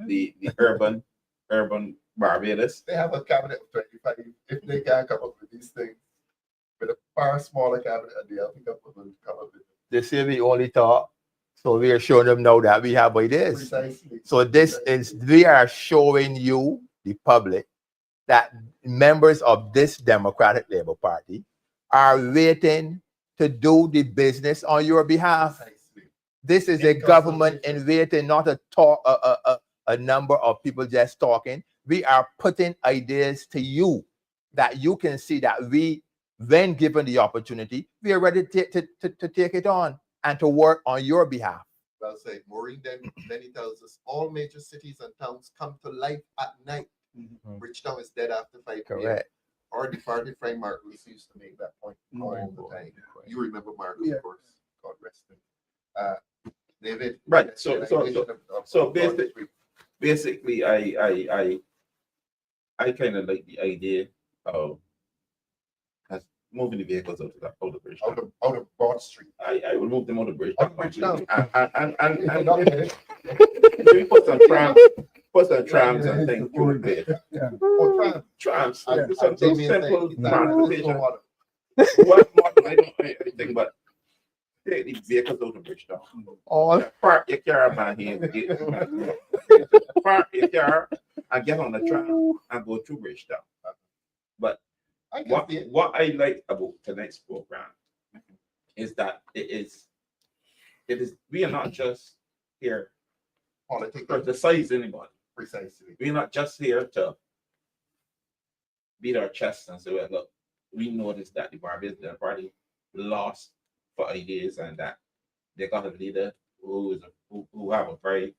Speaker 4: the urban Barbados.
Speaker 3: They have a cabinet of 25. If they can't come up with these things, with a far smaller cabinet, and they'll pick up with them, come up with it.
Speaker 5: They say we only talk, so we are showing them now that we have ideas.
Speaker 3: Precisely.
Speaker 5: So this is, we are showing you, the public, that members of this Democratic Labour Party are waiting to do the business on your behalf.
Speaker 3: Precisely.
Speaker 5: This is a government in waiting, not a number of people just talking. We are putting ideas to you that you can see that we, when given the opportunity, we are ready to take it on and to work on your behalf.
Speaker 3: Well said. Maureen Denny tells us all major cities and towns come to life at night. Bridgetown is dead after 5 p.m.
Speaker 5: Correct.
Speaker 3: Our departed friend Marcus used to make that point all the time. You remember Marcus,
Speaker 2: Yeah.
Speaker 3: of course. God rest him. David.
Speaker 4: Right. So basically, I kind of like the idea of moving the vehicles out of the bridge.
Speaker 3: Out of Broad Street.
Speaker 4: I will move them out of the bridge.
Speaker 3: Out of bridge down.
Speaker 4: And we put some trams and things through the bridge. Trams.
Speaker 2: Yeah.
Speaker 4: Some
Speaker 3: Damien
Speaker 4: simple
Speaker 3: said,
Speaker 4: transportation. What model? I don't think, but take the vehicles out of the bridge down.
Speaker 5: All
Speaker 4: Park your car, man, here. Park your car and get on the tram and go through bridge down. But
Speaker 3: I can see it.
Speaker 4: what I like about tonight's program is that it is we are not just here to
Speaker 3: Politics.
Speaker 4: criticize anybody.
Speaker 3: Precisely.
Speaker 4: We're not just here to beat our chests and say, well, look, we noticed that the Barbadian Party lost for ideas and that they got a leader who have a very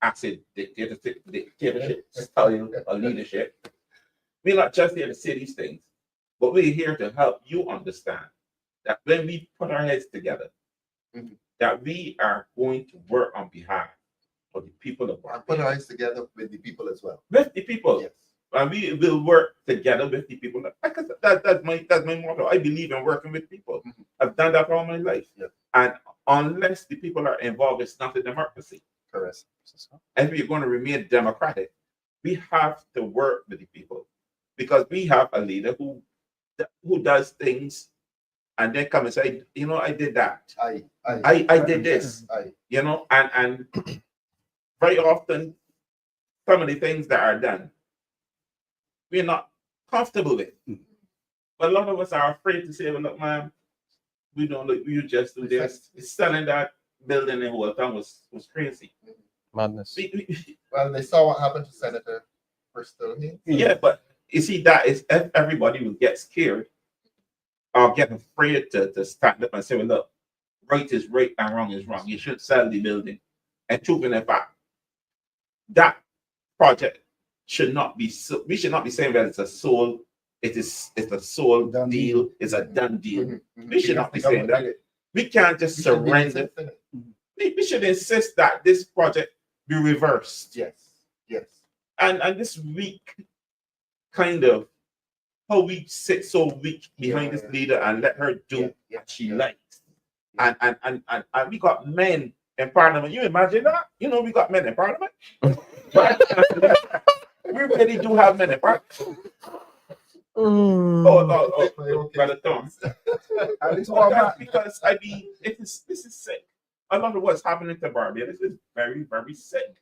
Speaker 4: acid dictatorship style of leadership. We're not just here to say these things, but we're here to help you understand that when we put our heads together, that we are going to work on behalf of the people of
Speaker 3: And
Speaker 4: Barbados.
Speaker 3: put our eyes together with the people as well.
Speaker 4: With the people.
Speaker 3: Yes.
Speaker 4: And we will work together with the people. That's my motto. I believe in working with people. I've done that all my life.
Speaker 3: Yes.
Speaker 4: And unless the people are involved, it's not a democracy.
Speaker 3: Correct.
Speaker 4: And we're going to remain democratic, we have to work with the people because we have a leader who does things and then come and say, you know, I did that. I did this. You know, and very often some of the things that are done, we're not comfortable with. But a lot of us are afraid to say, well, look, man, we don't look, you just do this. Selling that building in whole town was crazy.
Speaker 6: Madness.
Speaker 3: Well, they saw what happened to Senator Bristol here.
Speaker 4: Yeah, but you see, that is if everybody will get scared or get afraid to stand up and say, well, look, right is right and wrong is wrong. You should sell the building. And truth in fact, that project should not be so, we should not be saying that it's a sole
Speaker 2: Done
Speaker 4: deal, it's a done deal. We should not be
Speaker 3: The
Speaker 4: saying
Speaker 3: government
Speaker 4: that.
Speaker 3: did it.
Speaker 4: We can't just
Speaker 3: We should be
Speaker 4: surrender.
Speaker 3: insisting it.
Speaker 4: We should insist that this project be reversed.
Speaker 3: Yes. Yes.
Speaker 4: And this weak kind of how we sit so weak behind this leader and let her do what she likes. And we got men in parliament. You imagine that? You know, we got men in parliament. We really do have men in parliament. Brother Thorne.
Speaker 2: At least one man.
Speaker 4: Because I mean, this is sick. A lot of what's happening to Barbados is very, very sick.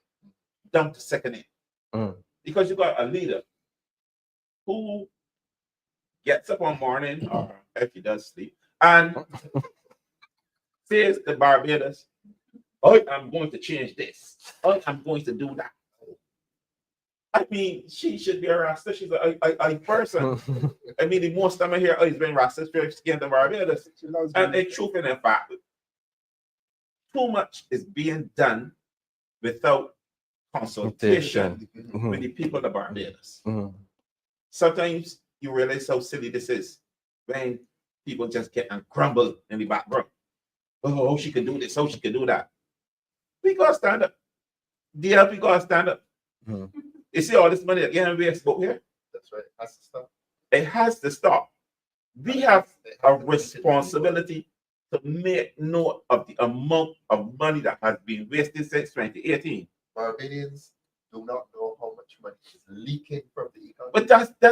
Speaker 4: Down to second in. Because you got a leader who gets up one morning, or if he does sleep, and says to Barbados, oh, I'm going to change this. Oh, I'm going to do that. I mean, she should be a Rasta. She's a person. I mean, the most time I hear, oh, he's been Rasta, skin to Barbados. And in truth and in fact, too much is being done without consultation with the people of Barbados. Sometimes you realize how silly this is when people just get and crumble in the background. Oh, she can do this, oh, she can do that. We gotta stand up. DLP gotta stand up. You see all this money that getting wasted here?
Speaker 3: That's right. Has to stop.
Speaker 4: It has to stop. We have a responsibility to make note of the amount of money that has been wasted since 2018.
Speaker 3: Barbadians do not know how much money is leaking from the economy.
Speaker 4: But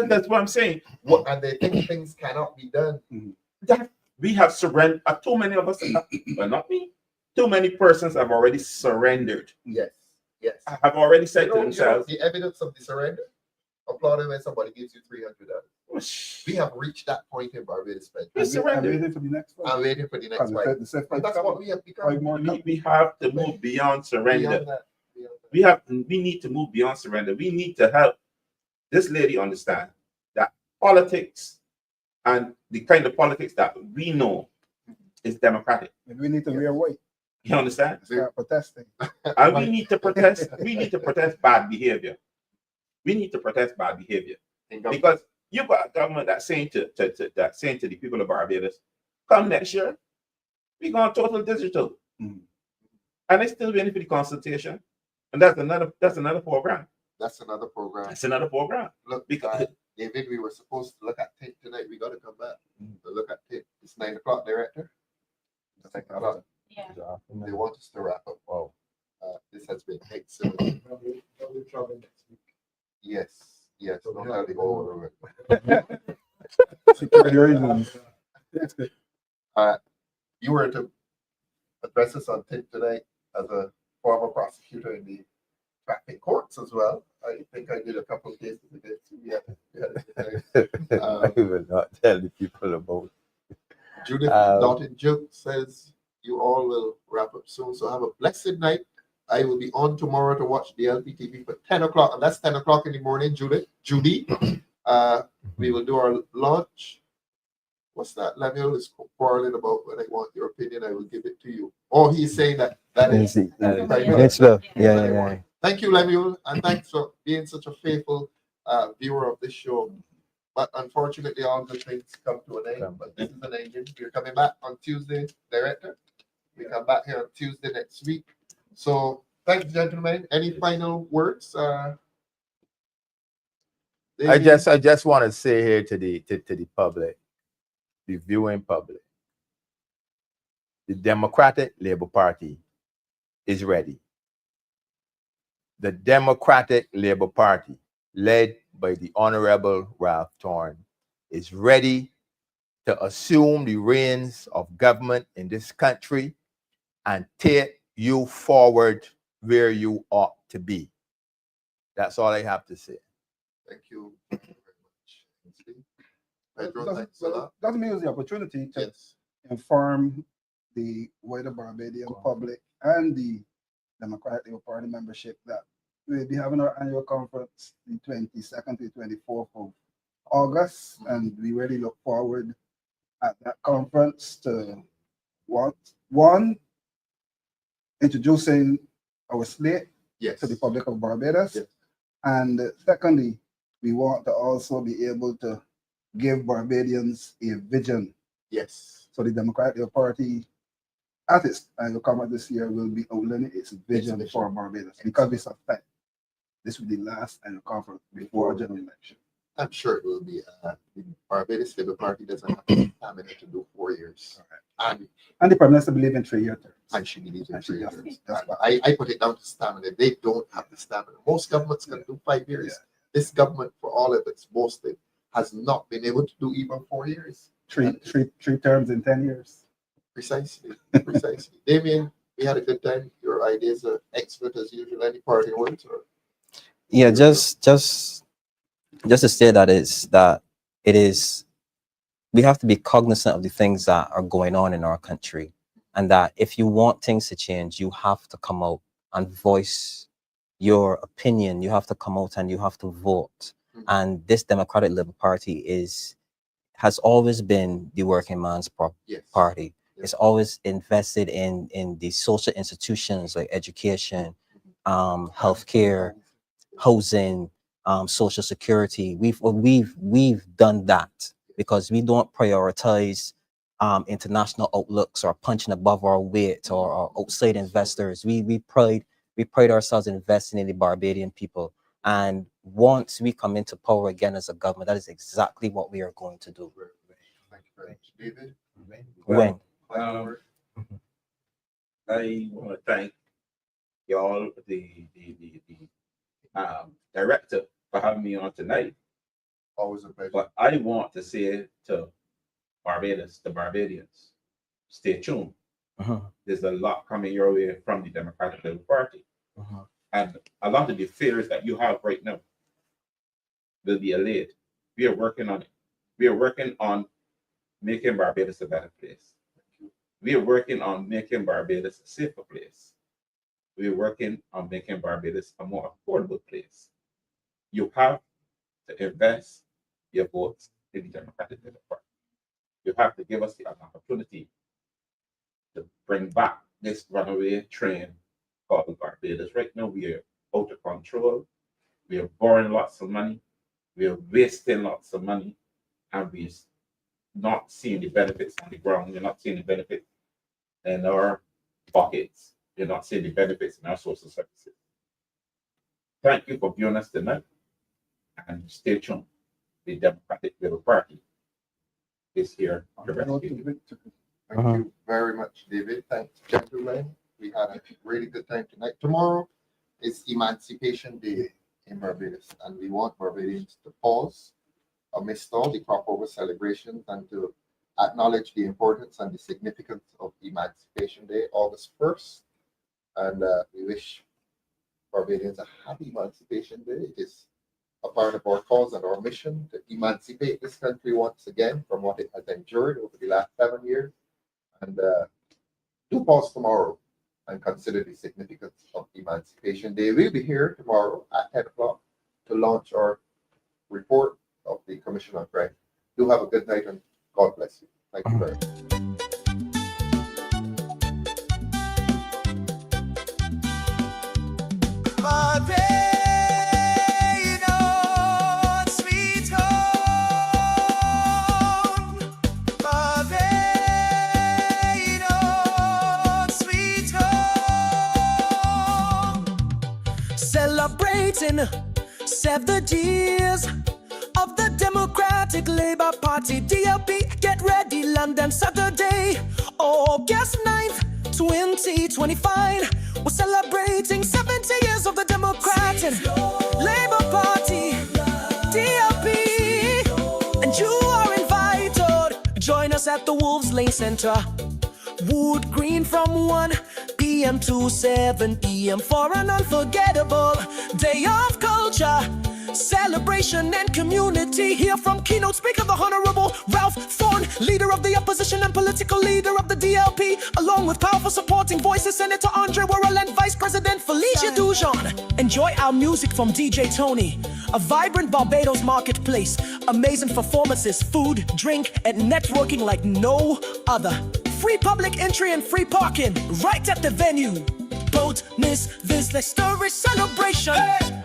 Speaker 4: that's what I'm saying.
Speaker 3: And they think things cannot be done.
Speaker 4: That we have surrendered. Too many of us, well, not me. Too many persons have already surrendered.
Speaker 3: Yes. Yes.
Speaker 4: Have already said
Speaker 3: You
Speaker 4: to
Speaker 3: know
Speaker 4: themselves,
Speaker 3: the evidence of the surrender? Applauding when somebody gives you $300. We have reached that point in Barbados.
Speaker 4: we
Speaker 2: I'm
Speaker 4: surrendered.
Speaker 2: waiting for the next one.
Speaker 3: I'm waiting for the next fight. And that's what we have become.
Speaker 4: We have to move beyond surrender.
Speaker 3: Beyond that. Beyond that.
Speaker 4: We need to move beyond surrender. We need to help this lady understand that politics and the kind of politics that we know is democratic.
Speaker 2: Maybe we need to wear white.
Speaker 4: You understand?
Speaker 2: Start protesting.
Speaker 4: And we need to protest. We need to protest bad behavior. We need to protest bad behavior because You got a government that's saying to the people of Barbados, come next year, we're going total digital.
Speaker 2: Mhm.
Speaker 4: And they still waiting for the consultation. And that's another program.
Speaker 3: That's another program.
Speaker 4: That's another program.
Speaker 3: Look,
Speaker 4: Because
Speaker 3: David, we were supposed to look at tape tonight. We got to come back to look at tape. It's 9 o'clock, Director. It's 9 o'clock.
Speaker 7: Yeah.
Speaker 3: They want us to wrap up. Wow. This has been excellent. Yes, yes. Don't have to go over it.
Speaker 2: Security reasons.
Speaker 3: You were to address us on tape tonight as a former prosecutor in the traffic courts as well. I think I did a couple of cases against you.
Speaker 5: I will not tell the people about.
Speaker 3: Judith Dalton Joke says you all will wrap up soon. So have a blessed night. I will be on tomorrow to watch DLP TV for 10 o'clock, and that's 10 o'clock in the morning, Judy. We will do our launch. What's that? Lemuel is quarreling about when I want your opinion. I will give it to you. Oh, he's saying that is.
Speaker 6: It's love. Yeah.
Speaker 3: Thank you, Lemuel, and thanks for being such a faithful viewer of this show. But unfortunately, all good things come to an end. But this is an ending. We're coming back on Tuesday, Director. We come back here on Tuesday next week. So, thanks, gentlemen. Any final words?
Speaker 5: I just want to say here to the public, the viewing public, the Democratic Labour Party is ready. The Democratic Labour Party, led by the Honorable Ralph Thorne, is ready to assume the reins of government in this country and take you forward where you ought to be. That's all I have to say.
Speaker 3: Thank you very much. Pedro, thanks a lot.
Speaker 2: Doesn't mean the opportunity to
Speaker 3: Yes.
Speaker 2: inform the wider Barbadian public and the Democratic Labour Party membership that we'll be having our annual conference the 22nd to 24th of August, and we really look forward at that conference to one, introducing our slate
Speaker 3: Yes.
Speaker 2: to the public of Barbados,
Speaker 3: Yes.
Speaker 2: and secondly, we want to also be able to give Barbadians a vision.
Speaker 3: Yes.
Speaker 2: So the Democratic Labour Party, at its annual conference this year, will be outlining its vision for Barbados, because we suspect this will be the last annual conference before a general election.
Speaker 3: I'm sure it will be. The Barbados Labour Party doesn't have the stamina to do 4 years. And
Speaker 2: the Prime Minister believes in 3-year terms.
Speaker 3: and she believes in
Speaker 2: And she
Speaker 3: 3
Speaker 2: does.
Speaker 3: years.
Speaker 2: That's why.
Speaker 3: I put it down to stamina. They don't have the stamina. Most governments can do 5 years.
Speaker 2: Yeah.
Speaker 3: This government, for all of its boasting, has not been able to do even 4 years.
Speaker 2: Three terms in 10 years.
Speaker 3: Precisely. Damien, we had a good time. Your ideas are excellent as usual. Any parting words? Or
Speaker 6: Yeah, just to say that it is we have to be cognizant of the things that are going on in our country, and that if you want things to change, you have to come out and voice your opinion. You have to come out and you have to vote. And this Democratic Labour Party has always been the working man's
Speaker 3: Yes.
Speaker 6: party.
Speaker 3: Yes.
Speaker 6: It's always invested in the social institutions like education, healthcare, housing, social security. We've done that because we don't prioritize international outlooks or punching above our weight or outside investors. We pride ourselves in investing in the Barbadian people. And once we come into power again as a government, that is exactly what we are going to do.
Speaker 3: Thank you very much. David?
Speaker 6: When?
Speaker 3: Final word?
Speaker 4: I want to thank y'all, the director, for having me on tonight.
Speaker 3: Always a pleasure.
Speaker 4: But I want to say to Barbados, the Barbadians, stay tuned. There's a lot coming your way from the Democratic Labour Party. And a lot of the fears that you have right now will be allayed. We are working on it. We are working on making Barbados a better place. We are working on making Barbados a safer place. We are working on making Barbados a more affordable place. You have to invest your votes in the Democratic Labour Party. You have to give us the opportunity to bring back this runaway train called Barbados. Right now, we are out of control. We are borrowing lots of money. we're wasting lots of money and we're not seeing the benefits on the ground. We're not seeing the benefits in our pockets. We're not seeing the benefits in our social services. Thank you for viewing us tonight, and stay tuned. The Democratic Labour Party is here to rescue you.
Speaker 3: Thank you very much, David. Thanks, gentlemen. We had a really good time tonight. Tomorrow is Emancipation Day in Barbados, and we want Barbadians to pause amidst all the crop-over celebrations and to acknowledge the importance and the significance of Emancipation Day, August 1st. And we wish Barbadians a happy Emancipation Day. It is a part of our cause and our mission to emancipate this country once again from what it has endured over the last 7 years. And do pause tomorrow and consider the significance of Emancipation Day. We'll be here tomorrow at 10 o'clock to launch our report of the Commission on Crime. Do have a good night and God bless you. Thank you very much.
Speaker 7: Celebrating 70 years of the Democratic Labour Party, DLP. Get ready, London, Saturday, August 9th, 2025. We're celebrating 70 years of the Democratic Labour Party, DLP. And you are invited. Join us at the Wolves Lane Centre, Wood Green, from 1 p.m. to 7 p.m. for an unforgettable day of culture, celebration and community. Hear from keynote speaker, the Honorable Ralph Thorne, leader of the opposition and political leader of the DLP, along with powerful supporting voices, Senator Andre Worrell and Vice President Felicia Dujon. Enjoy our music from DJ Tony, a vibrant Barbados marketplace, amazing performances, food, drink, and networking like no other. Free public entry and free parking right at the venue. Don't miss this historic celebration. Hey!